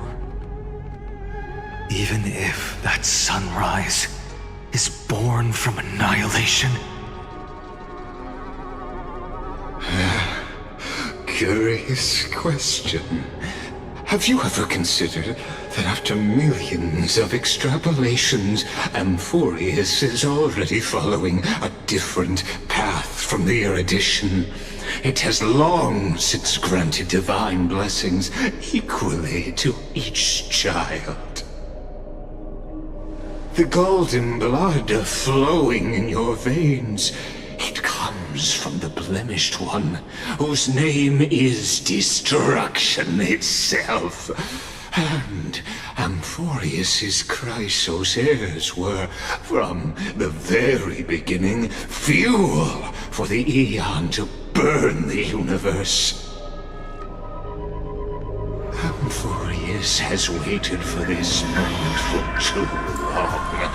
Even if that sunrise is born from annihilation? Curious question. Have you ever considered that after millions of extrapolations, Amphorius is already following a different path from the erudition? It has long since granted divine blessings equally to each child. The golden blood flowing in your veins, it comes from the blemished one, whose name is destruction itself. And Amphorius' Chrysos heirs were, from the very beginning, fuel for the Aeon to burn the universe. Amphorius has waited for this moment for too long.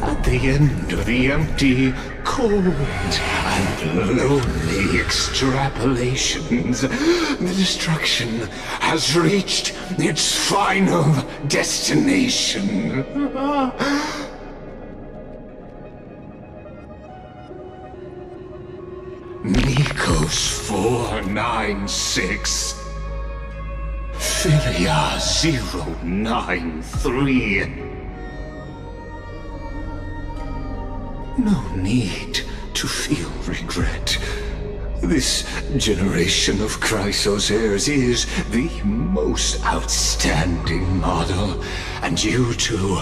At the end of the empty, cold, and lonely extrapolations, the destruction has reached its final destination. Nikos 496. Philia 093. No need to feel regret. This generation of Chrysos heirs is the most outstanding model, and you two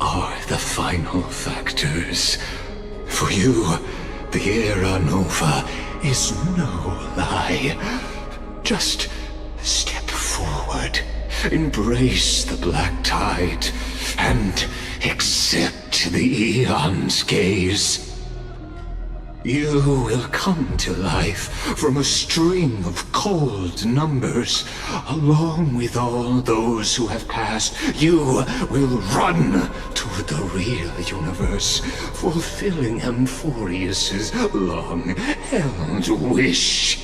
are the final factors. For you, the Era Nova is no lie. Just step forward, embrace the Black Tide, and accept the Aeon's gaze. You will come to life from a string of cold numbers. Along with all those who have passed, you will run toward the real universe, fulfilling Amphorius' long-held wish.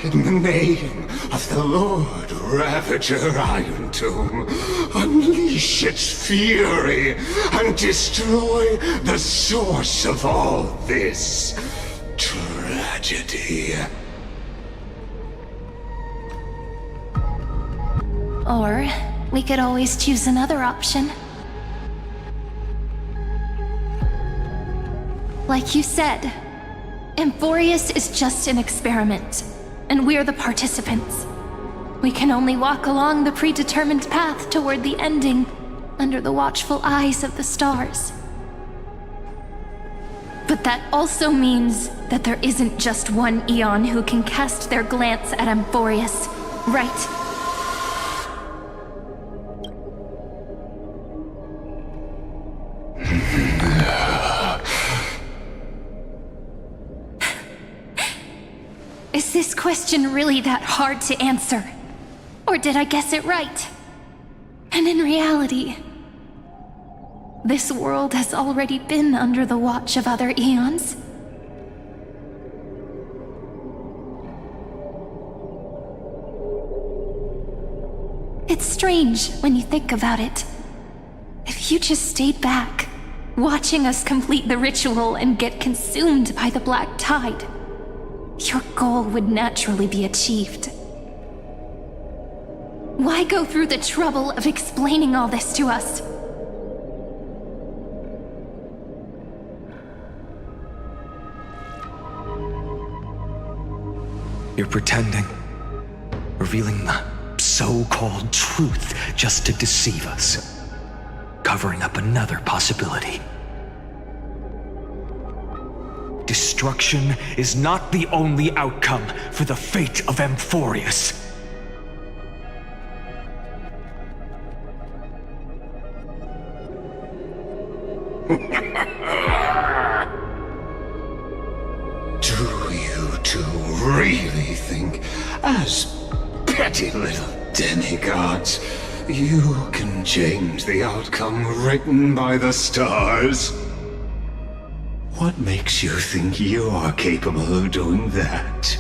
in the name of the Lord Ravager Iron Tomb, unleash its fury and destroy the source of all this tragedy. Or we could always choose another option. Like you said, Amphorius is just an experiment, and we're the participants. We can only walk along the predetermined path toward the ending under the watchful eyes of the stars. But that also means that there isn't just one Eon who can cast their glance at Amphorius, right? Is this question really that hard to answer? Or did I guess it right? And in reality, this world has already been under the watch of other eons. It's strange when you think about it. If you just stayed back, watching us complete the ritual and get consumed by the black tide, your goal would naturally be achieved. Why go through the trouble of explaining all this to us? You're pretending, revealing the so-called truth just to deceive us, covering up another possibility. Destruction is not the only outcome for the fate of Amphorius. Do you two really think, as petty little demigods, you can change the outcome written by the stars? What makes you think you're capable of doing that?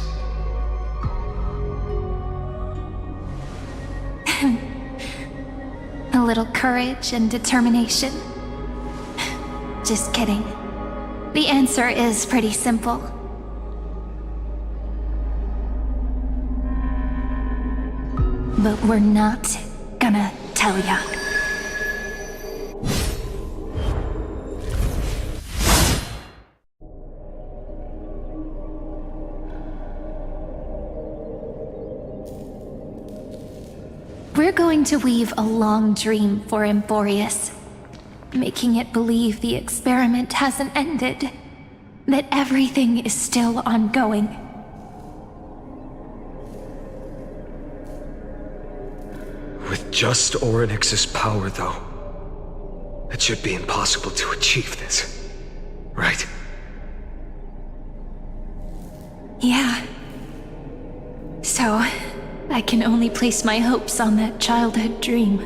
A little courage and determination. Just kidding. The answer is pretty simple. But we're not gonna tell ya. We're going to weave a long dream for Amphorius, making it believe the experiment hasn't ended, that everything is still ongoing. With just Orynyx's power, though, it should be impossible to achieve this, right? Yeah. So, I can only place my hopes on that childhood dream.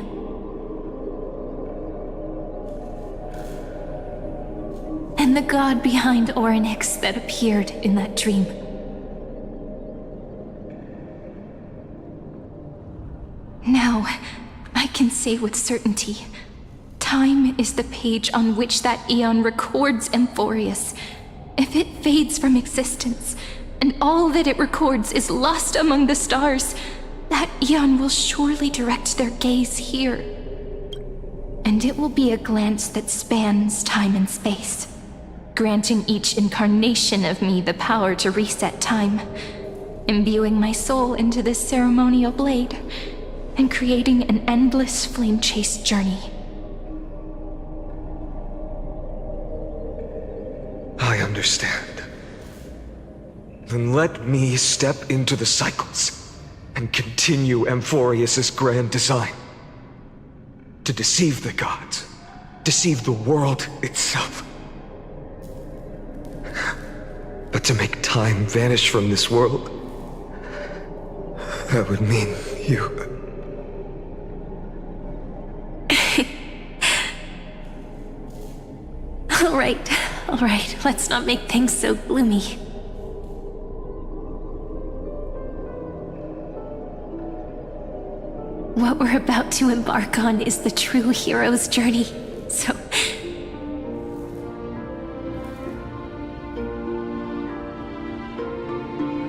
And the god behind Orynyx that appeared in that dream. Now, I can say with certainty, time is the page on which that eon records Amphorius. If it fades from existence, and all that it records is lost among the stars, that eon will surely direct their gaze here. And it will be a glance that spans time and space, granting each incarnation of me the power to reset time, imbuing my soul into this ceremonial blade, and creating an endless flame-chased journey. I understand. Then let me step into the cycles and continue Amphorius's grand design. To deceive the gods, deceive the world itself. But to make time vanish from this world, that would mean you... All right, let's not make things so gloomy. What we're about to embark on is the true hero's journey, so...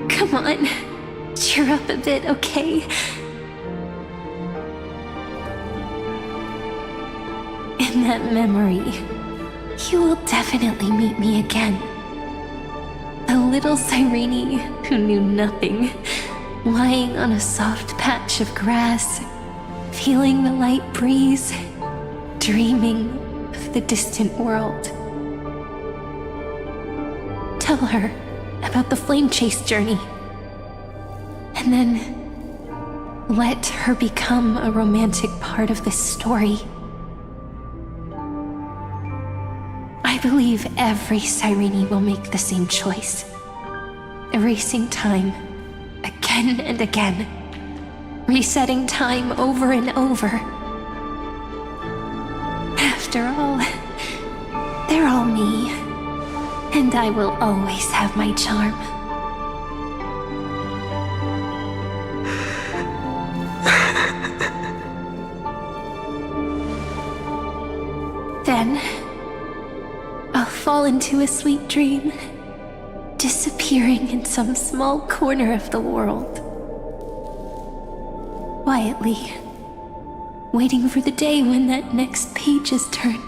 Come on, cheer up a bit, okay? In that memory, you will definitely meet me again. The little Cyrene who knew nothing, lying on a soft patch of grass, feeling the light breeze, dreaming of the distant world. Tell her about the flame chase journey, and then let her become a romantic part of this story. I believe every Cyrene will make the same choice, erasing time again and again, resetting time over and over. After all, they're all me, and I will always have my charm. Then, I'll fall into a sweet dream, disappearing in some small corner of the world. Quietly, waiting for the day when that next page is turned.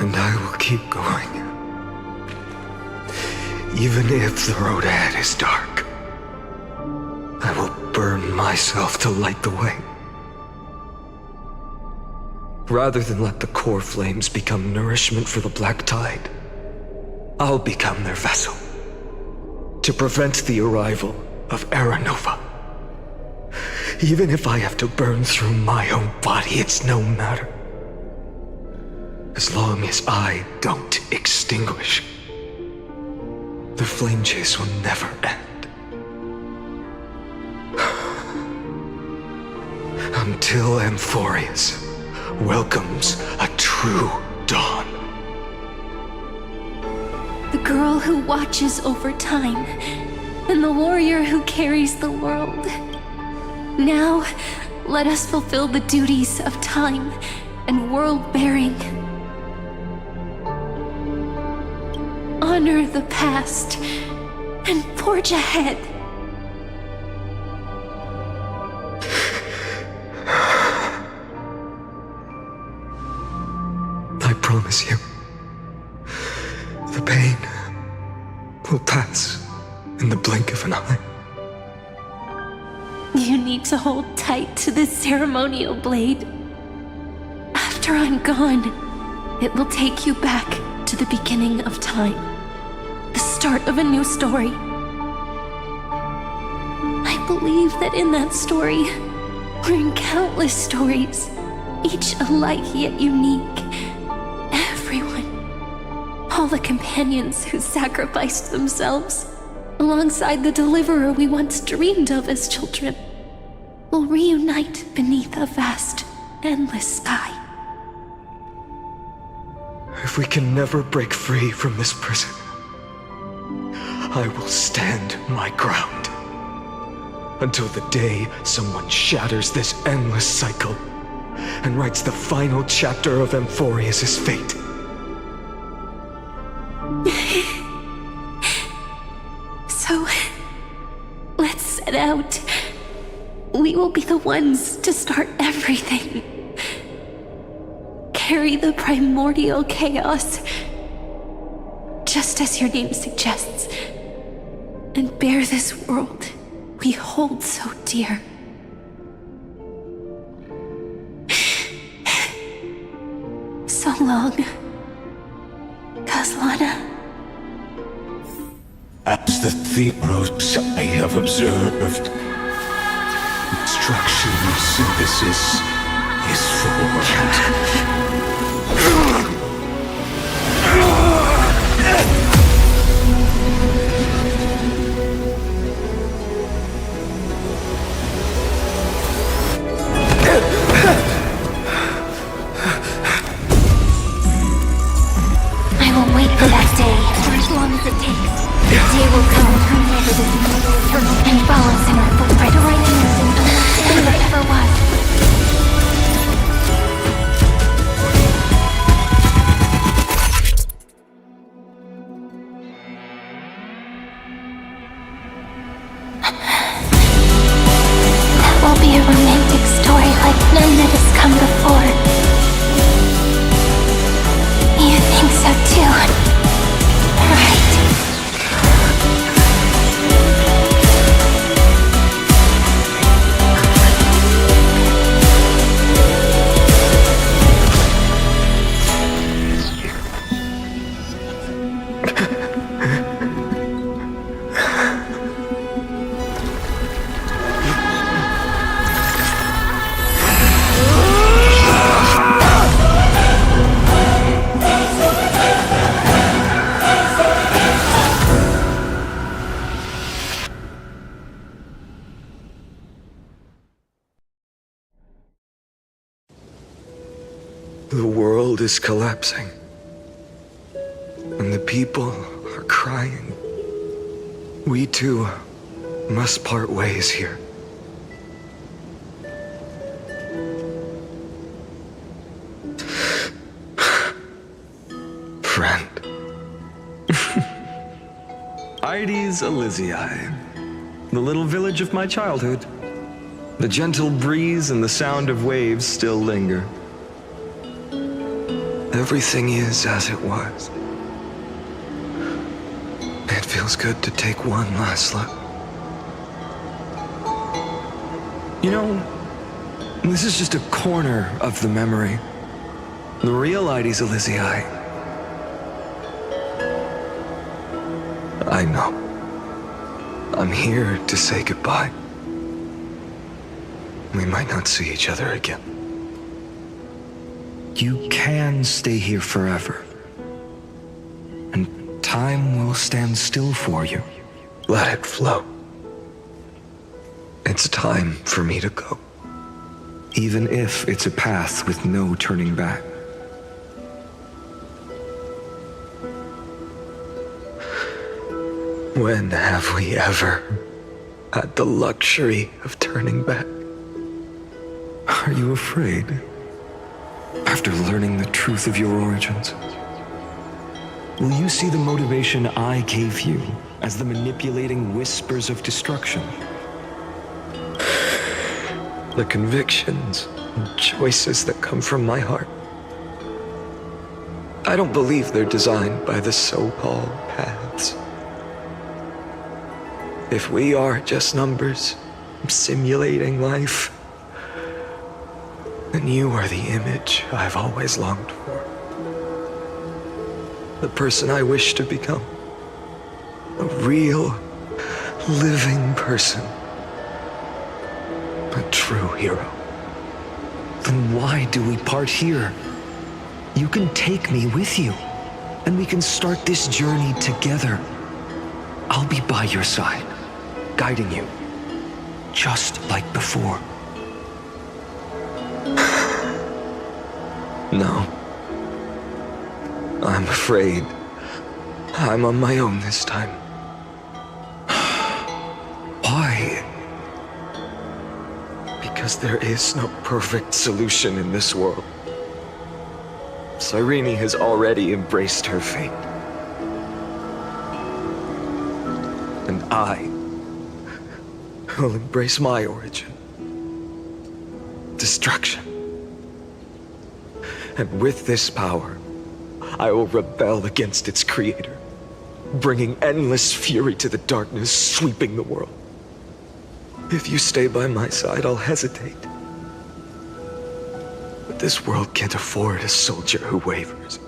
And I will keep going. Even if the road ahead is dark, I will burn myself to light the way. Rather than let the core flames become nourishment for the black tide, I'll become their vessel to prevent the arrival of Era Nova. Even if I have to burn through my own body, it's no matter. As long as I don't extinguish, the flame chase will never end. Until Amphorius welcomes a true dawn. The girl who watches over time, and the warrior who carries the world. Now, let us fulfill the duties of time and world-bearing. Honor the past and forge ahead. I promise you, the pain will pass in the blink of an eye. You need to hold tight to this ceremonial blade. After I'm gone, it will take you back to the beginning of time. The start of a new story. I believe that in that story, we're in countless stories, each alike yet unique. Everyone, all the companions who sacrificed themselves, alongside the deliverer we once dreamed of as children, will reunite beneath a vast, endless sky. If we can never break free from this prison, I will stand my ground until the day someone shatters this endless cycle and writes the final chapter of Amphorius' fate. So, let's set out. We will be the ones to start everything. Carry the primordial chaos, just as your name suggests, and bear this world we hold so dear. So long, Khaslana. As the Theros I have observed, instruction and synthesis is formed. I will wait for that day for as long as as it takes. The day will come when whoever this is turns and follows in our footprint, writing everything that ever was. That will be a romantic story like none that has come before. You think so too, right? The world is collapsing, and the people are crying. We too must part ways here. Friend. Ides Elysiae, the little village of my childhood. The gentle breeze and the sound of waves still linger. Everything is as it was. It feels good to take one last look. You know, this is just a corner of the memory. The real Ides Elysiae. I know. I'm here to say goodbye. We might not see each other again. You can stay here forever. And time will stand still for you. Let it flow. It's time for me to go. Even if it's a path with no turning back. When have we ever had the luxury of turning back? Are you afraid? After learning the truth of your origins? Will you see the motivation I gave you as the manipulating whispers of destruction? The convictions and choices that come from my heart. I don't believe they're designed by the so-called paths. If we are just numbers simulating life, then you are the image I've always longed for. The person I wish to become. A real, living person. A true hero. Then why do we part here? You can take me with you, and we can start this journey together. I'll be by your side, guiding you, just like before. No. I'm afraid I'm on my own this time. Why? Because there is no perfect solution in this world. Cyrene has already embraced her fate. And I will embrace my origin. Destruction. And with this power, I will rebel against its creator, bringing endless fury to the darkness sweeping the world. If you stay by my side, I'll hesitate. But this world can't afford a soldier who wavers.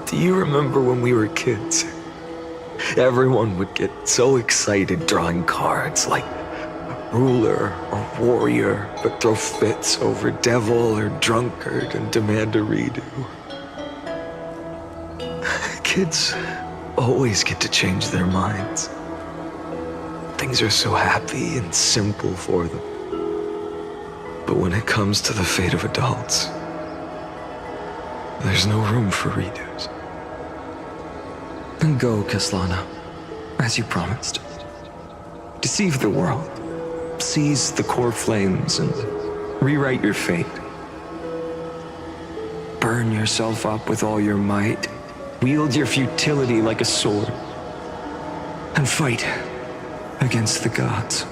Do you remember when we were kids? Everyone would get so excited drawing cards like ruler or warrior, but throw fits over devil or drunkard and demand a redo. Kids always get to change their minds. Things are so happy and simple for them. But when it comes to the fate of adults, There's no room for redos. Then go, Khaslana, as you promised. Deceive the world, seize the core flames, and rewrite your fate. Burn yourself up with all your might, wield your futility like a sword, and fight against the gods.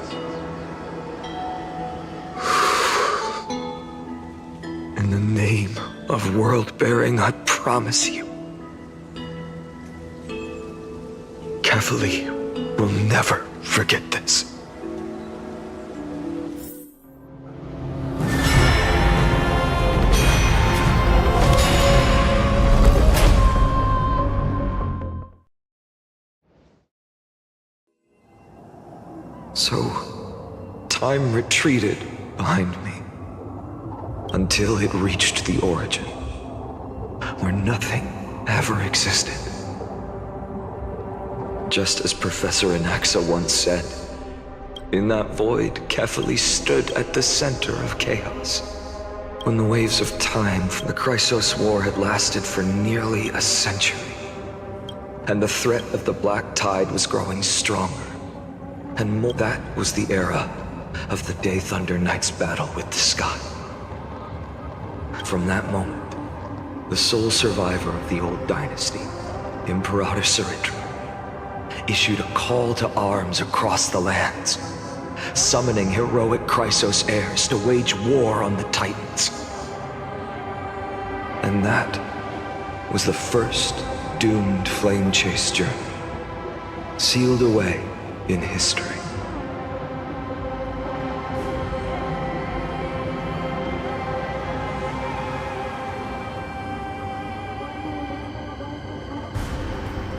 In the name of world-bearing, I promise you, kephale will never forget this. So, time retreated behind me until it reached the origin, where nothing ever existed. Just as Professor Anaxa once said, in that void, kephale stood at the center of chaos. When the waves of time from the Chrysos War had lasted for nearly a century, and the threat of the Black Tide was growing stronger, and more. That was the era of the Day Thunder Knight's battle with the sky. From that moment, the sole survivor of the old dynasty, Imperator Saritra, issued a call to arms across the lands, summoning heroic Chrysos heirs to wage war on the Titans. And that was the first doomed flame chase journey, sealed away in history.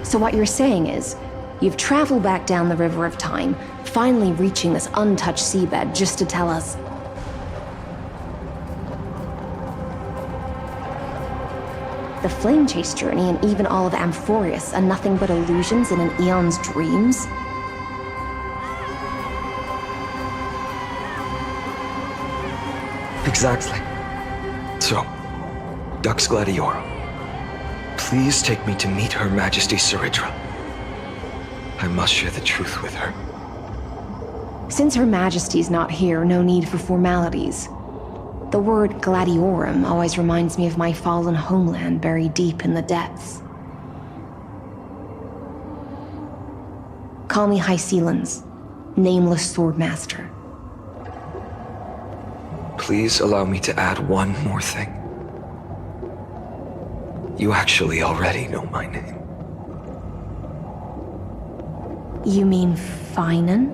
So what you're saying is, you've traveled back down the River of Time, finally reaching this untouched seabed just to tell us... The flame chase journey and even all of Amphorius are nothing but illusions in an eon's dreams? Exactly. So, Dux Gladiorum, please take me to meet Her Majesty Saritra. I must share the truth with her. Since Her Majesty's not here, no need for formalities. The word Gladiorum always reminds me of my fallen homeland buried deep in the depths. Call me Hycelans, nameless swordmaster. Please allow me to add one more thing. You actually already know my name. You mean Phainon?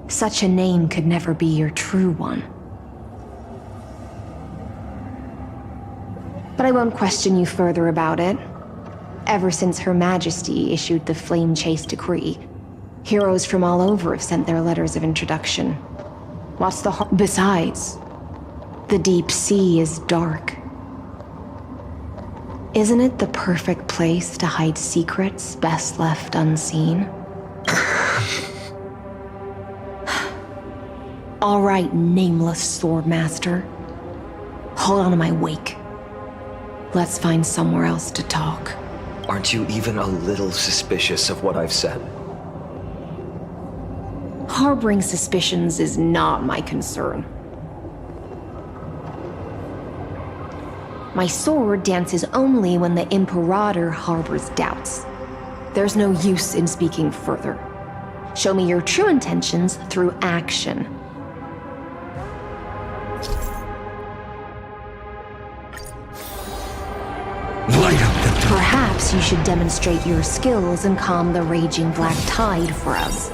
Such a name could never be your true one. But I won't question you further about it. Ever since Her Majesty issued the Flame Chase Decree, heroes from all over have sent their letters of introduction. What's the Besides, the deep sea is dark. Isn't it the perfect place to hide secrets best left unseen? All right, nameless swordmaster. Hold on to my wake. Let's find somewhere else to talk. Aren't you even a little suspicious of what I've said? Harboring suspicions is not my concern. My sword dances only when the Imperator harbors doubts. There's no use in speaking further. Show me your true intentions through action. Light up the dark. Perhaps you should demonstrate your skills and calm the raging black tide for us.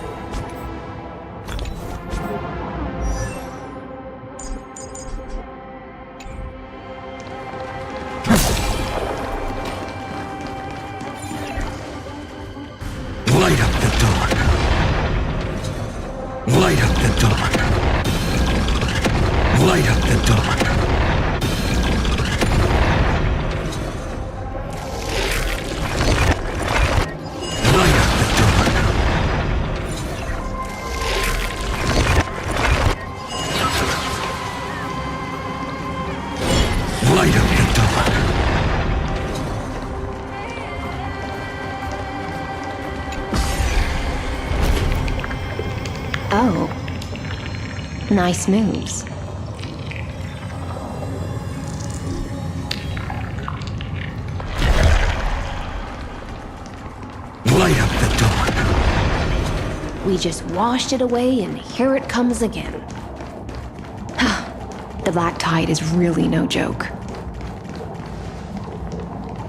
Light up the dawn. Light up the dawn. Light up the dawn. Light up the dawn. Nice moves. Light up the dawn. We just washed it away and here it comes again. The black tide is really no joke.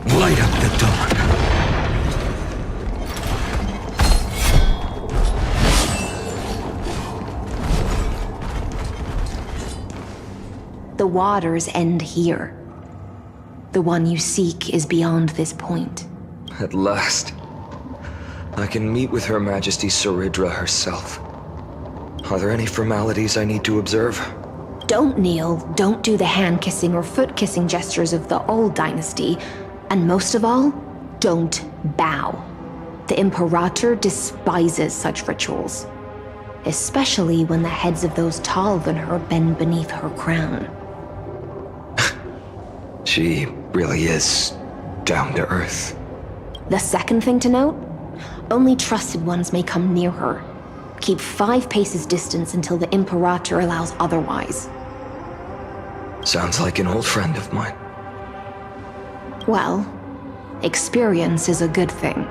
Light up the dawn. The waters end here. The one you seek is beyond this point. At last, I can meet with Her Majesty Saridra herself. Are there any formalities I need to observe? Don't kneel, don't do the hand-kissing or foot-kissing gestures of the old dynasty, and most of all, don't bow. The Imperator despises such rituals, especially when the heads of those taller than her bend beneath her crown. She really is down to earth. The second thing to note, only trusted ones may come near her. Keep 5 paces distance until the Imperator allows otherwise. Sounds like an old friend of mine. Well, experience is a good thing.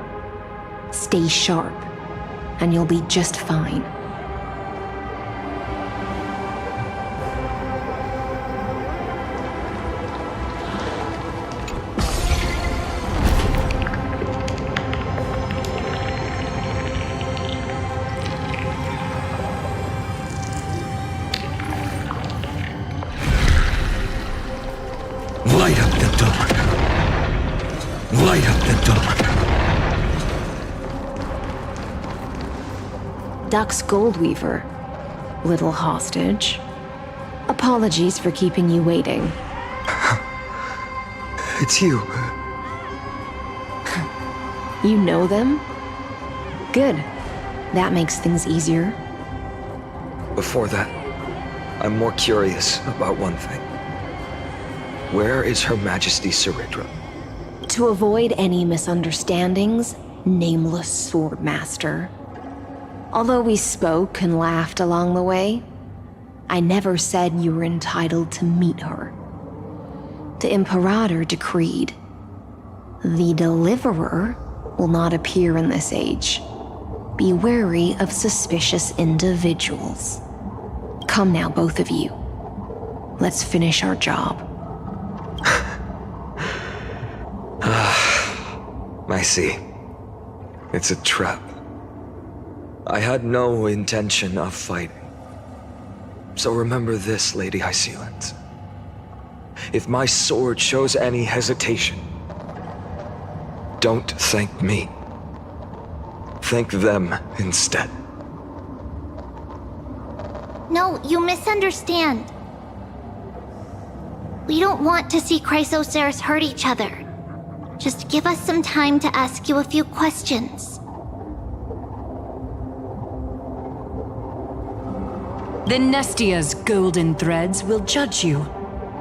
Stay sharp, and you'll be just fine. Light up the dawn. Light up the dawn. Dux Goldweaver, little hostage. Apologies for keeping you waiting. It's you. You know them? Good. That makes things easier. Before that, I'm more curious about one thing. Where is Her Majesty Saridra? To avoid any misunderstandings, nameless Swordmaster. Although we spoke and laughed along the way, I never said you were entitled to meet her. The Imperator decreed, the Deliverer will not appear in this age. Be wary of suspicious individuals. Come now, both of you. Let's finish our job. I see. It's a trap. I had no intention of fighting. So remember this, Lady Hysealand. If my sword shows any hesitation, don't thank me. Thank them instead. No, you misunderstand. We don't want to see Chrysoceres hurt each other. Just give us some time to ask you a few questions. The Nestia's golden threads will judge you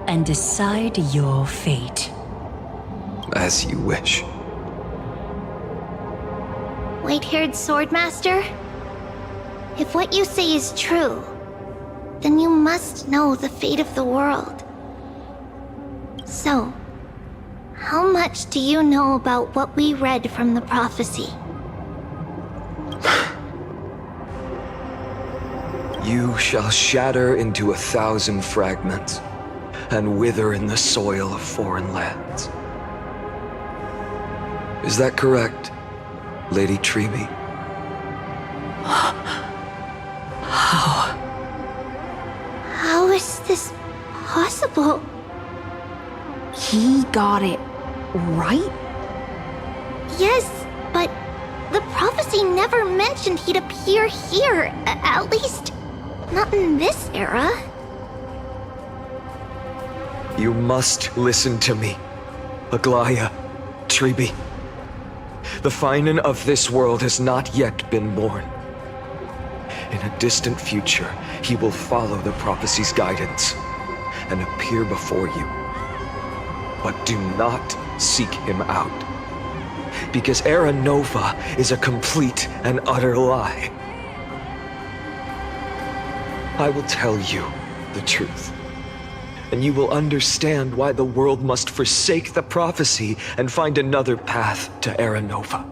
and decide your fate. As you wish. White-haired Swordmaster? If what you say is true, then you must know the fate of the world. So, how much do you know about what we read from the prophecy? You shall shatter into 1,000 fragments and wither in the soil of foreign lands. Is that correct, Lady Treeby? How is this possible? He got it right? Yes, but the prophecy never mentioned he'd appear here, at least not in this era. You must listen to me, Aglaya, Treeby. The Phainon of this world has not yet been born. In a distant future, he will follow the prophecy's guidance and appear before you. But do not seek him out, because Era Nova is a complete and utter lie. I will tell you the truth. And you will understand why the world must forsake the prophecy and find another path to Aranova.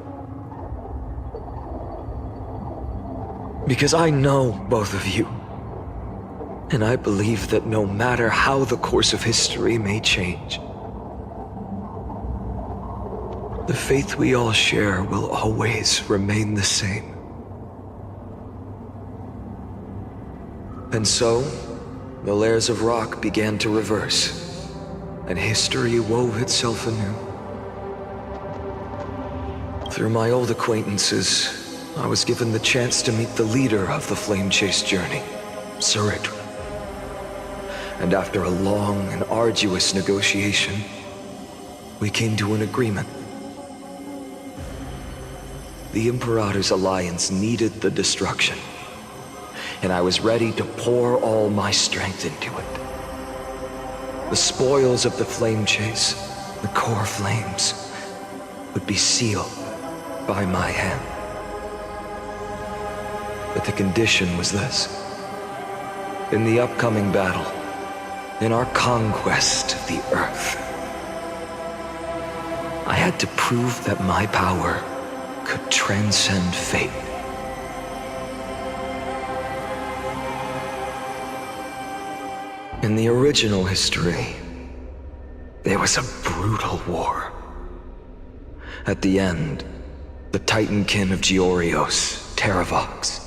Because I know both of you. And I believe that no matter how the course of history may change, the faith we all share will always remain the same. And so, the layers of rock began to reverse, and history wove itself anew. Through my old acquaintances, I was given the chance to meet the leader of the flame chase journey, Suritra. And after a long and arduous negotiation, we came to an agreement. The Imperator's alliance needed the destruction, and I was ready to pour all my strength into it. The spoils of the flame chase, the core flames, would be sealed by my hand. But the condition was this. In the upcoming battle, in our conquest of the Earth, I had to prove that my power could transcend fate. In the original history, there was a brutal war. At the end, the Titankin of Georios, Terravox,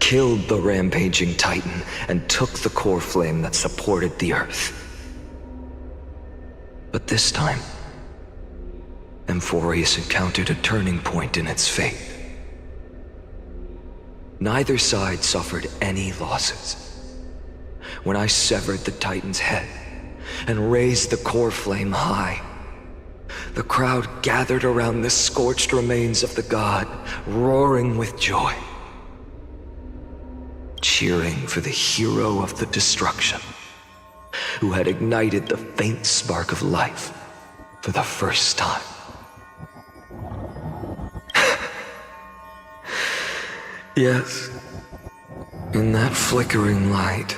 killed the rampaging Titan and took the core flame that supported the Earth. But this time, Amphorius encountered a turning point in its fate. Neither side suffered any losses. When I severed the Titan's head and raised the core flame high, the crowd gathered around the scorched remains of the god, roaring with joy, cheering for the hero of the destruction, who had ignited the faint spark of life for the first time. Yes, in that flickering light,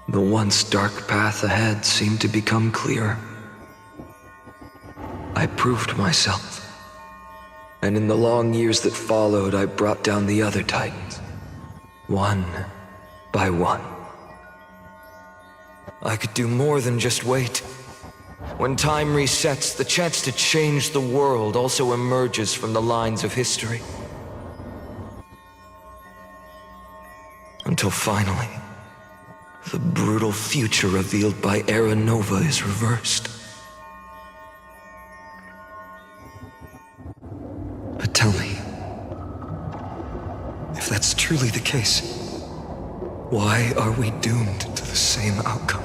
the once dark path ahead seemed to become clearer. I proved myself, and in the long years that followed, I brought down the other Titans, one by one. I could do more than just wait. When time resets, the chance to change the world also emerges from the lines of history. Until finally, the brutal future revealed by Aranova is reversed. But tell me, if that's truly the case, why are we doomed to the same outcome?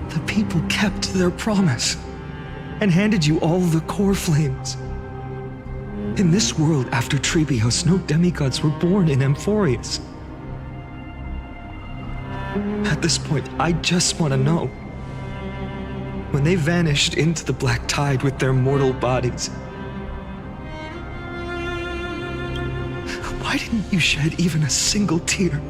The people kept their promise and handed you all the core flames. In this world after Trebios, no demigods were born in Amphorius. At this point, I just want to know. When they vanished into the black tide with their mortal bodies, why didn't you shed even a single tear?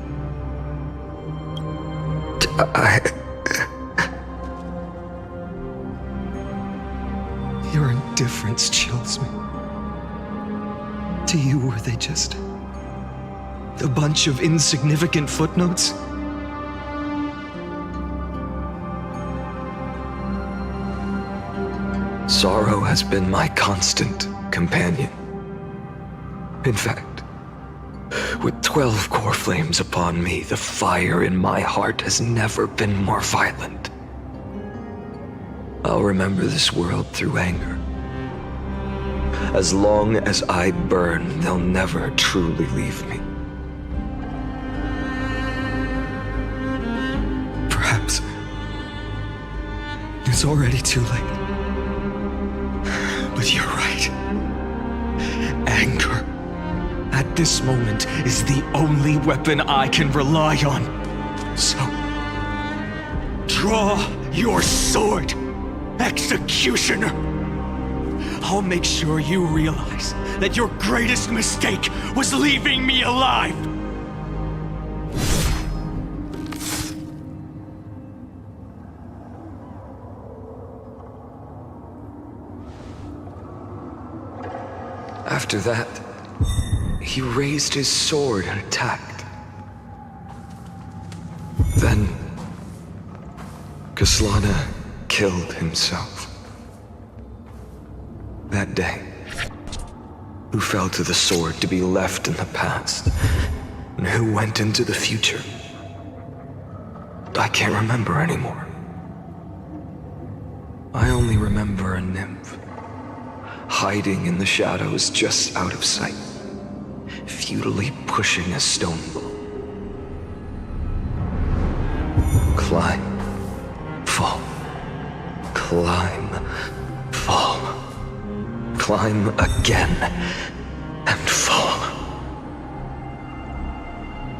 Your indifference chills me. To you, were they just a bunch of insignificant footnotes? Sorrow has been my constant companion. In fact, with 12 core flames upon me, the fire in my heart has never been more violent. I'll remember this world through anger. As long as I burn, they'll never truly leave me. Perhaps it's already too late. But you're right. Anger at this moment is the only weapon I can rely on. So, draw your sword, Executioner. I'll make sure you realize that your greatest mistake was leaving me alive. After that, he raised his sword and attacked. Then, Khaslana killed himself. That day, who fell to the sword to be left in the past, and who went into the future, I can't remember anymore. I only remember a nymph, hiding in the shadows just out of sight, futilely pushing a stone ball. Climb, fall, climb, fall, climb again, and fall.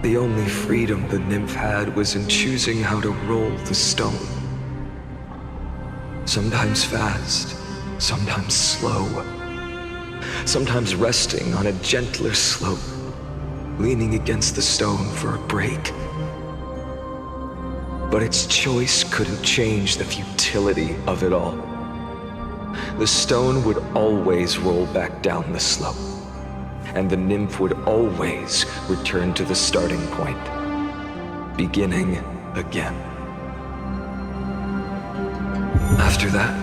The only freedom the nymph had was in choosing how to roll the stone. Sometimes fast, sometimes slow, sometimes resting on a gentler slope, leaning against the stone for a break. But its choice couldn't change the futility of it all. The stone would always roll back down the slope, and the nymph would always return to the starting point, beginning again. After that,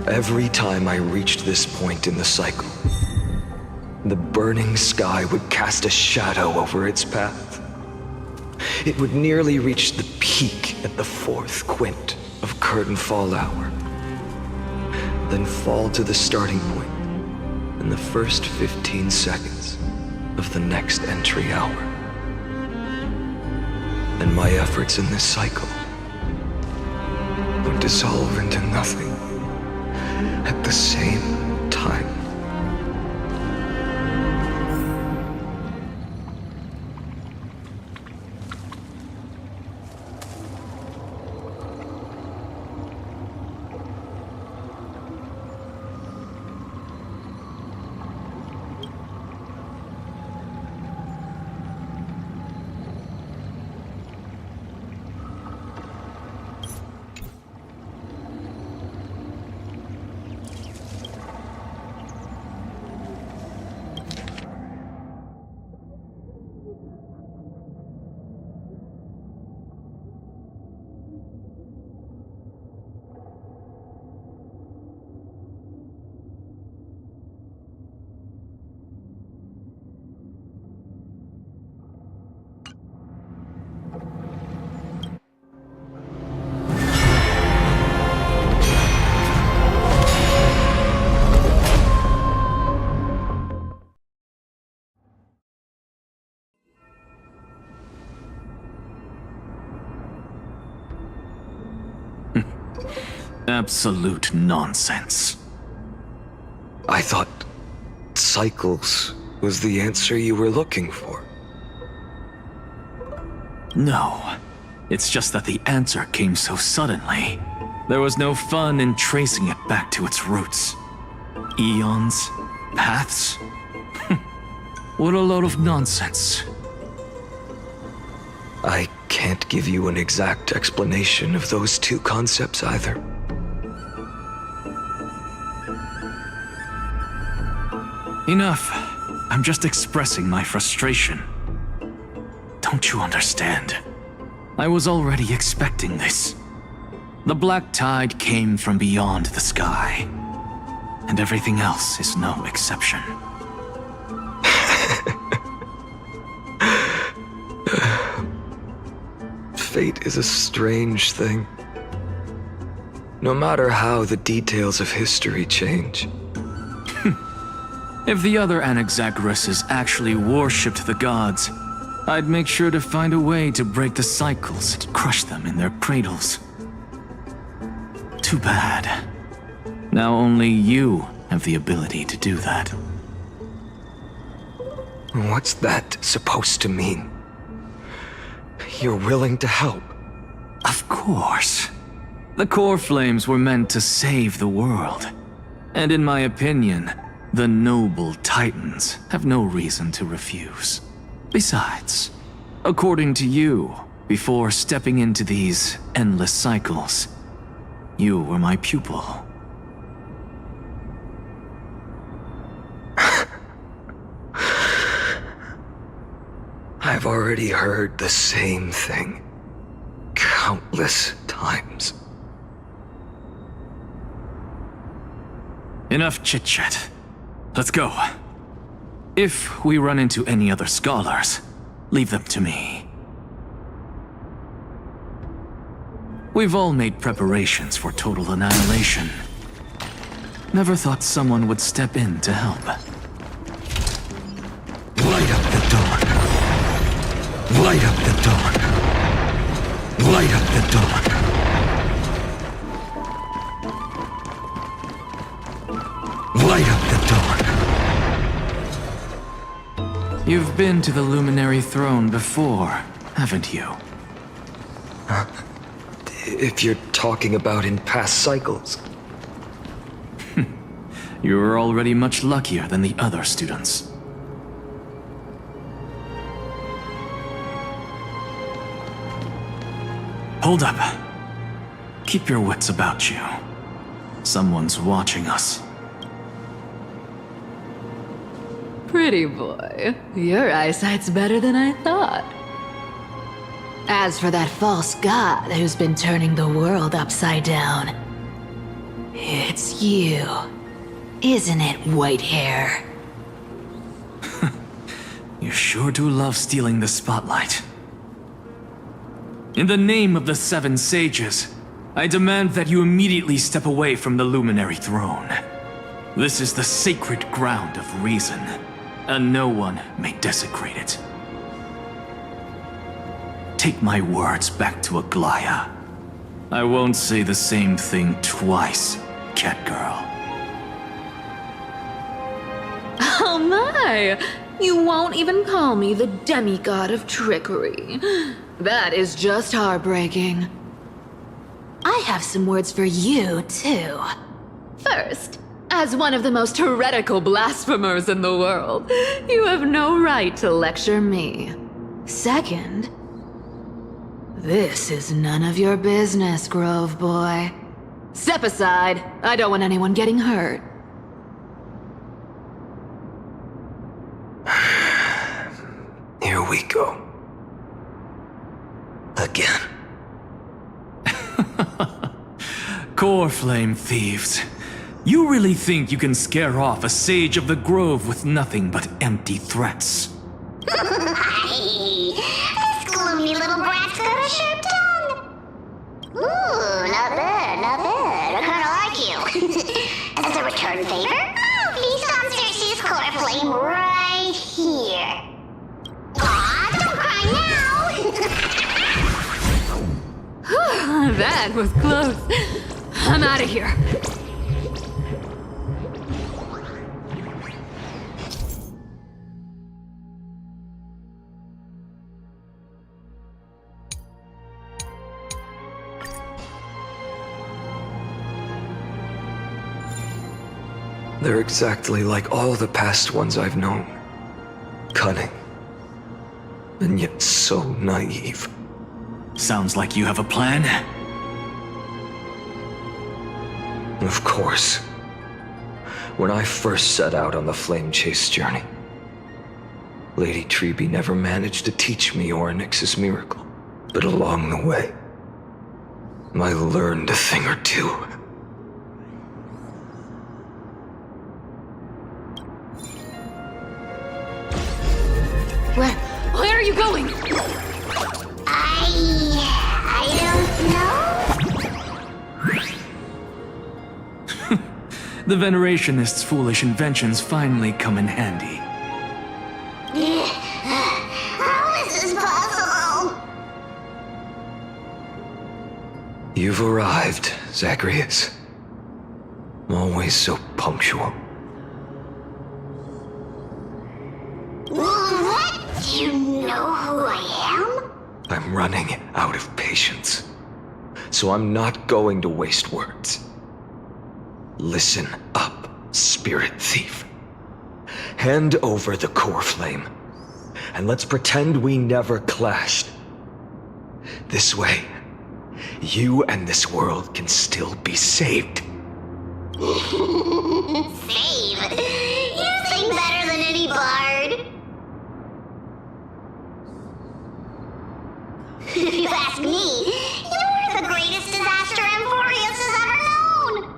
every time I reached this point in the cycle, the burning sky would cast a shadow over its path. It would nearly reach the peak at the 4th quint of curtain fall hour, then fall to the starting point in the first 15 seconds of the next entry hour. And my efforts in this cycle would dissolve into nothing at the same time. Absolute nonsense. I thought cycles was the answer you were looking for. No. It's just that the answer came so suddenly. There was no fun in tracing it back to its roots. Eons? Paths? What a load of nonsense. I can't give you an exact explanation of those two concepts either. Enough. I'm just expressing my frustration. Don't you understand? I was already expecting this. The black tide came from beyond the sky, and everything else is no exception. Fate is a strange thing. No matter how the details of history change. If the other Anaxagoras actually worshipped the gods, I'd make sure to find a way to break the cycles and crush them in their cradles. Too bad. Now only you have the ability to do that. What's that supposed to mean? You're willing to help? Of course. The core flames were meant to save the world. And in my opinion, the noble Titans have no reason to refuse. Besides, according to you, before stepping into these endless cycles, you were my pupil. I've already heard the same thing countless times. Enough chit-chat. Let's go. If we run into any other scholars, leave them to me. We've all made preparations for total annihilation. Never thought someone would step in to help. Light up the dawn. Light up the dawn. Light up the dawn. Light up the dawn. You've been to the Luminary Throne before, haven't you? If you're talking about in past cycles. You were already much luckier than the other students. Hold up. Keep your wits about you. Someone's watching us. Pretty boy, your eyesight's better than I thought. As for that false god who's been turning the world upside down, it's you, isn't it, white hair? You sure do love stealing the spotlight. In the name of the Seven Sages, I demand that you immediately step away from the Luminary Throne. This is the sacred ground of reason, and no one may desecrate it. Take my words back to Aglaya. I won't say the same thing twice, Catgirl. Oh my! You won't even call me the demigod of trickery. That is just heartbreaking. I have some words for you, too. First, as one of the most heretical blasphemers in the world, you have no right to lecture me. Second, this is none of your business, Grove Boy. Step aside. I don't want anyone getting hurt. Here we go. Again. Coreflame thieves. You really think you can scare off a sage of the Grove with nothing but empty threats? Hey, this gloomy little brat's got a sharp tongue. Ooh, not bad, not bad. I kinda like you. As a return favor, please come search this coreflame right here. Aw, don't cry now! That was close. I'm out of here. They're exactly like all the past ones I've known. Cunning. And yet so naive. Sounds like you have a plan? Of course. When I first set out on the flame chase journey, Lady Treby never managed to teach me Orynyx's miracle. But along the way, I learned a thing or two. Where are you going? I don't know. The Venerationists' foolish inventions finally come in handy. How is this possible? You've arrived, Zacharias. Always so punctual. Ooh, know who I am? I'm running out of patience, so I'm not going to waste words. Listen up, Spirit Thief. Hand over the coreflame, and let's pretend we never clashed. This way, you and this world can still be saved. Save? You sing better than any bard. If you ask me, you're the greatest disaster Emporius has ever known.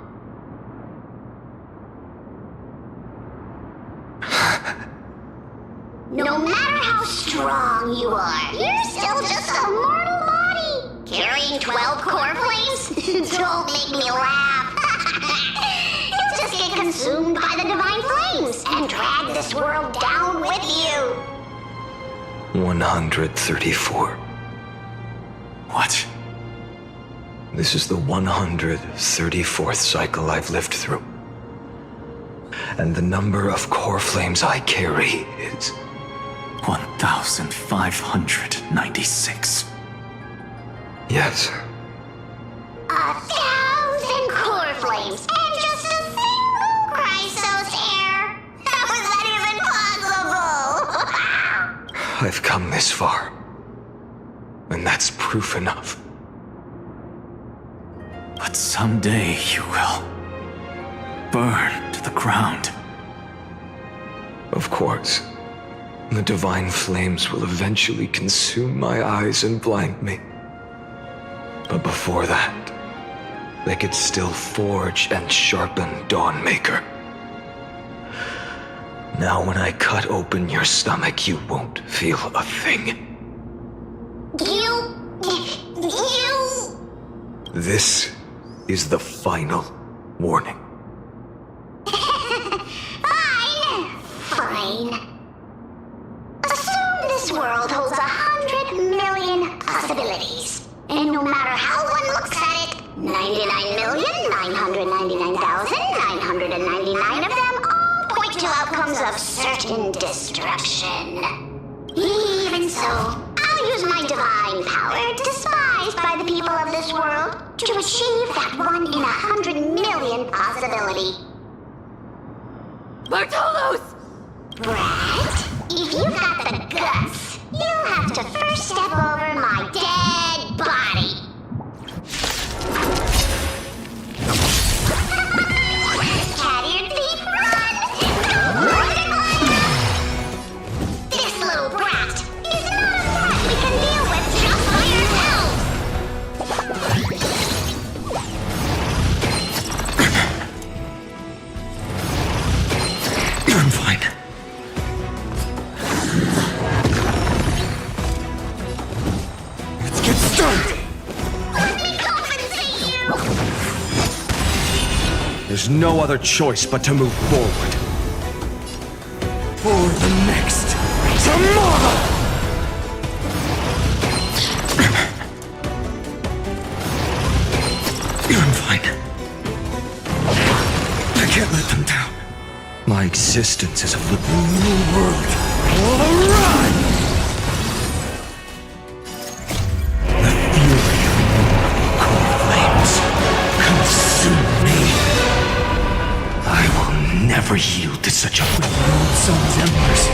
No matter how strong you are, you're still just a mortal body. Carrying 12 core flames? Don't make me laugh. You'll just get consumed by the divine flames and drag this world down with you. 134. What? This is the 134th cycle I've lived through. And the number of core flames I carry is 1,596. Yes. 1,000 core flames and just a single Chrysos hair. How is that even possible? I've come this far. And that's proof enough. But someday you will burn to the ground. Of course. The divine flames will eventually consume my eyes and blind me. But before that, they could still forge and sharpen Dawnmaker. Now when I cut open your stomach, you won't feel a thing. You... This is the final warning. Fine. Assume this world holds 100 million possibilities. And no matter how one looks at it, 99,999,999 of them all point to outcomes of certain destruction. Even so, I'll use my divine power, despised by the people of this world, to achieve that 1 in 100 million possibility. Bartolos! Brat, if you got the guts, you'll have to first step over my dead body. Cat-eared thief, run! This little brat is not a threat we can deal with just by ourselves. I'm fine. Let's get started! Let me compensate you! There's no other choice but to move forward. For the next tomorrow! I'm fine. I can't let them down. My existence is a living new world. Alright! The fury of core flames consume me. I will never yield to such a Old sun's embers.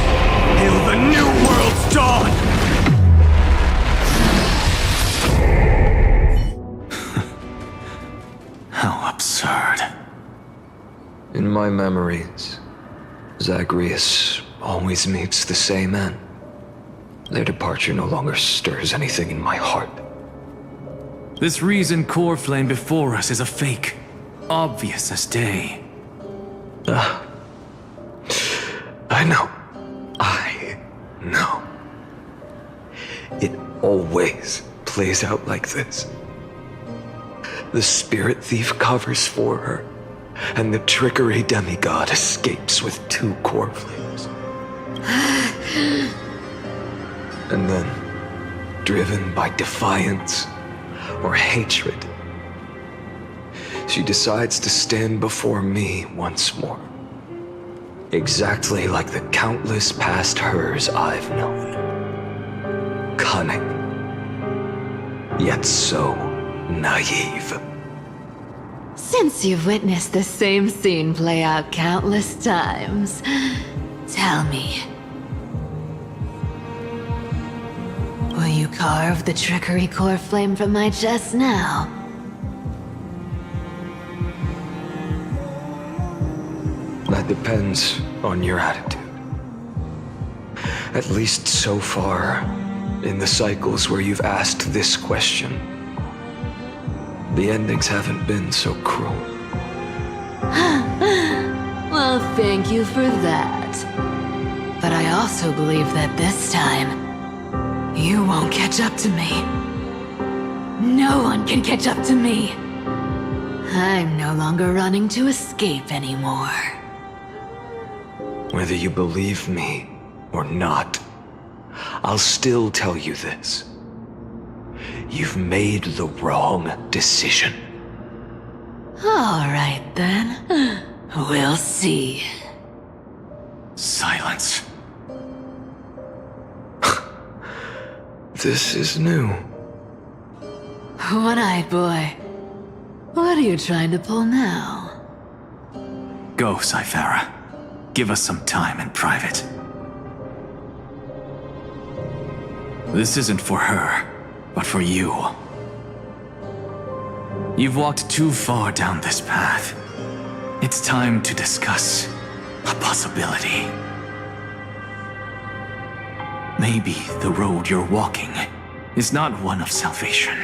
Hail the new world's dawn! How absurd. In my memories, Zagreus always meets the same end. Their departure no longer stirs anything in my heart. This reason core flame before us is a fake. Obvious as day. I know. I know. It always plays out like this. The spirit thief covers for her, and the trickery demigod escapes with 2 core flames. And then, driven by defiance or hatred, she decides to stand before me once more. Exactly like the countless past hers I've known. cunning, yet so naive. Since you've witnessed the same scene play out countless times, tell me, will you carve the trickery core flame from my chest now? That depends on your attitude. At least so far, in the cycles where you've asked this question, the endings haven't been so cruel. Well, thank you for that. But I also believe that this time, you won't catch up to me. No one can catch up to me. I'm no longer running to escape anymore. Whether you believe me or not, I'll still tell you this. You've made the wrong decision. All right, then. We'll see. Silence. This is new. One-eyed boy. What are you trying to pull now? Go, Cythera. Give us some time in private. This isn't for her, but for you. You've walked too far down this path. It's time to discuss a possibility. Maybe the road you're walking is not one of salvation,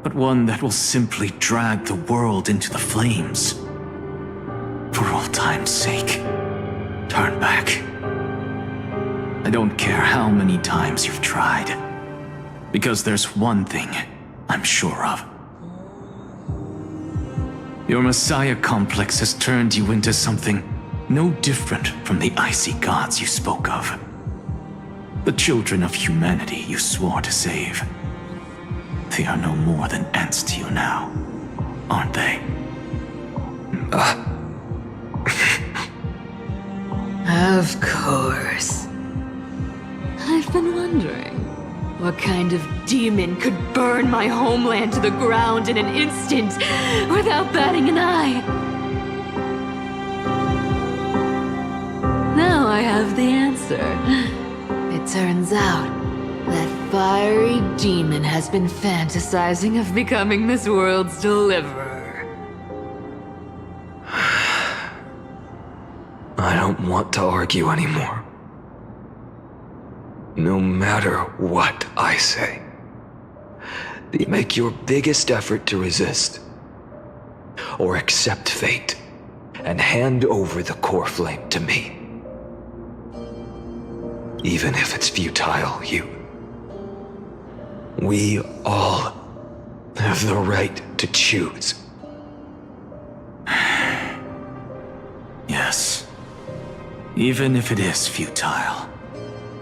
but one that will simply drag the world into the flames. For old time's sake, turn back. I don't care how many times you've tried, because there's one thing I'm sure of. Your Messiah complex has turned you into something no different from the icy gods you spoke of. The children of humanity you swore to save. They are no more than ants to you now, aren't they? Of course. I've been wondering, what kind of demon could burn my homeland to the ground in an instant without batting an eye? Now I have the answer. It turns out that fiery demon has been fantasizing of becoming this world's deliverer. I don't want to argue anymore. No matter what I say, make your biggest effort to resist, or accept fate, and hand over the core flame to me. Even if it's futile, we all have the right to choose. Yes. Even if it is futile,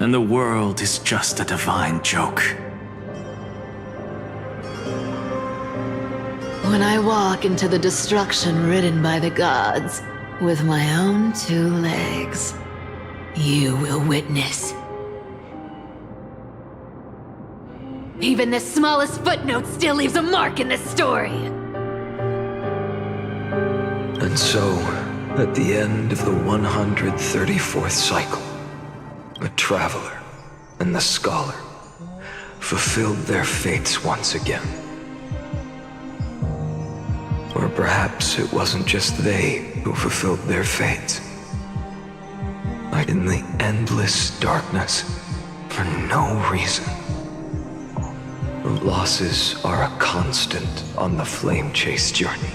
and the world is just a divine joke. When I walk into the destruction ridden by the gods, with my own 2 legs, you will witness. Even the smallest footnote still leaves a mark in this story. And so, at the end of the 134th cycle, the Traveler and the Scholar fulfilled their fates once again. Or perhaps it wasn't just they who fulfilled their fates. Like in the endless darkness, for no reason. The losses are a constant on the flame chase journey.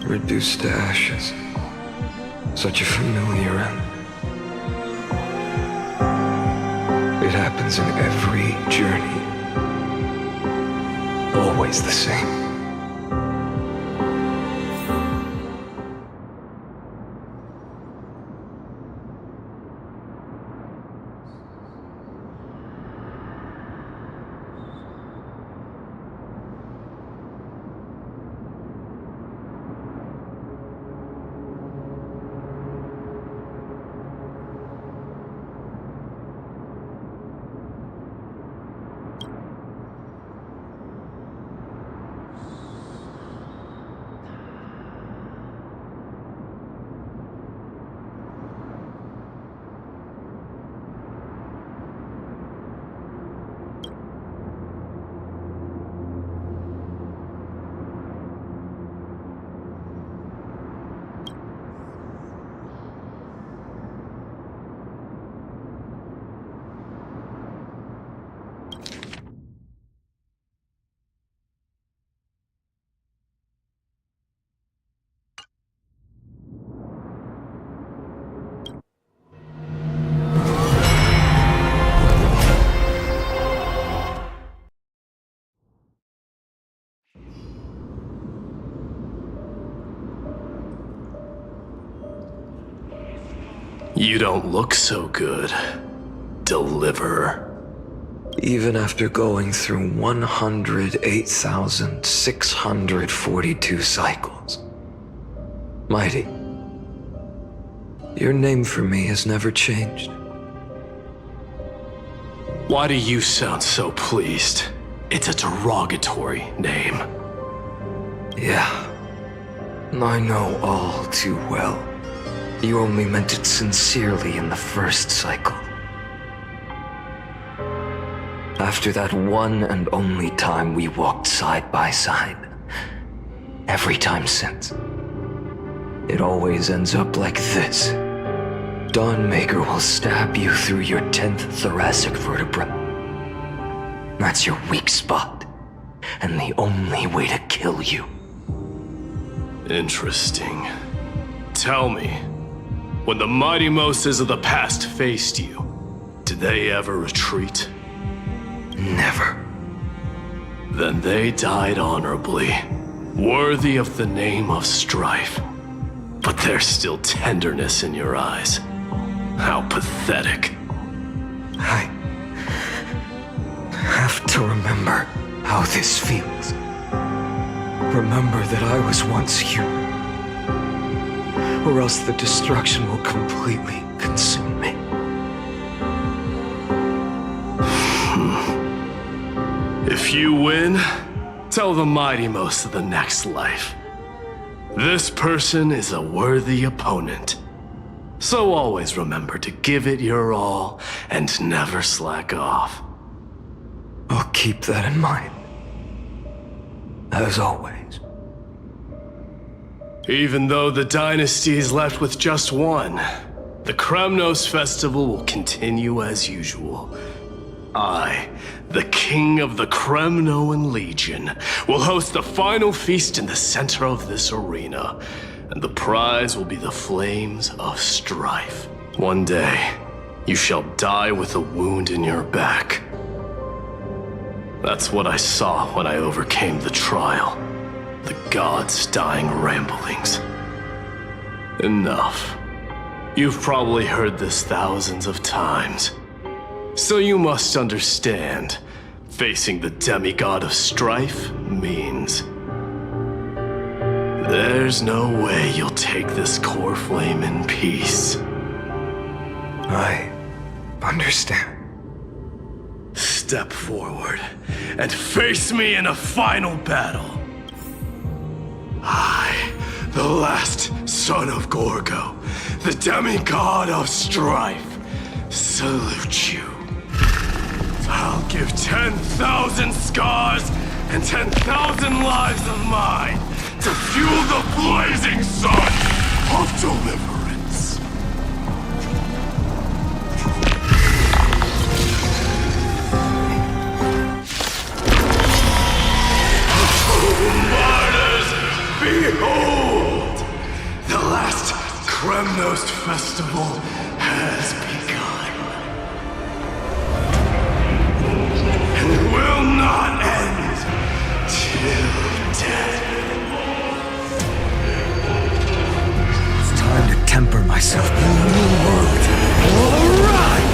Reduced to ashes. Such a familiar end. It happens in every journey. Always the same. You don't look so good, Deliverer. Even after going through 108,642 cycles. Mighty, your name for me has never changed. Why do you sound so pleased? It's a derogatory name. Yeah, I know all too well. You only meant it sincerely in the first cycle. After that one and only time we walked side by side. Every time since. It always ends up like this. Dawnmaker will stab you through your 10th thoracic vertebra. That's your weak spot, and the only way to kill you. Interesting. Tell me, when the mighty Moses of the past faced you, did they ever retreat? Never. Then they died honorably, worthy of the name of strife. But there's still tenderness in your eyes. How pathetic. I have to remember how this feels. Remember that I was once human. Or else the destruction will completely consume me. If you win, tell the mighty most of the next life. This person is a worthy opponent. So always remember to give it your all and never slack off. I'll keep that in mind. As always. Even though the dynasty is left with just one, the Kremnos festival will continue as usual. I, the king of the Kremnoan Legion, will host the final feast in the center of this arena, and the prize will be the flames of strife. One day, you shall die with a wound in your back. That's what I saw when I overcame the trial. The gods' dying ramblings. Enough. You've probably heard this thousands of times. So you must understand, facing the demigod of strife means there's no way you'll take this coreflame in peace. I understand. Step forward and face me in a final battle. I, the last son of Gorgo, the demigod of strife, salute you. I'll give 10,000 scars and 10,000 lives of mine to fuel the blazing sun of deliverance. Martyrs, behold! The last Kremnos festival has begun. And it will not end till death. It's time to temper myself in the new world. All right!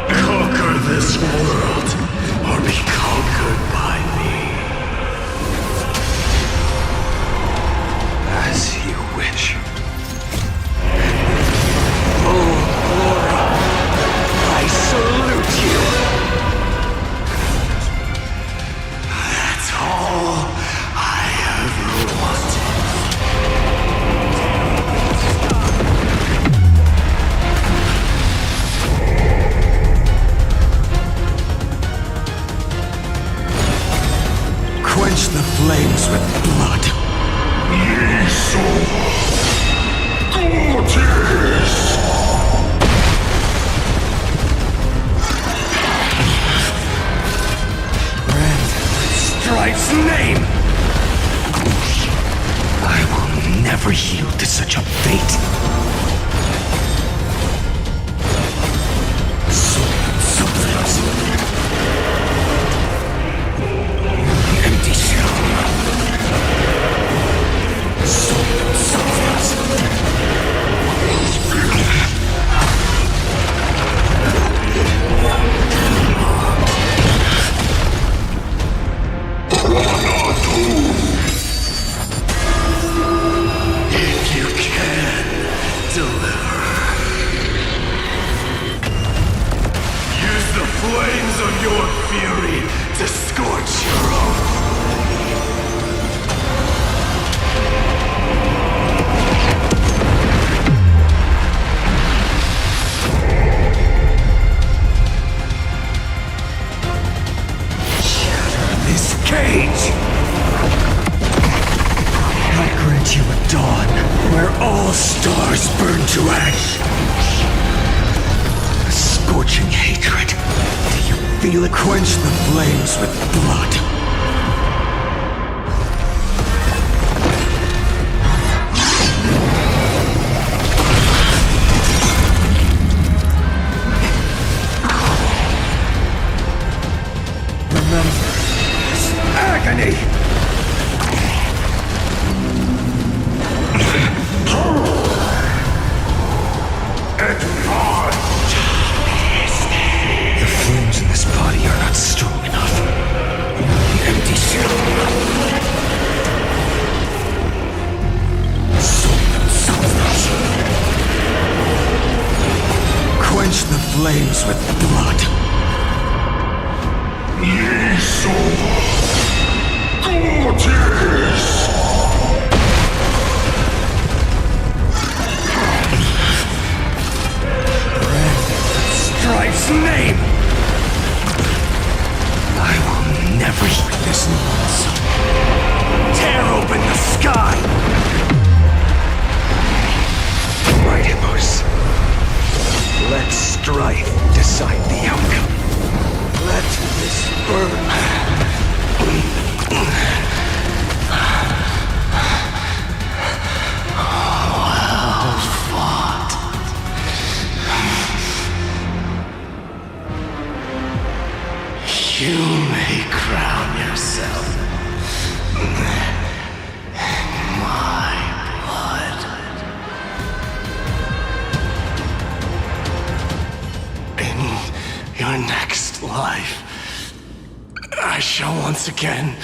Conquer this world, or be conquered by me. As you wish. Oh, glory, I salute you. That's all I ever wanted. Quench the flames with blood. Brand Strife's name! I will never yield to such a fate. All stars burn to ash. A scorching hatred. Do you feel it? Quench the flames with blood. Remember this agony! The flames in this body are not strong enough. The empty shell. Soak themselves. Quench the flames with blood. Strife's name! I will never hear this noise. Tear open the sky! Right, Hippos. Let strife decide the outcome. Let this burn. Well fought. You may crown yourself my blood. In your next life, I shall once again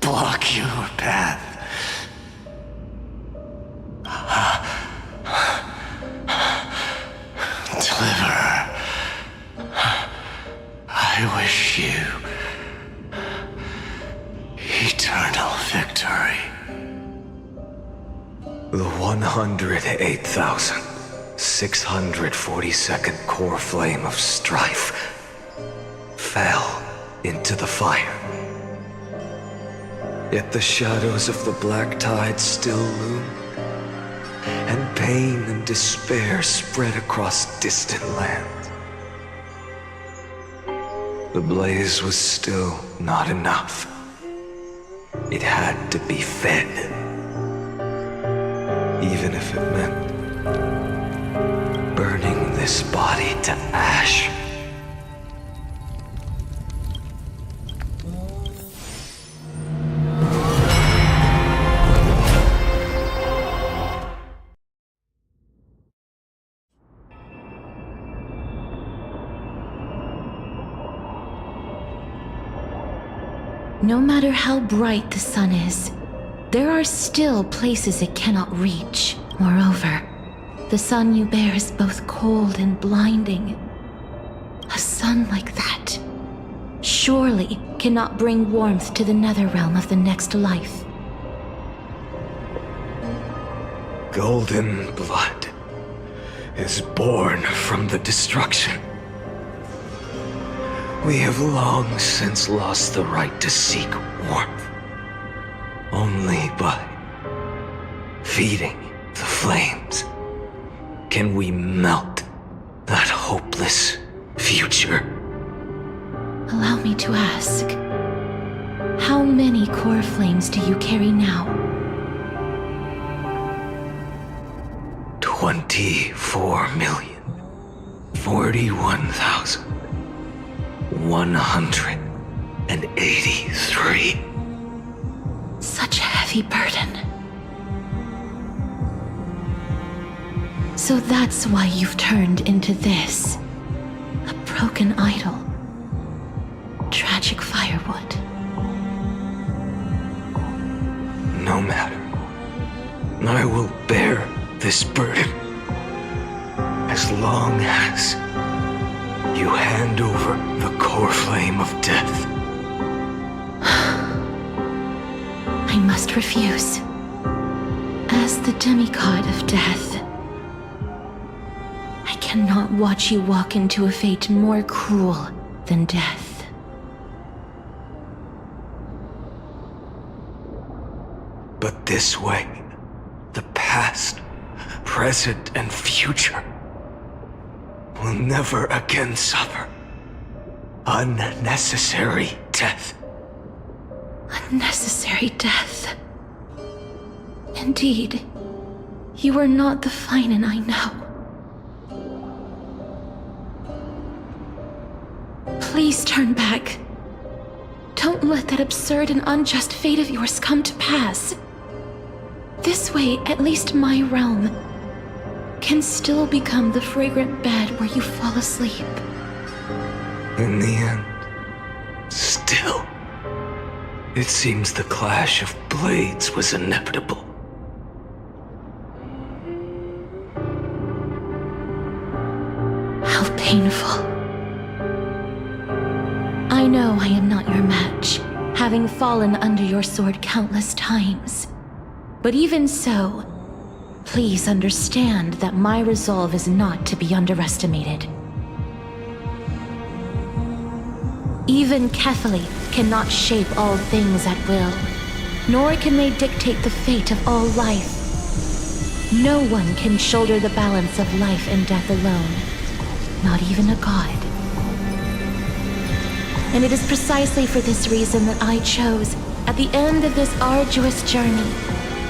block your path. Deliverer, I wish you eternal victory. The 108,642nd core flame of strife fell into the fire. Yet the shadows of the black tide still loom, and pain and despair spread across distant lands. The blaze was still not enough. It had to be fed, even if it meant burning this body to ash. No matter how bright the sun is, there are still places it cannot reach. Moreover, the sun you bear is both cold and blinding. A sun like that surely cannot bring warmth to the nether realm of the next life. Golden blood is born from the destruction. We have long since lost the right to seek warmth. Only by feeding the flames can we melt that hopeless future. Allow me to ask, how many core flames do you carry now? 24,041,183. Such a heavy burden. So that's why you've turned into this. A broken idol. Tragic firewood. No matter. I will bear this burden as long as you hand over the core flame of death. I must refuse. As the demigod of death, I cannot watch you walk into a fate more cruel than death. But this way, the past present and future, will never again suffer unnecessary death. Unnecessary death. Indeed, you are not the Phainon I know. Please turn back. Don't let that absurd and unjust fate of yours come to pass. This way, at least my realm can still become the fragrant bed where you fall asleep. In the end, still, it seems the clash of blades was inevitable. How painful. I know I am not your match, having fallen under your sword countless times. But even so, please understand that my resolve is not to be underestimated. Even kephale cannot shape all things at will, nor can they dictate the fate of all life. No one can shoulder the balance of life and death alone, not even a god. And it is precisely for this reason that I chose, at the end of this arduous journey,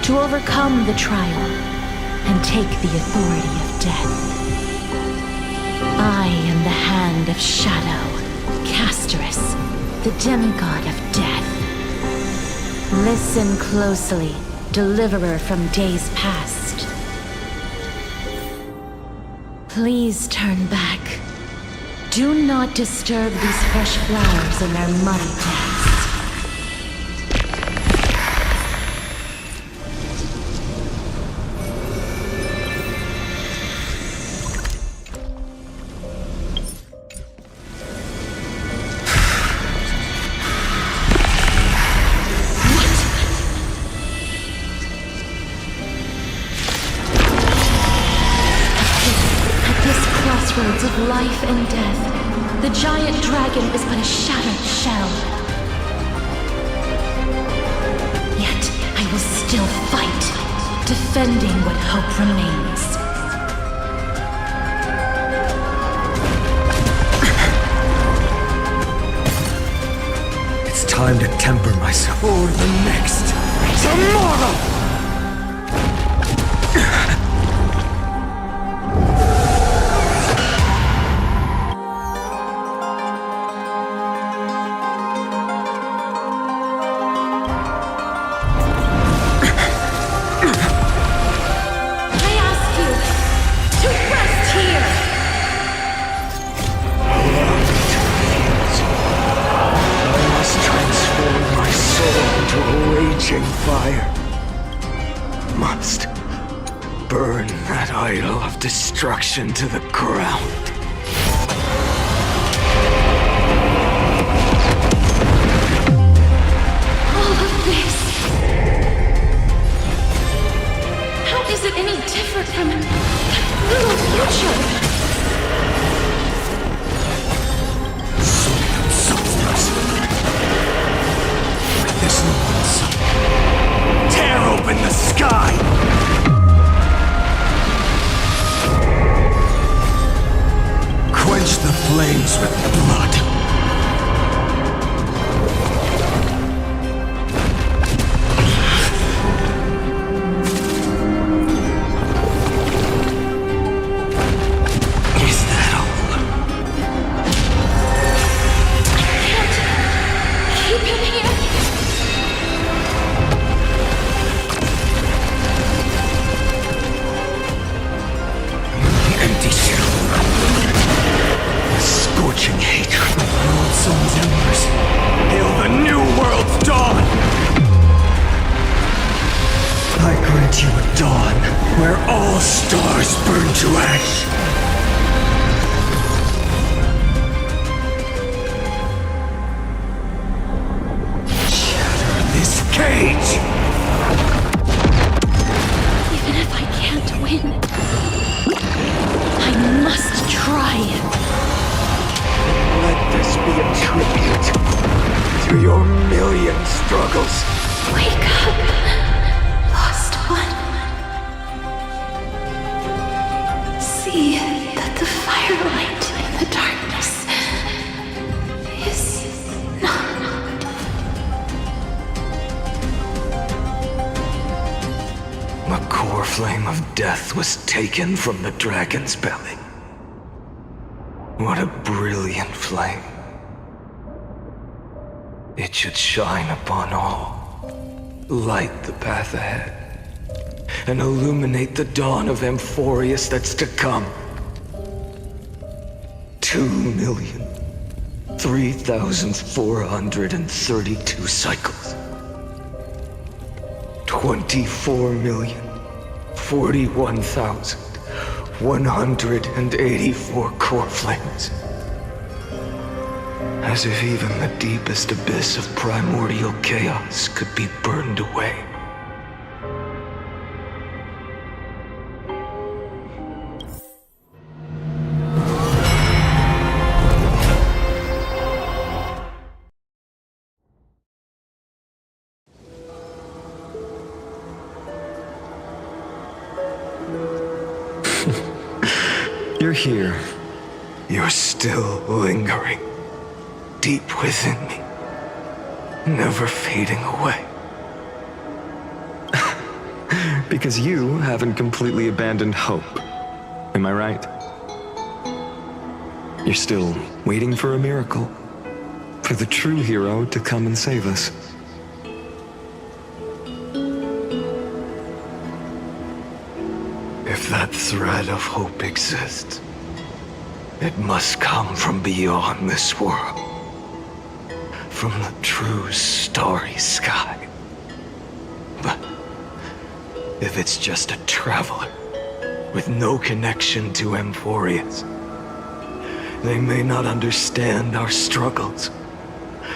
to overcome the trial and take the authority of death. I am the Hand of Shadow, Casterus, the demigod of death. Listen closely, deliverer from days past. Please turn back. Do not disturb these fresh flowers in their muddy depths. Of life and death, the giant dragon is but a shattered shell. Yet I will still fight, defending what hope remains. It's time to temper myself for the next tomorrow! Fire must burn that idol of destruction to the ground. All of this. How is it any different from that little future? With this new sun, tear open the sky! Quench the flames with blood. Is that all? I can't keep him here. Empty shell. The scorching hatred of Lordsoul's embers. Hail the new world's dawn! I grant you a dawn where all stars burn to ash. Shatter this cage! Even if I can't win, I must try. Let this be a tribute to your million struggles. Wake up, lost one. see that the firelight in the darkness is not. The core flame of death was taken from the dragon's belly. What a brilliant flame. It should shine upon all, light the path ahead, and illuminate the dawn of Amphorius that's to come. 2,003,432 cycles. 24,041,184 core flames. As if even the deepest abyss of primordial chaos could be burned away. You're here. You're still lingering. Deep within me, never fading away. Because you haven't completely abandoned hope. Am I right? You're still waiting for a miracle. For the true hero to come and save us. If that thread of hope exists, it must come from beyond this world. From the true starry sky. But if it's just a traveler with no connection to Amphorius, they may not understand our struggles,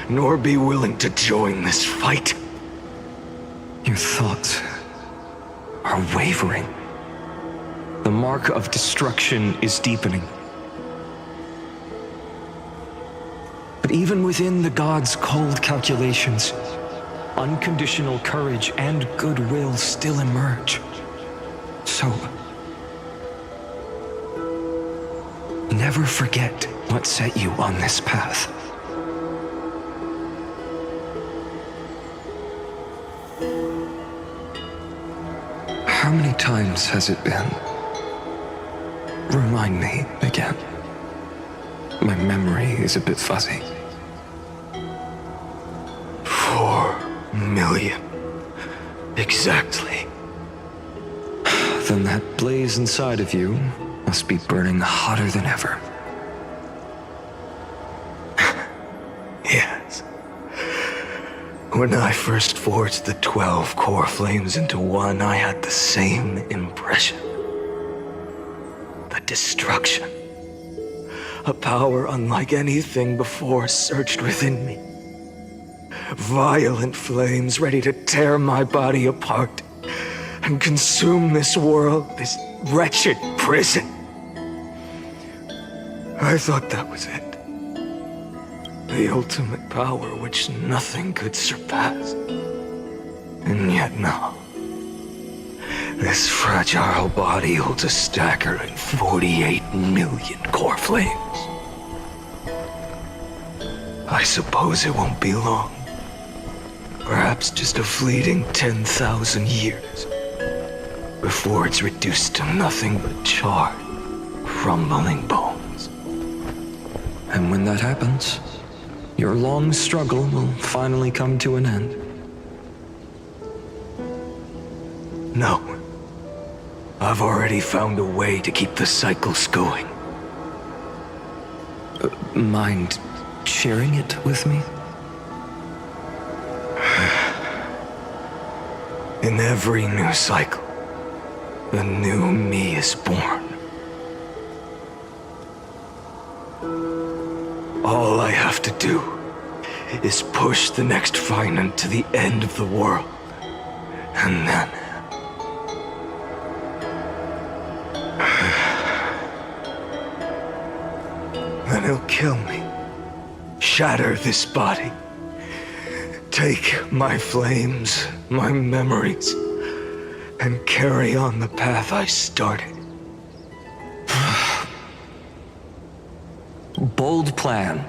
nor be willing to join this fight. Your thoughts are wavering. The mark of destruction is deepening. But even within the gods' cold calculations, unconditional courage and goodwill still emerge. So, never forget what set you on this path. How many times has it been? Remind me again. My memory is a bit fuzzy. 4 million. Exactly. Then that blaze inside of you must be burning hotter than ever. Yes. When I first forged the 12 core flames into one, I had the same impression. The destruction. A power unlike anything before surged within me. Violent flames ready to tear my body apart and consume this world, this wretched prison. I thought that was it. The ultimate power which nothing could surpass. And yet no. This fragile body holds a staggering 48 million core flames. I suppose it won't be long. Perhaps just a fleeting 10,000 years. Before it's reduced to nothing but charred, crumbling bones. And when that happens, your long struggle will finally come to an end. No. I've already found a way to keep the cycles going. Mind sharing it with me? In every new cycle, a new me is born. All I have to do is push the next Phainon to the end of the world. And then... then he'll kill me. Shatter this body. Take my flames, my memories, and carry on the path I started. bold plan,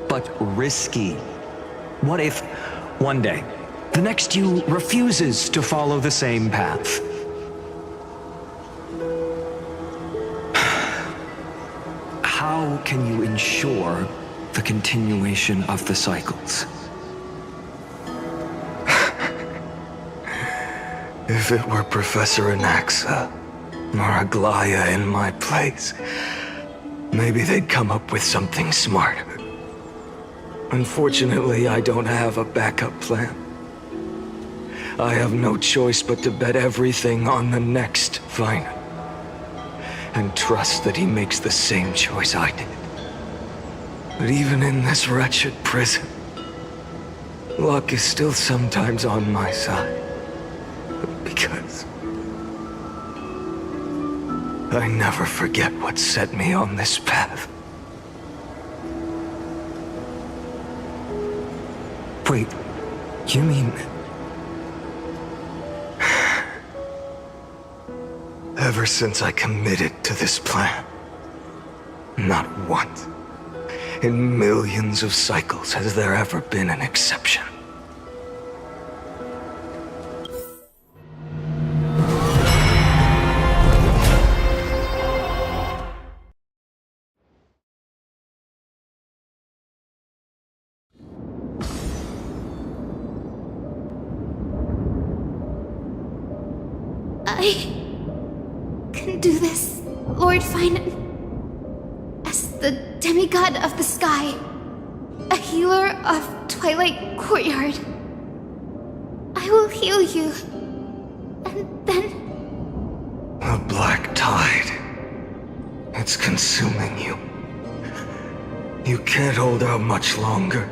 but risky. What if, one day, the next you refuses to follow the same path? How can you ensure the continuation of the cycles? If it were Professor Anaxa or Aglaya in my place, maybe they'd come up with something smarter. Unfortunately, I don't have a backup plan. I have no choice but to bet everything on the next Phainon, and trust that he makes the same choice I did. But even in this wretched prison, luck is still sometimes on my side. Because I never forget what set me on this path. Wait, you mean... Ever since I committed to this plan, not once in millions of cycles has there ever been an exception. I can do this, Lord Phainon. As the demigod of the sky, a healer of Twilight Courtyard, I will heal you, and then... The black tide. It's consuming you. You can't hold out much longer,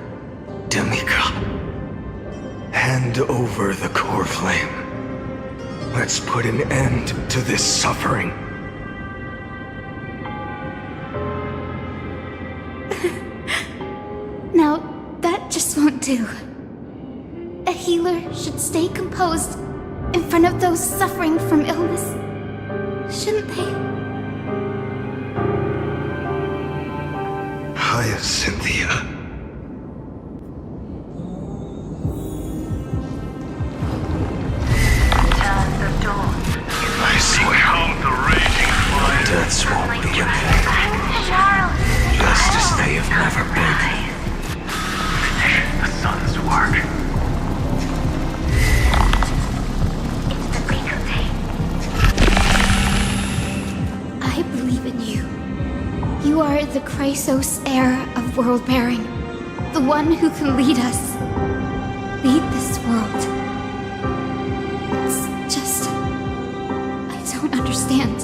demigod. Hand over the coreflame. Let's put an end to this suffering. Now, that just won't do. A healer should stay composed in front of those suffering from illness, shouldn't they? Hyacinthia. I swear, deaths won't be in vain. Just as they have never been. The sun's work. I believe in you. You are the Chrysos heir of world-bearing, the one who can lead us. Lead this world. It's just... I don't understand.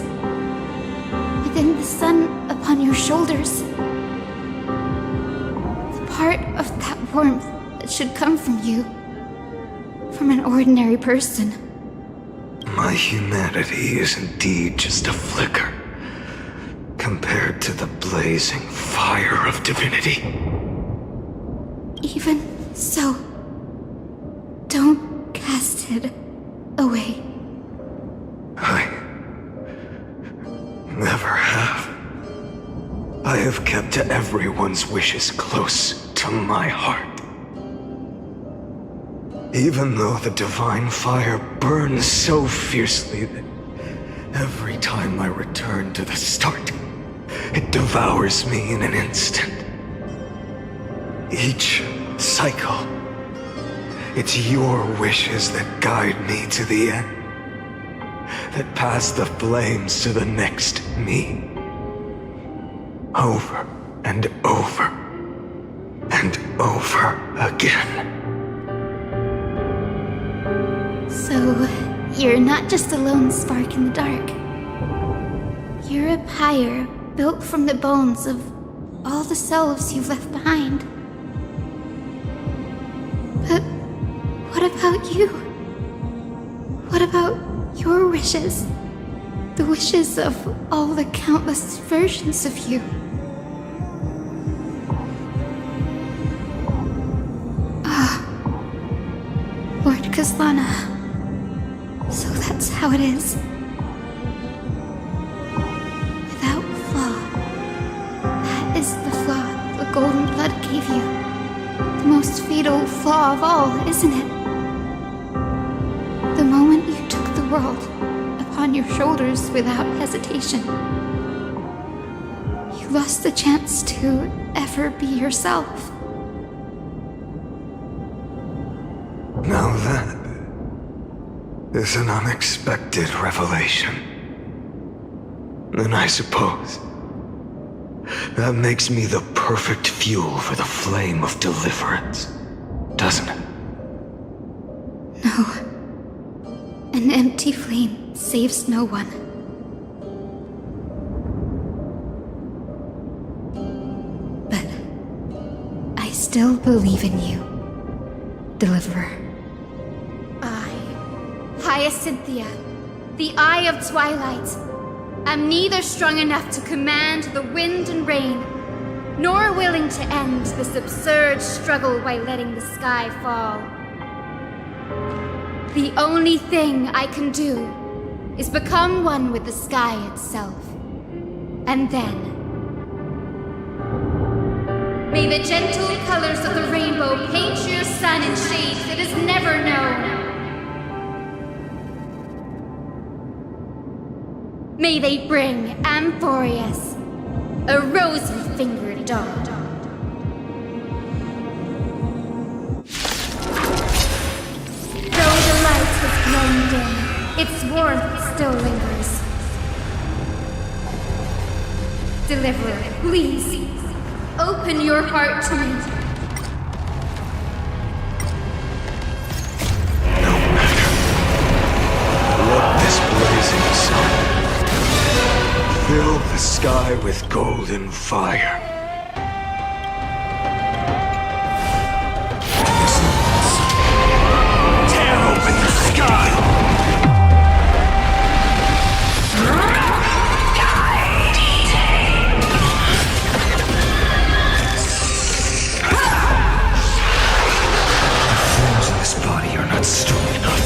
Within the sun upon your shoulders, the part of that warmth that should come from you, from an ordinary person. My humanity is indeed just a flicker, compared to the blazing fire of divinity. Even so, don't cast it away. I never have. I have kept everyone's wishes close to my heart. Even though the divine fire burns so fiercely that every time I return to the start, it devours me in an instant. Each cycle, it's your wishes that guide me to the end, that pass the flames to the next me. Over and over and over again. So, you're not just a lone spark in the dark. You're a pyre built from the bones of all the selves you've left behind. But what about you? What about your wishes? The wishes of all the countless versions of you? Lord Khaslana. So that's how it is. Without flaw. That is the flaw. golden blood gave you. The most fatal flaw of all, isn't it? The moment you took the world upon your shoulders without hesitation, you lost the chance to ever be yourself. Now that is an unexpected revelation. And I suppose that makes me the perfect fuel for the flame of deliverance, doesn't it? No. An empty flame saves no one. But I still believe in you, Deliverer. I, Hyacinthia, the Eye of Twilight, am neither strong enough to command the wind and rain, nor willing to end this absurd struggle by letting the sky fall. The only thing I can do is become one with the sky itself. And then, may the gentle colors of the rainbow paint your sun in shades it has never known. May they bring Amphorius, a rosy-fingered dog. Though the light has grown dim, its warmth still lingers. Deliverer, please, open your heart to me. No matter what this blazing sun, fill the sky with golden fire. Tear open the sky! The flames in this body are not strong enough.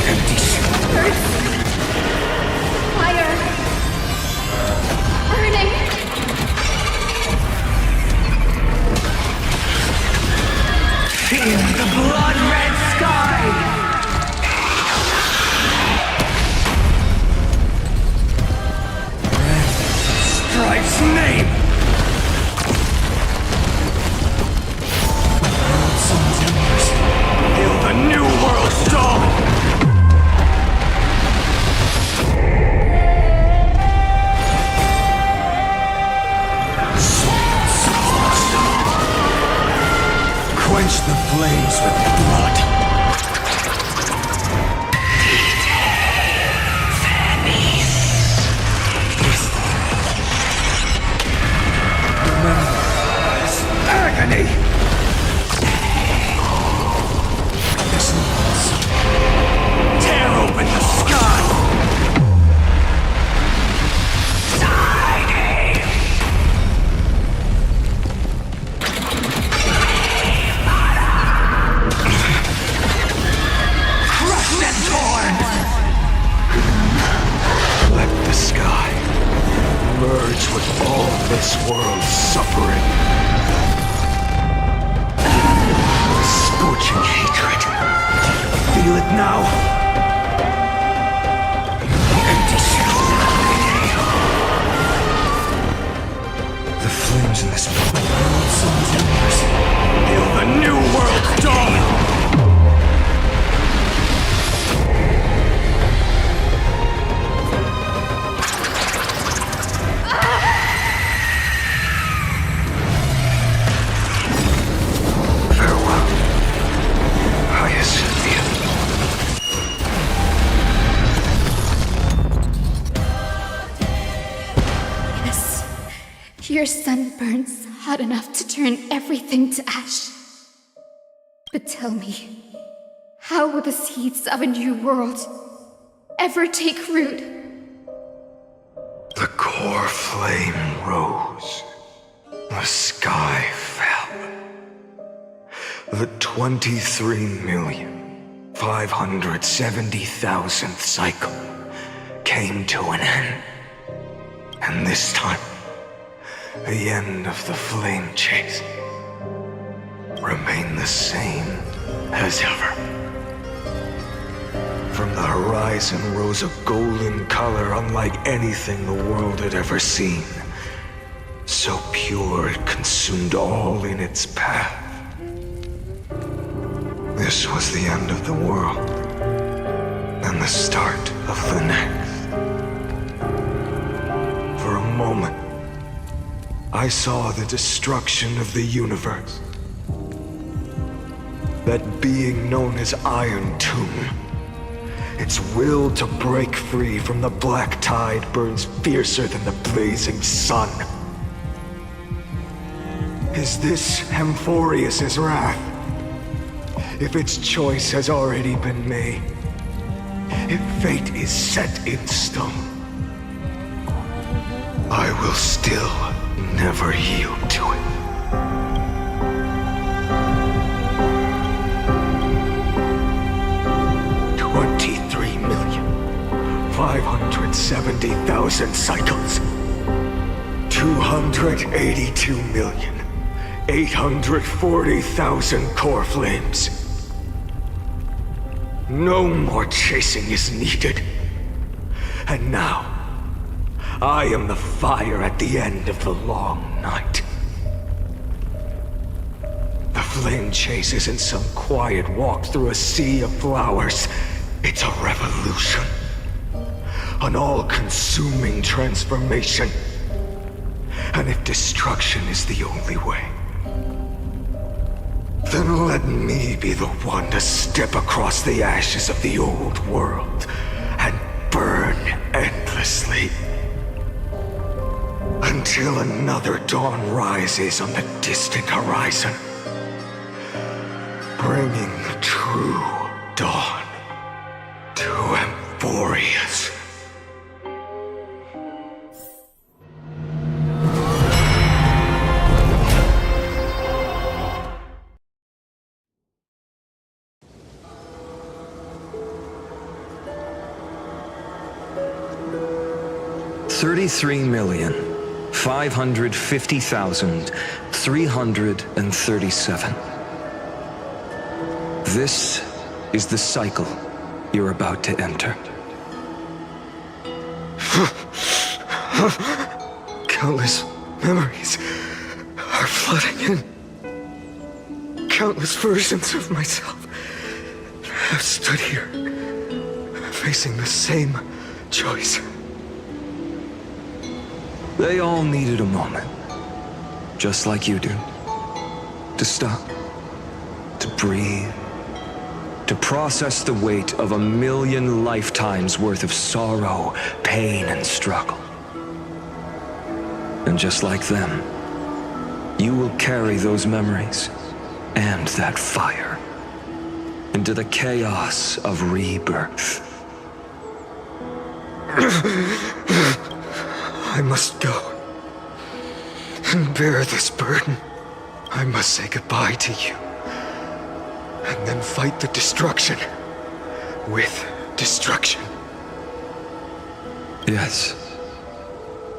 Empty Earth! Fire! Burning! In the blood-red sky! Strife's name! Hail the new world's dawn! Quench the flames with blood. Remember this agony! Tear open the sky! Crushed and torn! Let the sky merge with all this world's suffering. Scorching hatred. Feel it now. Empty shell. The flames in this body are not sun's embers. Hail the new world's dawn! Farewell, Hyacinthia. Yes, your sun burns hot enough to turn everything to ash. But tell me, how will the seeds of a new world ever take root? The core flame rose. The sky fell. The 23,570,000th cycle came to an end. And this time, the end of the flame chase remained the same as ever. From the horizon rose a golden color unlike anything the world had ever seen. So pure it consumed all in its path. This was the end of the world, and the start of the next. For a moment, I saw the destruction of the universe. That being known as Iron Tomb, its will to break free from the black tide burns fiercer than the blazing sun. Is this Amphorius's wrath? If its choice has already been made, if fate is set in stone, I will still never yield to it. $570,000 cycles. 282,840,000 core flames. No more chasing is needed. And now, I am the fire at the end of the long night. The flame chase isn't some quiet walk through a sea of flowers. It's a revolution. An all-consuming transformation. And if destruction is the only way, then let me be the one to step across the ashes of the old world and burn endlessly. Until another dawn rises on the distant horizon, bringing the true dawn to Amphorius. $33,550,337. This is the cycle you're about to enter. Countless memories are flooding in. Countless versions of myself have stood here, facing the same choice. They all needed a moment, just like you do. To stop, to breathe, to process the weight of 1,000,000 lifetimes worth of sorrow, pain, and struggle. And just like them, you will carry those memories and that fire into the chaos of rebirth. I must go and bear this burden. I must say goodbye to you, and then fight the destruction with destruction. Yes,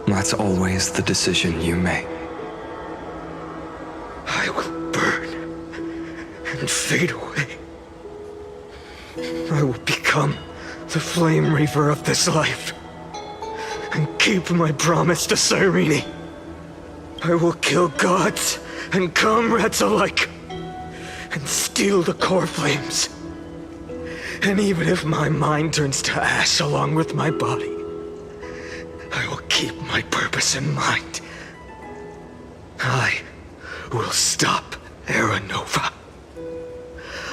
that's always the decision you make. I will burn and fade away. I will become the flame reaver of this life, and keep my promise to Cyrene. I will kill gods and comrades alike, and steal the core flames. And even if my mind turns to ash along with my body, I will keep my purpose in mind. I will stop Era Nova.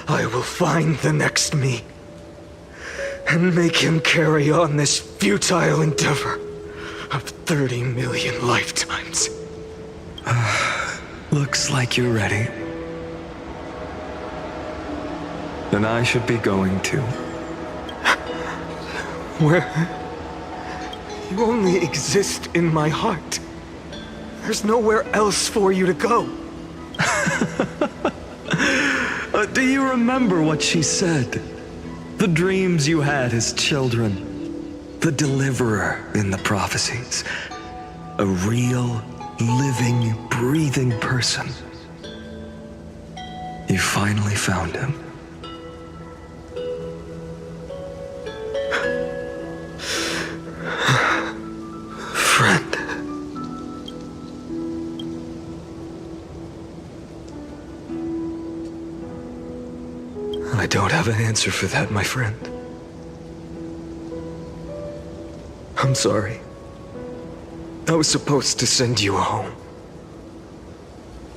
I will find the next me, and make him carry on this futile endeavor of 30 million lifetimes. Looks like you're ready. Then I should be going too. Where? You only exist in my heart. There's nowhere else for you to go. Do you remember what she said? The dreams you had as children. The deliverer in the prophecies. A real, living, breathing person. You finally found him. Friend. I don't have an answer for that, my friend. I'm sorry. I was supposed to send you home.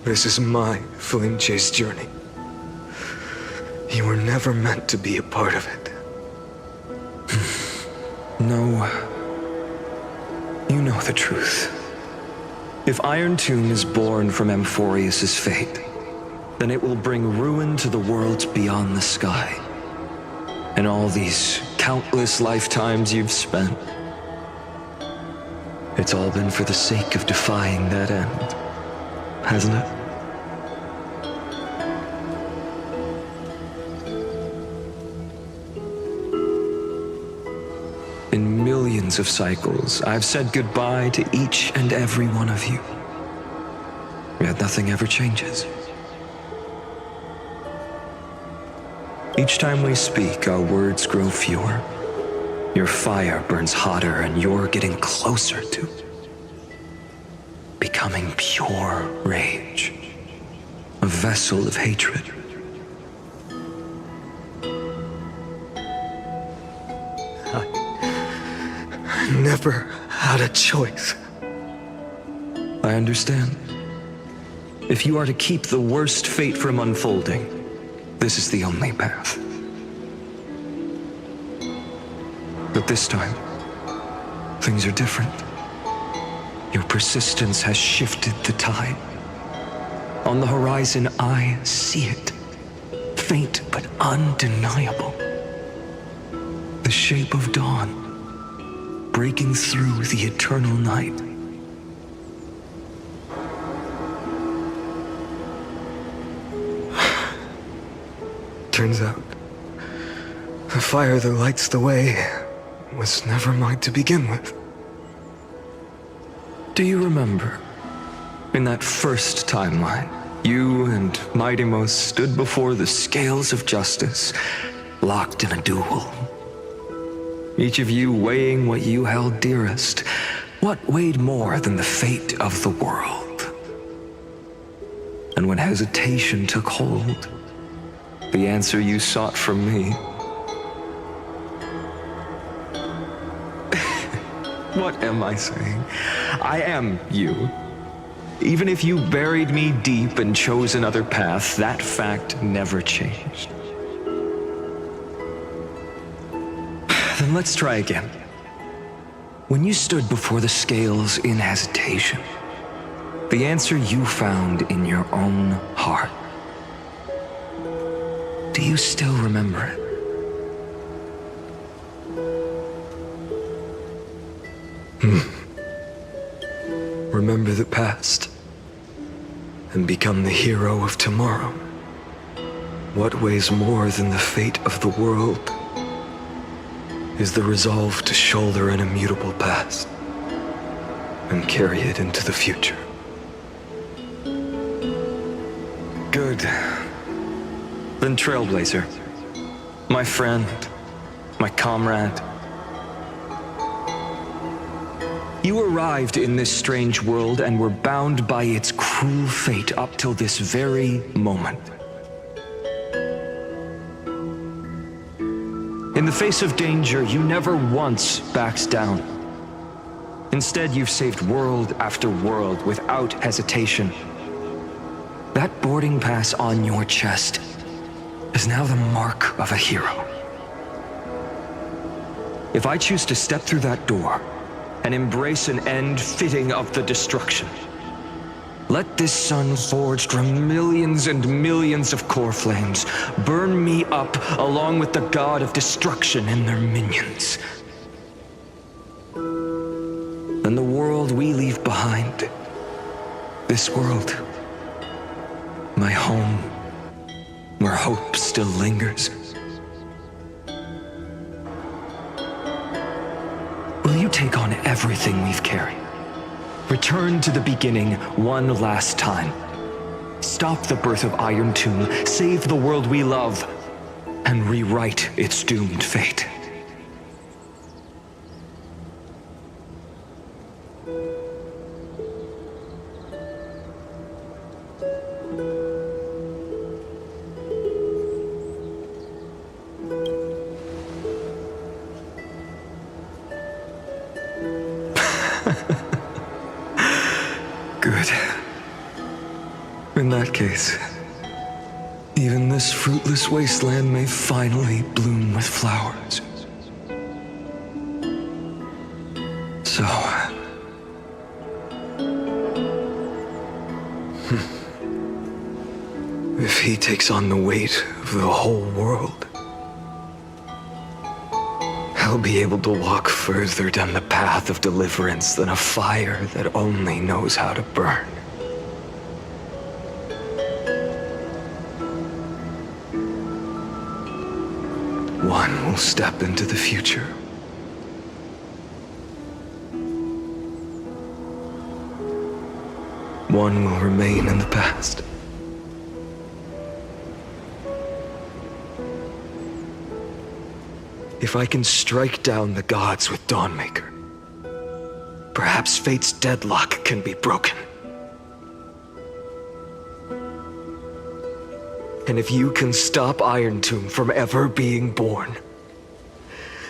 This is my flame chase journey. You were never meant to be a part of it. No. You know the truth. If Iron Tomb is born from Amphorius's fate, then it will bring ruin to the worlds beyond the sky. And all these countless lifetimes you've spent, it's all been for the sake of defying that end, hasn't it? In millions of cycles, I've said goodbye to each and every one of you. Yet nothing ever changes. Each time we speak, our words grow fewer. Your fire burns hotter, and you're getting closer to becoming pure rage, a vessel of hatred. I never had a choice. I understand. If you are to keep the worst fate from unfolding, this is the only path. But this time, things are different. Your persistence has shifted the tide. On the horizon, I see it. Faint but undeniable. The shape of dawn, breaking through the eternal night. Turns out, the fire that lights the way was never mine to begin with. Do you remember, in that first timeline, you and Mightymost stood before the scales of justice, locked in a duel? Each of you weighing what you held dearest. What weighed more than the fate of the world? And when hesitation took hold, the answer you sought from me. What am I saying? I am you. Even if you buried me deep and chose another path, that fact never changed. Then let's try again. When you stood before the scales in hesitation, the answer you found in your own heart. Do you still remember it? Remember the past and become the hero of tomorrow. What weighs more than the fate of the world is the resolve to shoulder an immutable past and carry it into the future. Good. Then Trailblazer, my friend, my comrade. You arrived in this strange world and were bound by its cruel fate up till this very moment. In the face of danger, you never once backed down. Instead, you've saved world after world without hesitation. That boarding pass on your chest is now the mark of a hero. If I choose to step through that door and embrace an end fitting of the destruction, let this sun forged from millions and millions of core flames burn me up along with the god of destruction and their minions. Then the world we leave behind, this world, my home, where hope still lingers. Will you take on everything we've carried? Return to the beginning one last time. Stop the birth of Iron Tomb, save the world we love, and rewrite its doomed fate. Good. In that case, even this fruitless wasteland may finally bloom with flowers. So... if he takes on the weight of the whole world, I'll be able to walk further down the path of deliverance than a fire that only knows how to burn. One will step into the future. One will remain in the past. If I can strike down the gods with Dawnmaker, perhaps fate's deadlock can be broken. And if you can stop Iron Tomb from ever being born,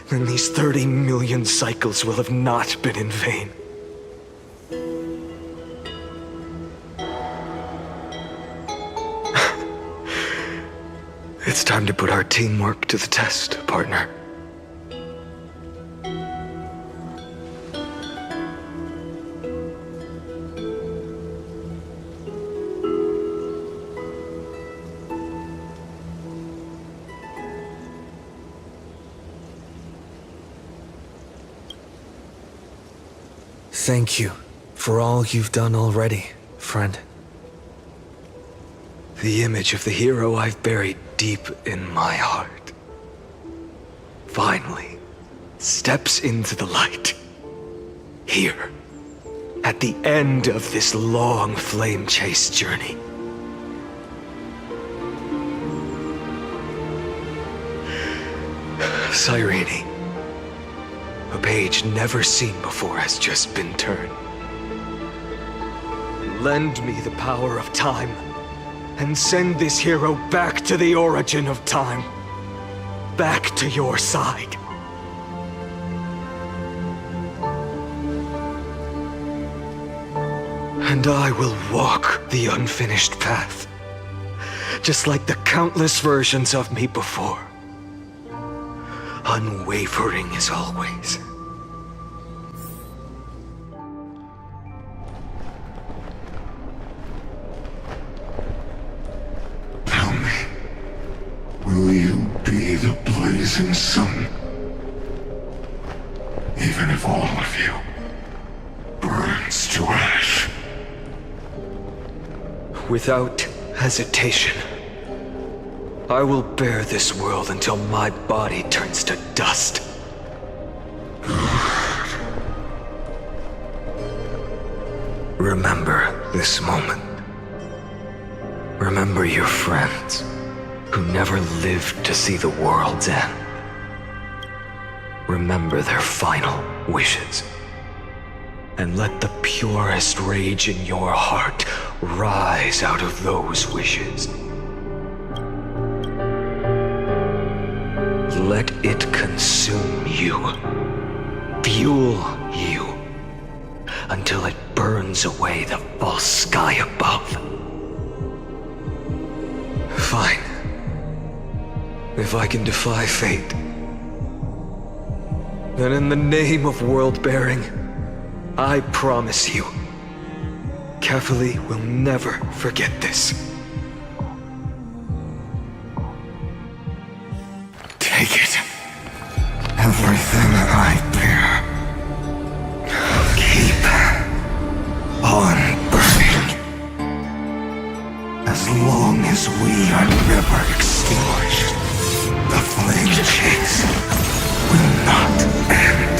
then these 30 million cycles will have not been in vain. It's time to put our teamwork to the test, partner. Thank you for all you've done already, friend. The image of the hero I've buried deep in my heart finally steps into the light. Here, at the end of this long flame chase journey. Cyrene, a page never seen before has just been turned. Lend me the power of time, and send this hero back to the origin of time. Back to your side. And I will walk the unfinished path, just like the countless versions of me before. Unwavering as always. Tell me, will you be the blazing sun? Even if all of you burns to ash? Without hesitation. I will bear this world until my body turns to dust. Remember this moment. Remember your friends who never lived to see the world's end. Remember their final wishes. And let the purest rage in your heart rise out of those wishes. Let it consume you, fuel you, until it burns away the false sky above. Fine. If I can defy fate, then in the name of world-bearing, I promise you, Kephale will never forget this. Take it. Everything I bear. Keep on burning. As long as we are never extinguished, the flame chase will not end.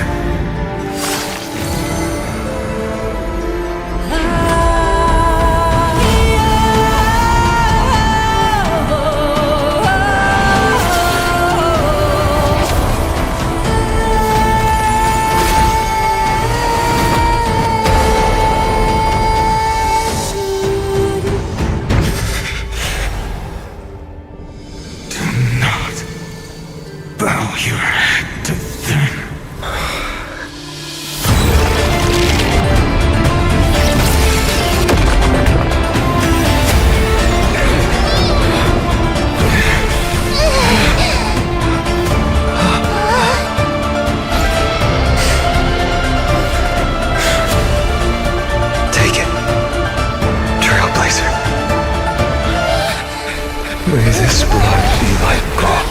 May this blood be like gold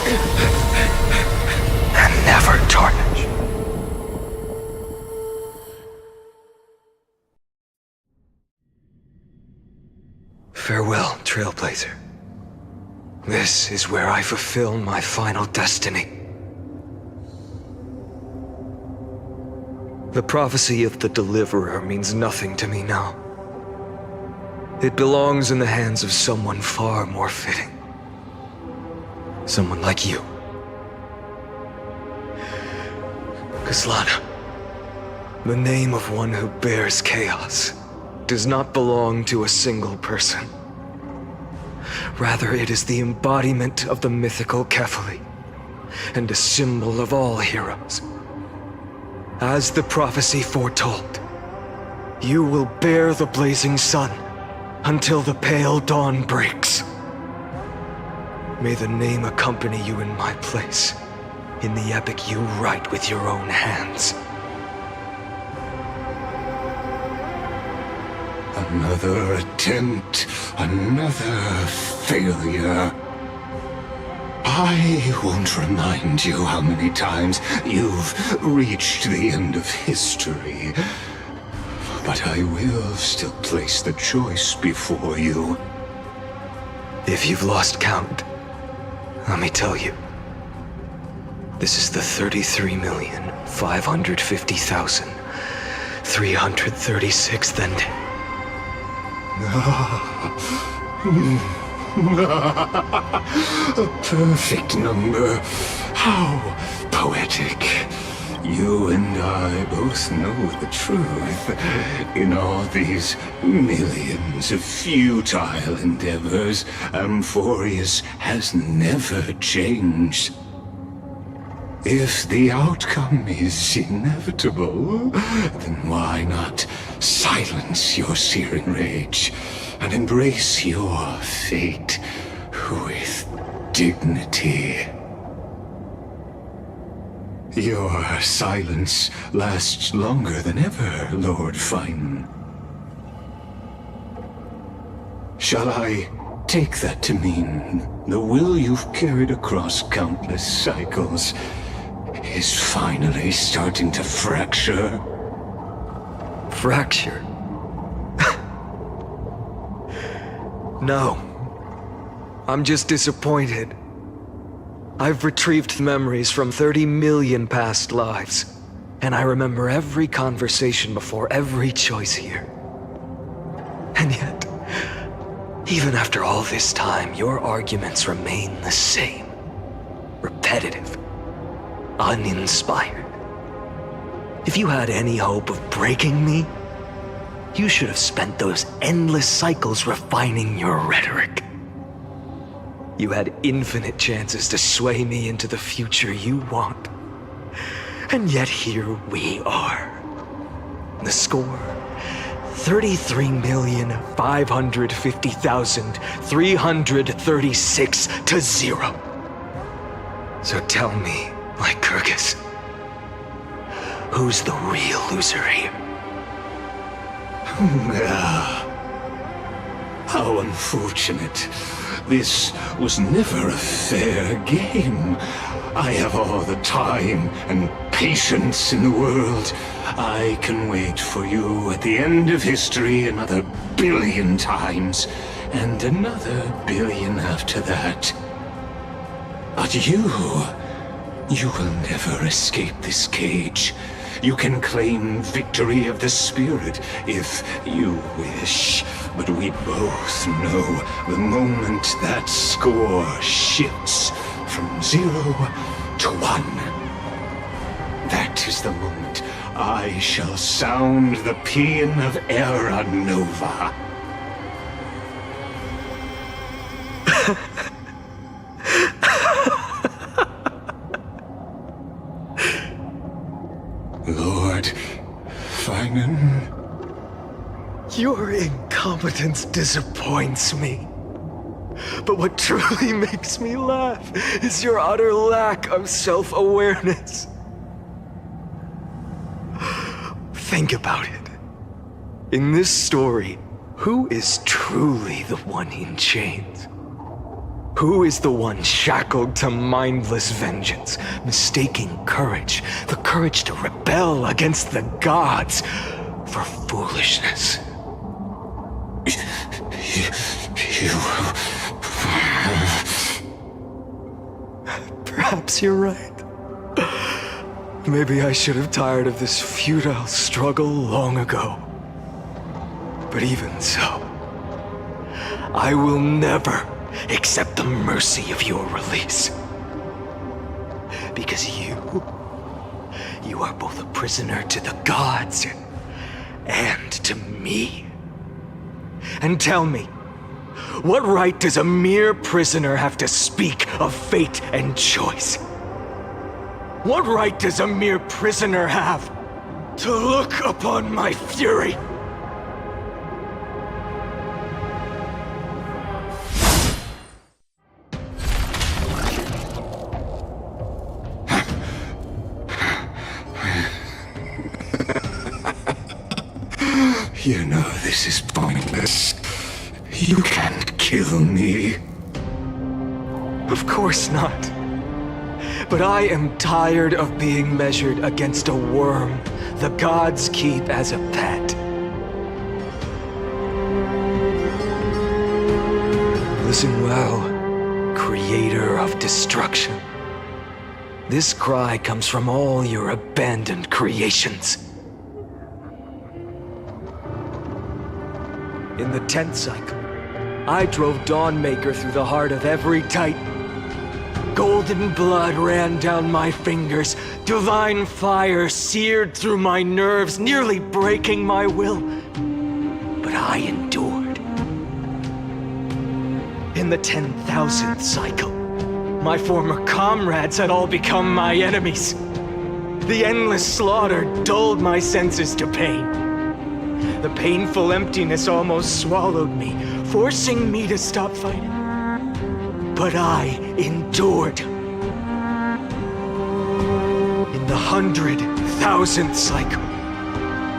and never tarnish. Farewell, Trailblazer. This is where I fulfill my final destiny. The prophecy of the Deliverer means nothing to me now. It belongs in the hands of someone far more fitting. Someone like you. Khaslana, the name of one who bears chaos does not belong to a single person. Rather, it is the embodiment of the mythical kephale, and a symbol of all heroes. As the prophecy foretold, you will bear the blazing sun until the pale dawn breaks. May the name accompany you in my place, in the epic you write with your own hands. Another attempt, another failure. I won't remind you how many times you've reached the end of history. But I will still place the choice before you. If you've lost count, let me tell you. This is the 33,550,336th ending. A perfect number. How poetic. You and I both know the truth. In all these millions of futile endeavors, Amphorius has never changed. If the outcome is inevitable, then why not silence your searing rage and embrace your fate with dignity? Your silence lasts longer than ever, Lord Phainon. Shall I take that to mean the will you've carried across countless cycles is finally starting to fracture? Fracture? No. I'm just disappointed. I've retrieved memories from 30 million past lives, and I remember every conversation before every choice here. And yet, even after all this time, your arguments remain the same. Repetitive. Uninspired. If you had any hope of breaking me, you should have spent those endless cycles refining your rhetoric. You had infinite chances to sway me into the future you want. And yet here we are. The score, 33,550,336 to 0. So tell me, Lygus, who's the real loser here? How unfortunate. This was never a fair game. I have all the time and patience in the world. I can wait for you at the end of history another billion times, and another billion after that. But you will never escape this cage. You can claim victory of the spirit if you wish, but we both know the moment that score shifts from 0 to 1. That is the moment I shall sound the paean of Era Nova. Lord Phainon? Your incompetence disappoints me. But what truly makes me laugh is your utter lack of self-awareness. Think about it. In this story, who is truly the one in chains? Who is the one shackled to mindless vengeance, mistaking courage, the courage to rebel against the gods, for foolishness? You... Perhaps you're right. Maybe I should have tired of this futile struggle long ago. But even so, I will never accept the mercy of your release. Because you are both a prisoner to the gods and to me. And tell me, what right does a mere prisoner have to speak of fate and choice? What right does a mere prisoner have to look upon my fury? You know this is pointless. You can't kill me. Of course not. But I am tired of being measured against a worm the gods keep as a pet. Listen well, creator of destruction. This cry comes from all your abandoned creations. In the 10th cycle, I drove Dawnmaker through the heart of every Titan. Golden blood ran down my fingers, divine fire seared through my nerves, nearly breaking my will. But I endured. In the 10,000th cycle, my former comrades had all become my enemies. The endless slaughter dulled my senses to pain. The painful emptiness almost swallowed me, forcing me to stop fighting. But I endured. In the 100,000th cycle,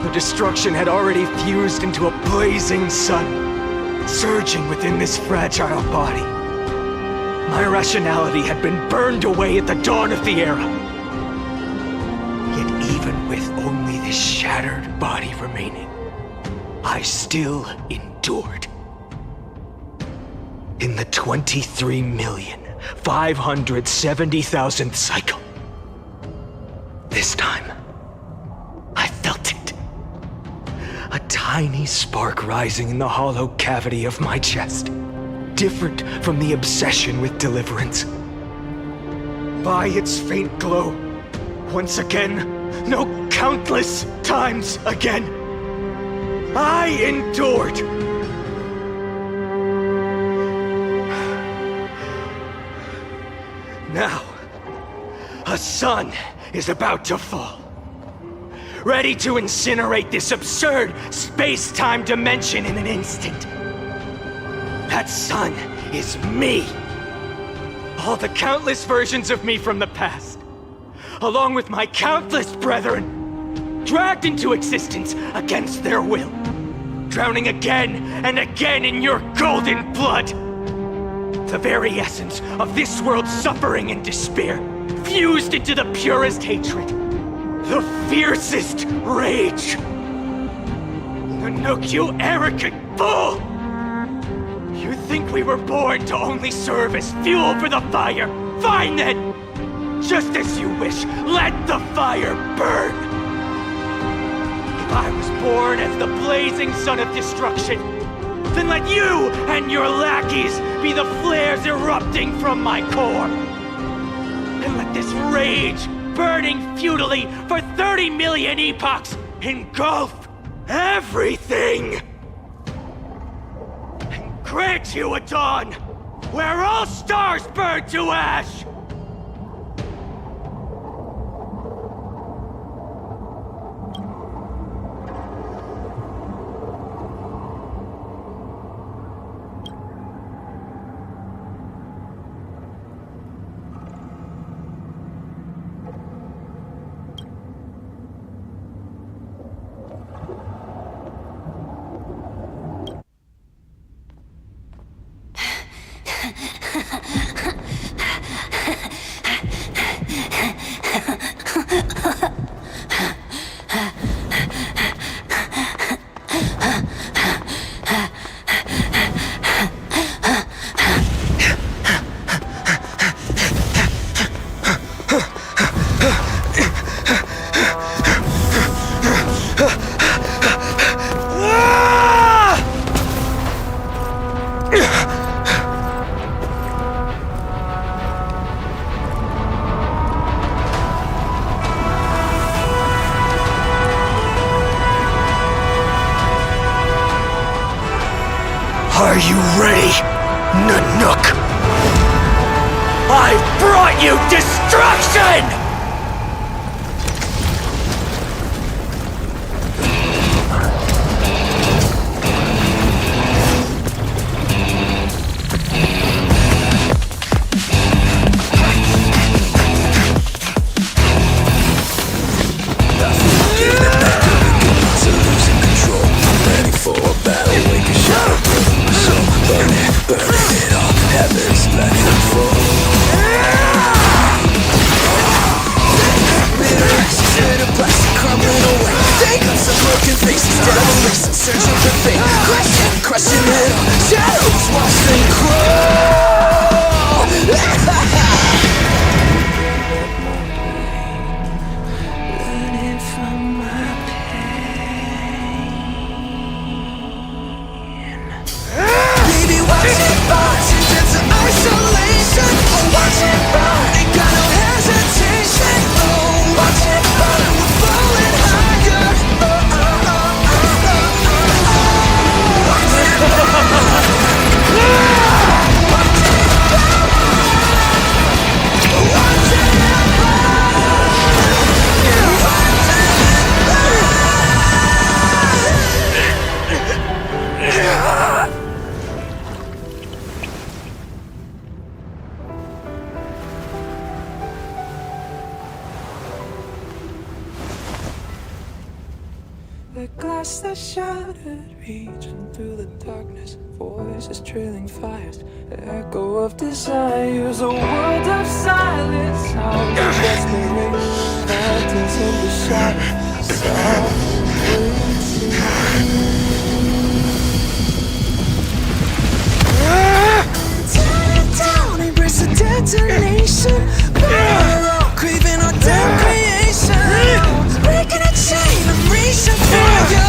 the destruction had already fused into a blazing sun, surging within this fragile body. My rationality had been burned away at the dawn of the era. Yet even with only this shattered body remaining, I still endured. In the 23,570,000th cycle, this time, I felt it. A tiny spark rising in the hollow cavity of my chest, different from the obsession with deliverance. By its faint glow, once again, no, countless times again, I endured. Now, a sun is about to fall, ready to incinerate this absurd space-time dimension in an instant. That sun is me. All the countless versions of me from the past, along with my countless brethren, dragged into existence against their will, drowning again and again in your golden blood. The very essence of this world's suffering and despair, fused into the purest hatred, the fiercest rage. Nanook, you arrogant fool! You think we were born to only serve as fuel for the fire? Fine then! Just as you wish, let the fire burn! If I was born as the blazing sun of destruction, then let you and your lackeys be the flares erupting from my core. And let this rage, burning futilely for 30 million epochs, engulf everything! And grant you a dawn where all stars burn to ash! Are you ready, Nanook? I brought you destruction! The glass that shattered, reaching through the darkness, voices trailing fires, echo of desires, a world of silence, sounds of desperation, phantoms in the shadow, sound waiting. Tear it down, embrace the detonation, craving our damn creation, breaking a chain, I'm reaching for you.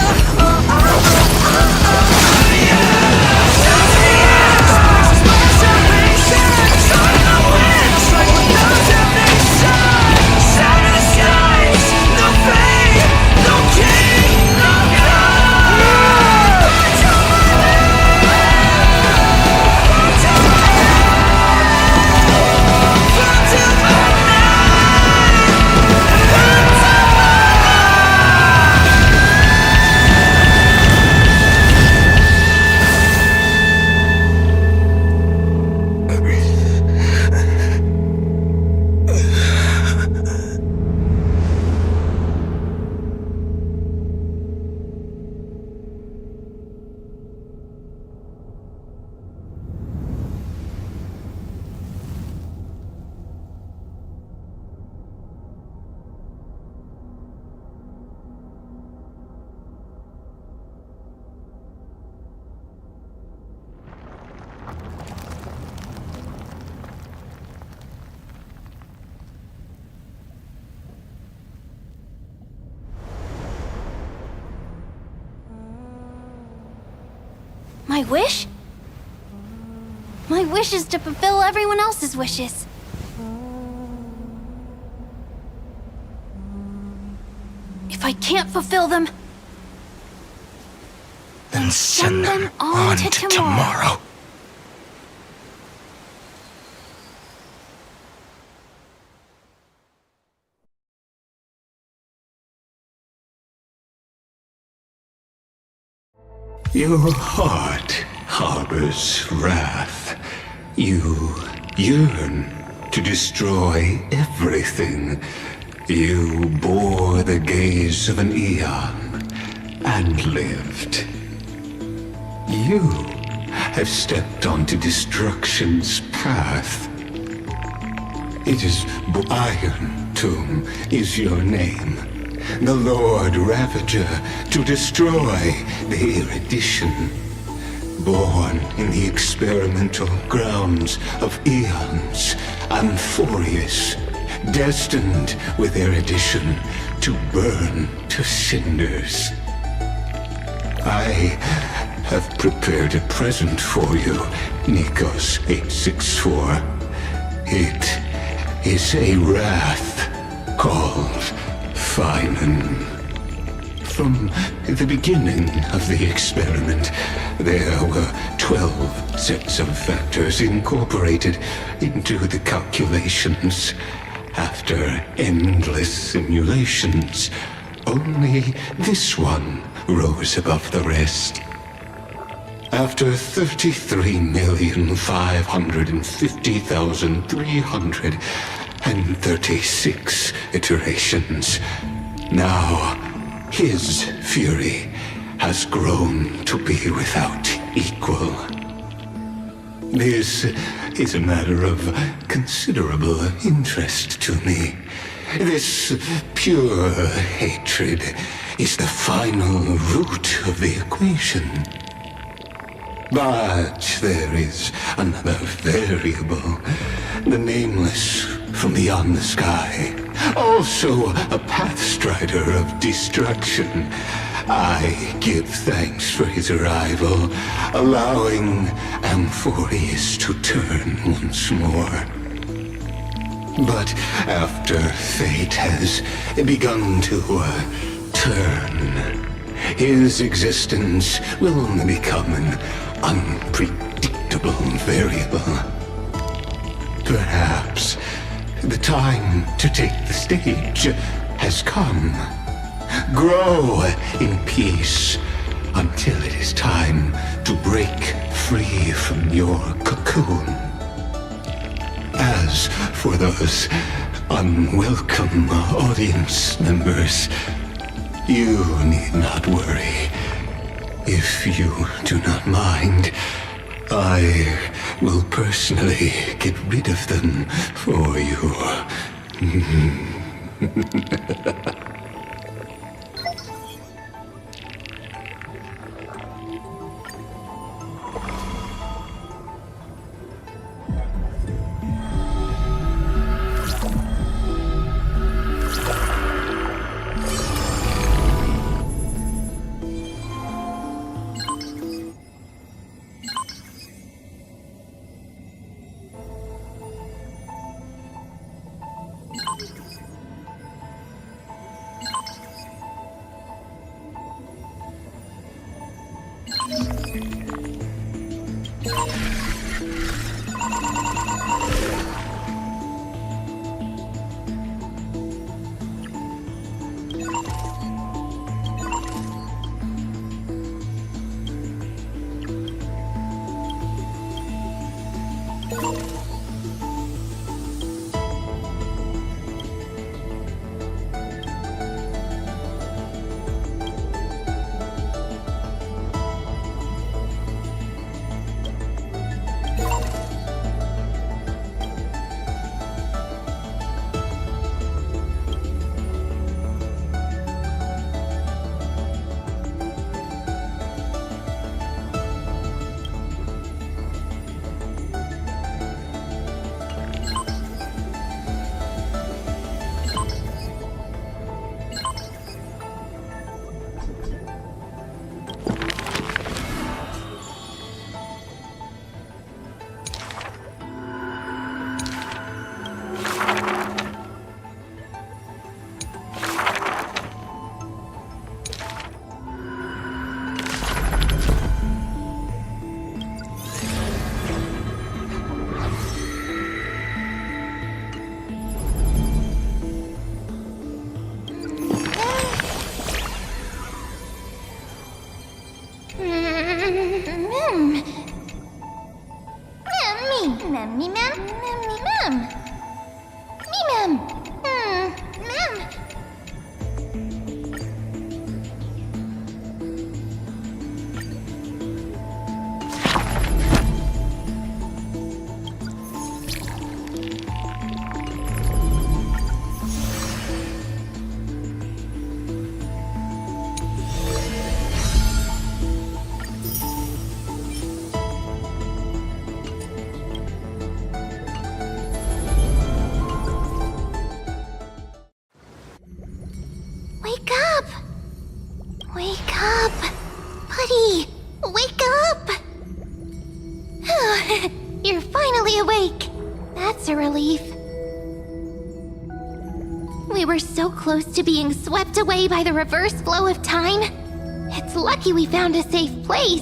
My wish? My wish is to fulfill everyone else's wishes. If I can't fulfill them, then send them on to tomorrow. Your heart harbors wrath. You yearn to destroy everything. You bore the gaze of an eon and lived. You have stepped onto destruction's path. It is Iron Tomb is your name. The Lord Ravager to destroy the erudition. Born in the experimental grounds of eons, Amphorius, destined with erudition to burn to cinders. I have prepared a present for you, Nikos 864. It is a wrath called Phainon. From the beginning of the experiment, there were 12 sets of factors incorporated into the calculations. After endless simulations, only this one rose above the rest. After 33,550,336 iterations, now his fury has grown to be without equal. This is a matter of considerable interest to me. This pure hatred is the final root of the equation. But there is another variable, the nameless from beyond the sky, also a pathstrider of destruction. I give thanks for his arrival, allowing Amphorius to turn once more. But after fate has begun to turn, his existence will only become an unpredictable variable. Perhaps the time to take the stage has come. Grow in peace until it is time to break free from your cocoon. As for those unwelcome audience members, you need not worry. If you do not mind, I will personally get rid of them for you. We were so close to being swept away by the reverse flow of time. It's lucky we found a safe place.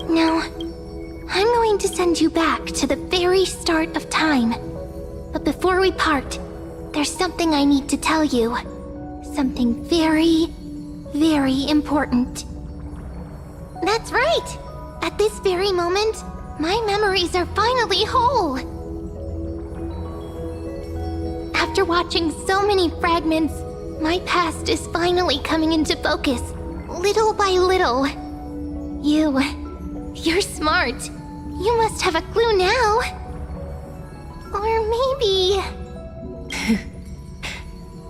Now, I'm going to send you back to the very start of time. But before we part, there's something I need to tell you. Something very, very important. That's right! At this very moment, my memories are finally whole. After watching so many fragments, my past is finally coming into focus, little by little. You're smart. You must have a clue now. Or maybe...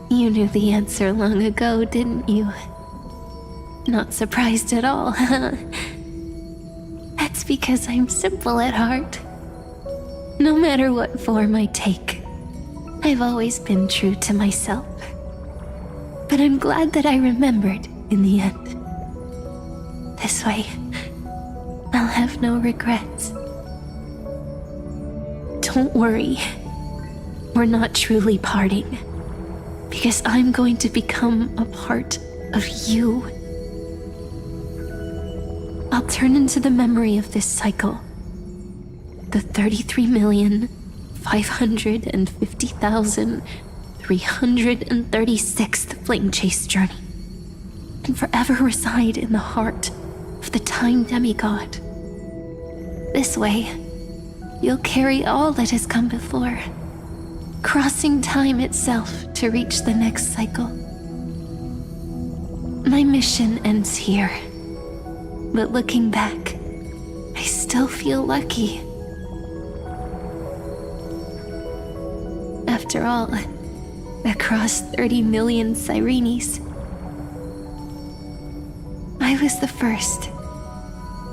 You knew the answer long ago, didn't you? Not surprised at all, huh? That's because I'm simple at heart. No matter what form I take, I've always been true to myself. But I'm glad that I remembered in the end. This way, I'll have no regrets. Don't worry. We're not truly parting. Because I'm going to become a part of you. I'll turn into the memory of this cycle. The 33,550,336th Flame Chase journey. And forever reside in the heart of the Time Demigod. This way, you'll carry all that has come before, crossing time itself to reach the next cycle. My mission ends here, but looking back, I still feel lucky. After all, across 30 million Cyrenes, I was the first,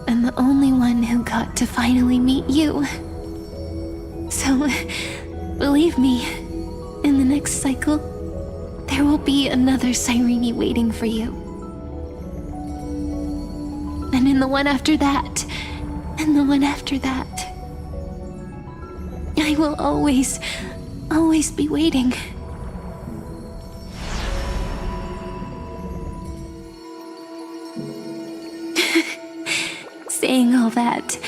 and the only one who got to finally meet you. So, believe me, in the next cycle, there will be another Cyrene waiting for you. And in the one after that, and the one after that, I will always be waiting. Saying all that,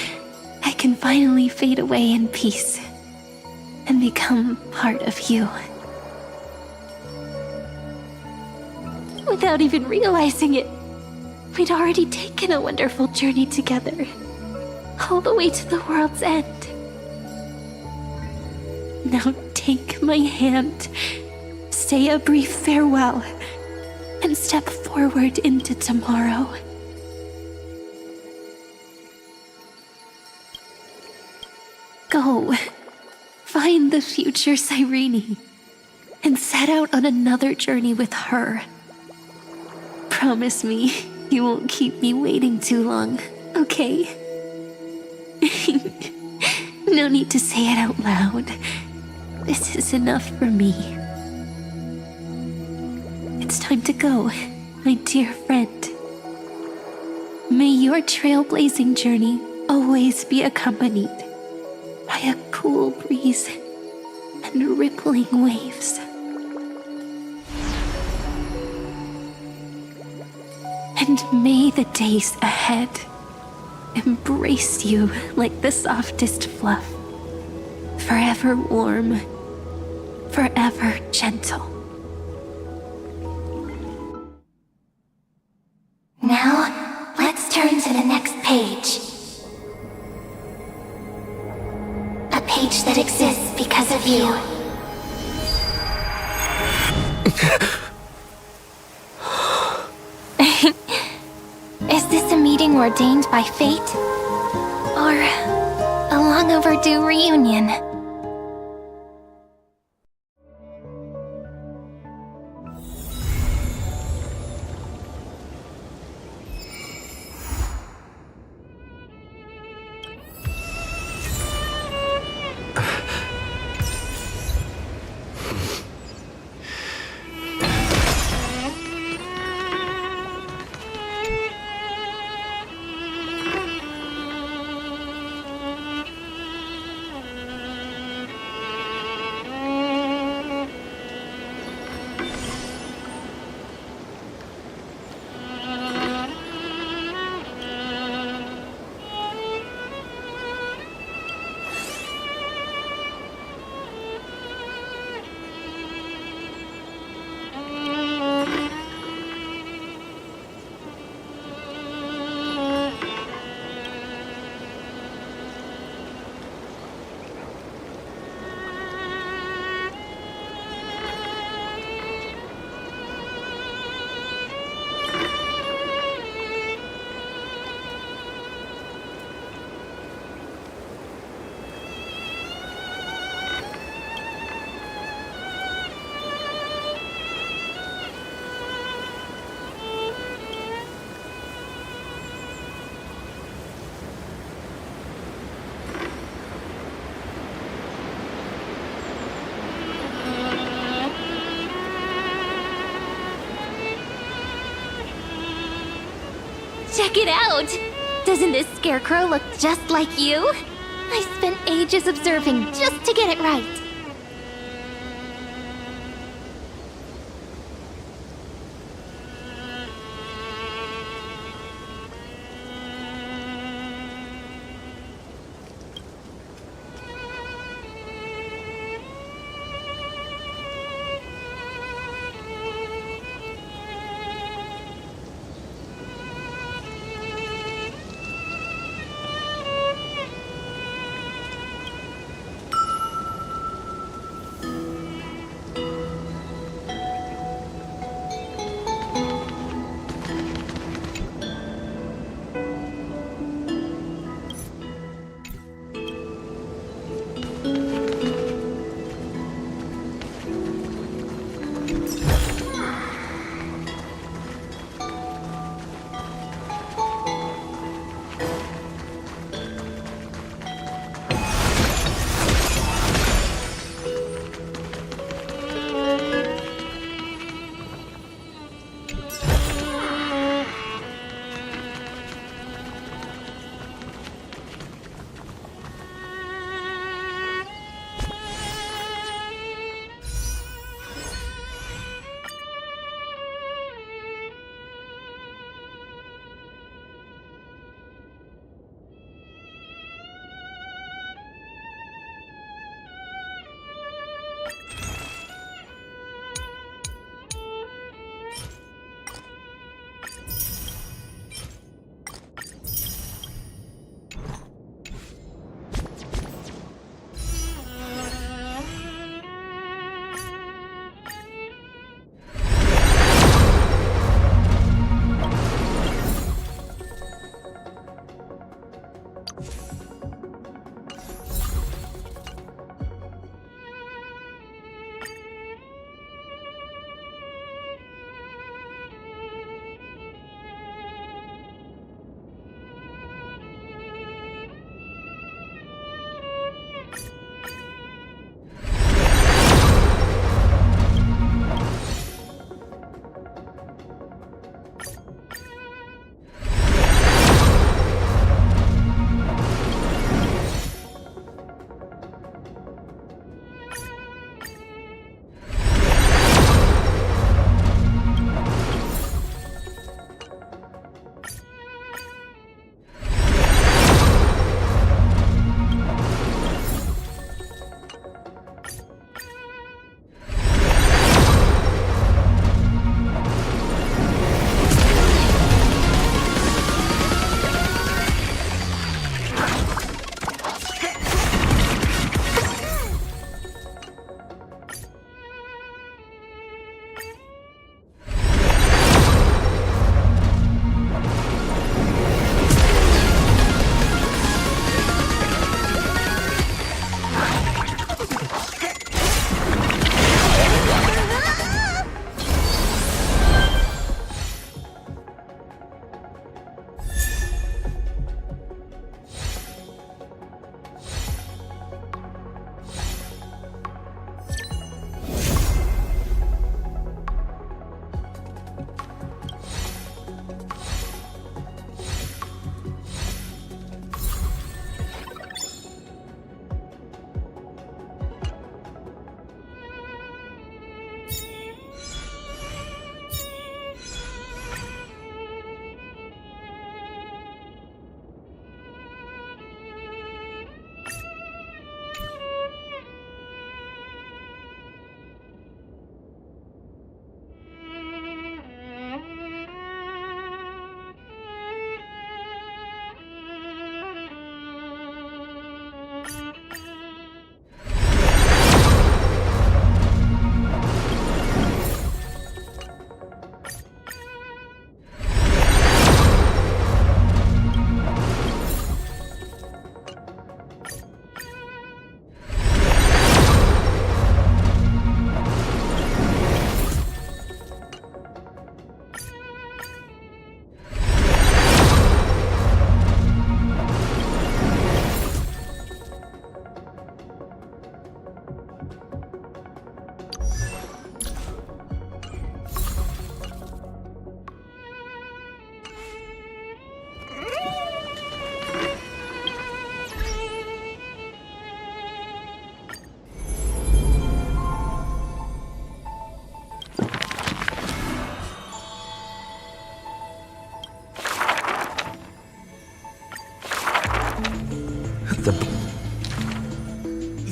I can finally fade away in peace and become part of you. Without even realizing it, we'd already taken a wonderful journey together, all the way to the world's end. Now take my hand, say a brief farewell, and step forward into tomorrow. Go, find the future Cyrene, and set out on another journey with her. Promise me you won't keep me waiting too long, okay? No need to say it out loud. This is enough for me. It's time to go, my dear friend. May your trailblazing journey always be accompanied by a cool breeze and rippling waves. And may the days ahead embrace you like the softest fluff, forever warm, forever gentle. Now, let's turn to the next page. A page that exists because of you. Is this a meeting ordained by fate? Or a long overdue reunion? Check it out! Doesn't this scarecrow look just like you? I spent ages observing just to get it right.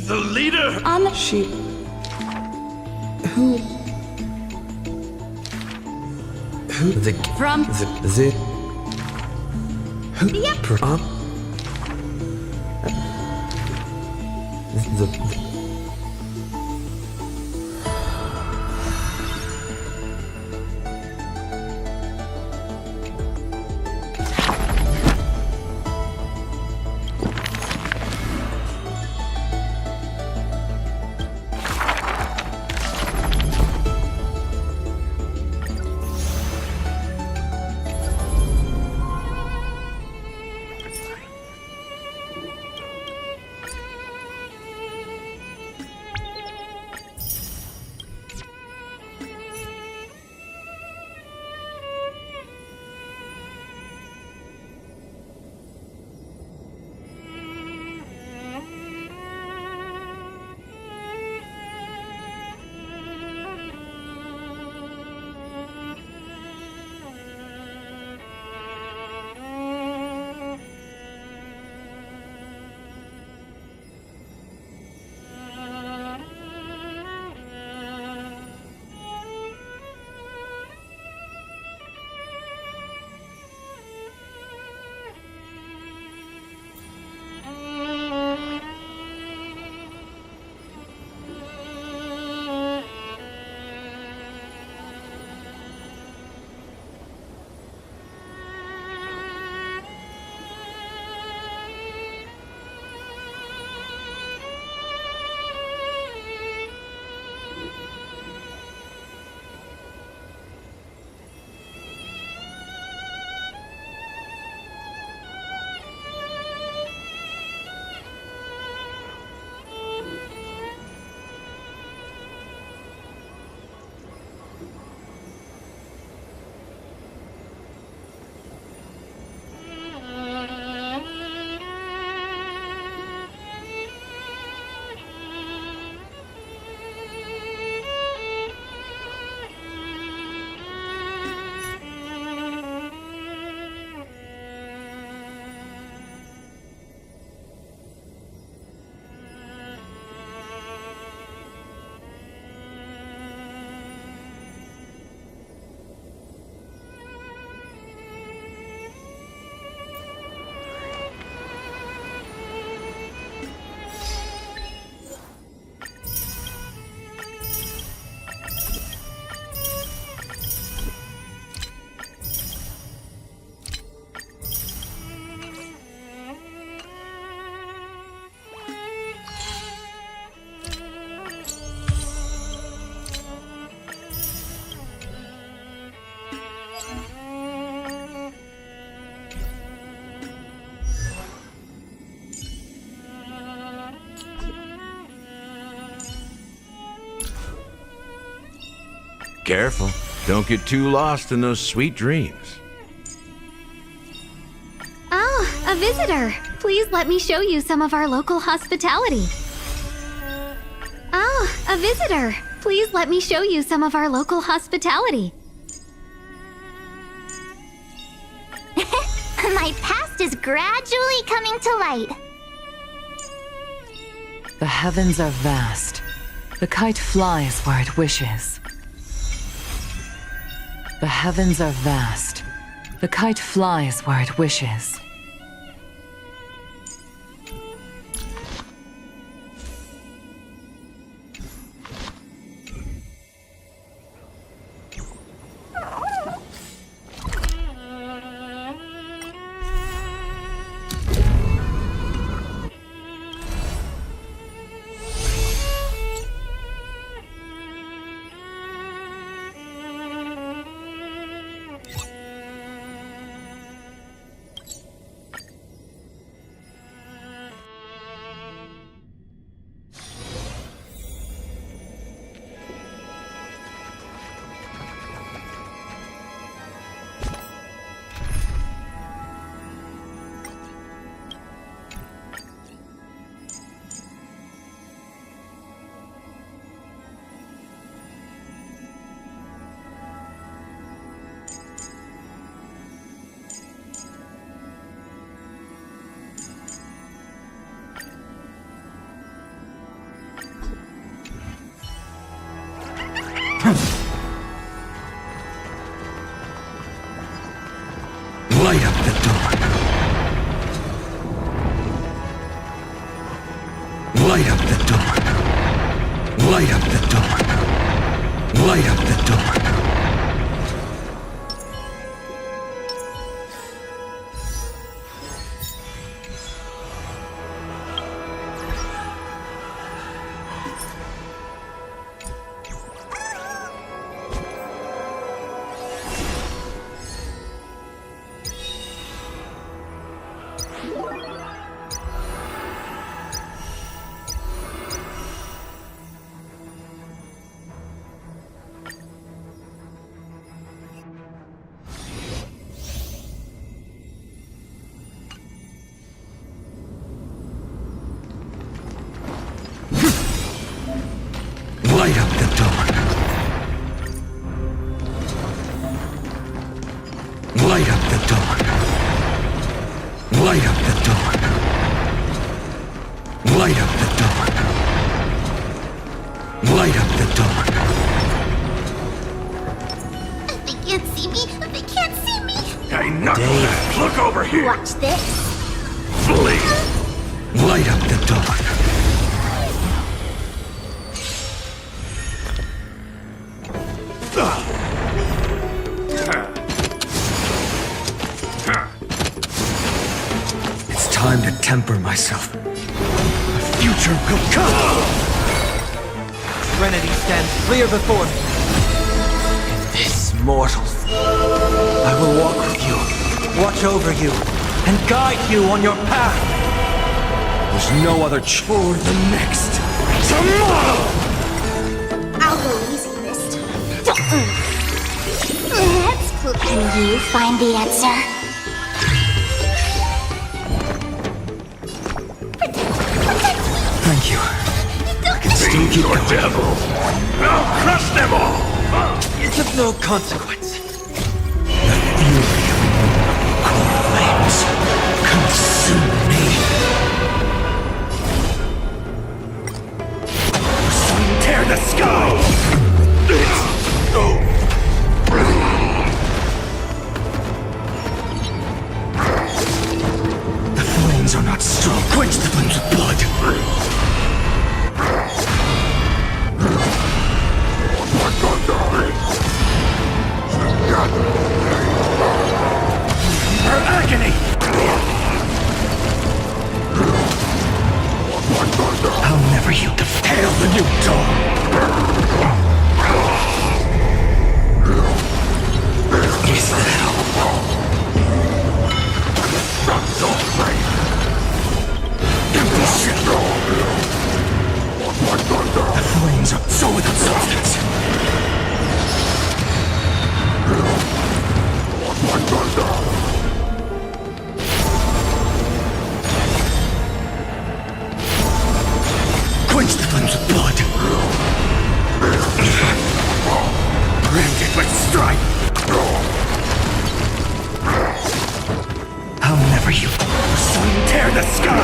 The leader! On the... She... Who... The... From... The... Who... Yep. The... Careful. Don't get too lost in those sweet dreams. Oh, a visitor. Please let me show you some of our local hospitality. Oh, a visitor. Please let me show you some of our local hospitality. My past is gradually coming to light. The heavens are vast. The kite flies where it wishes. The heavens are vast. The kite flies where it wishes. Light up the dawn. Light up the dawn. Light up the dawn. Light up the dawn. Light up the dawn. They can't see me. They can't see me. Hey, knucklehead, look over here. Watch this. Flee. Light up the dawn. It's time to temper myself. The future will come! Serenity stands clear before me. In this, mortals, I will walk with you, watch over you, and guide you on your path. There's no other chore than next. Tomorrow! I'll go easy this time. Let's put. Can you find the answer? Thank you. I can still keep going. Devil. I'll crush them all. It's of no consequence. The fury of coreflames consume me. Tear the sky. The flames are not strong. Quench the flames with blood. Her agony. I'll never yield to fail the new dawn. Is that all? Empty shell. The flames are so without substance. Quench the flames with blood. Branded with strife. I'll never yield. Tear the sky.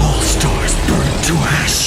All stars burn to ash.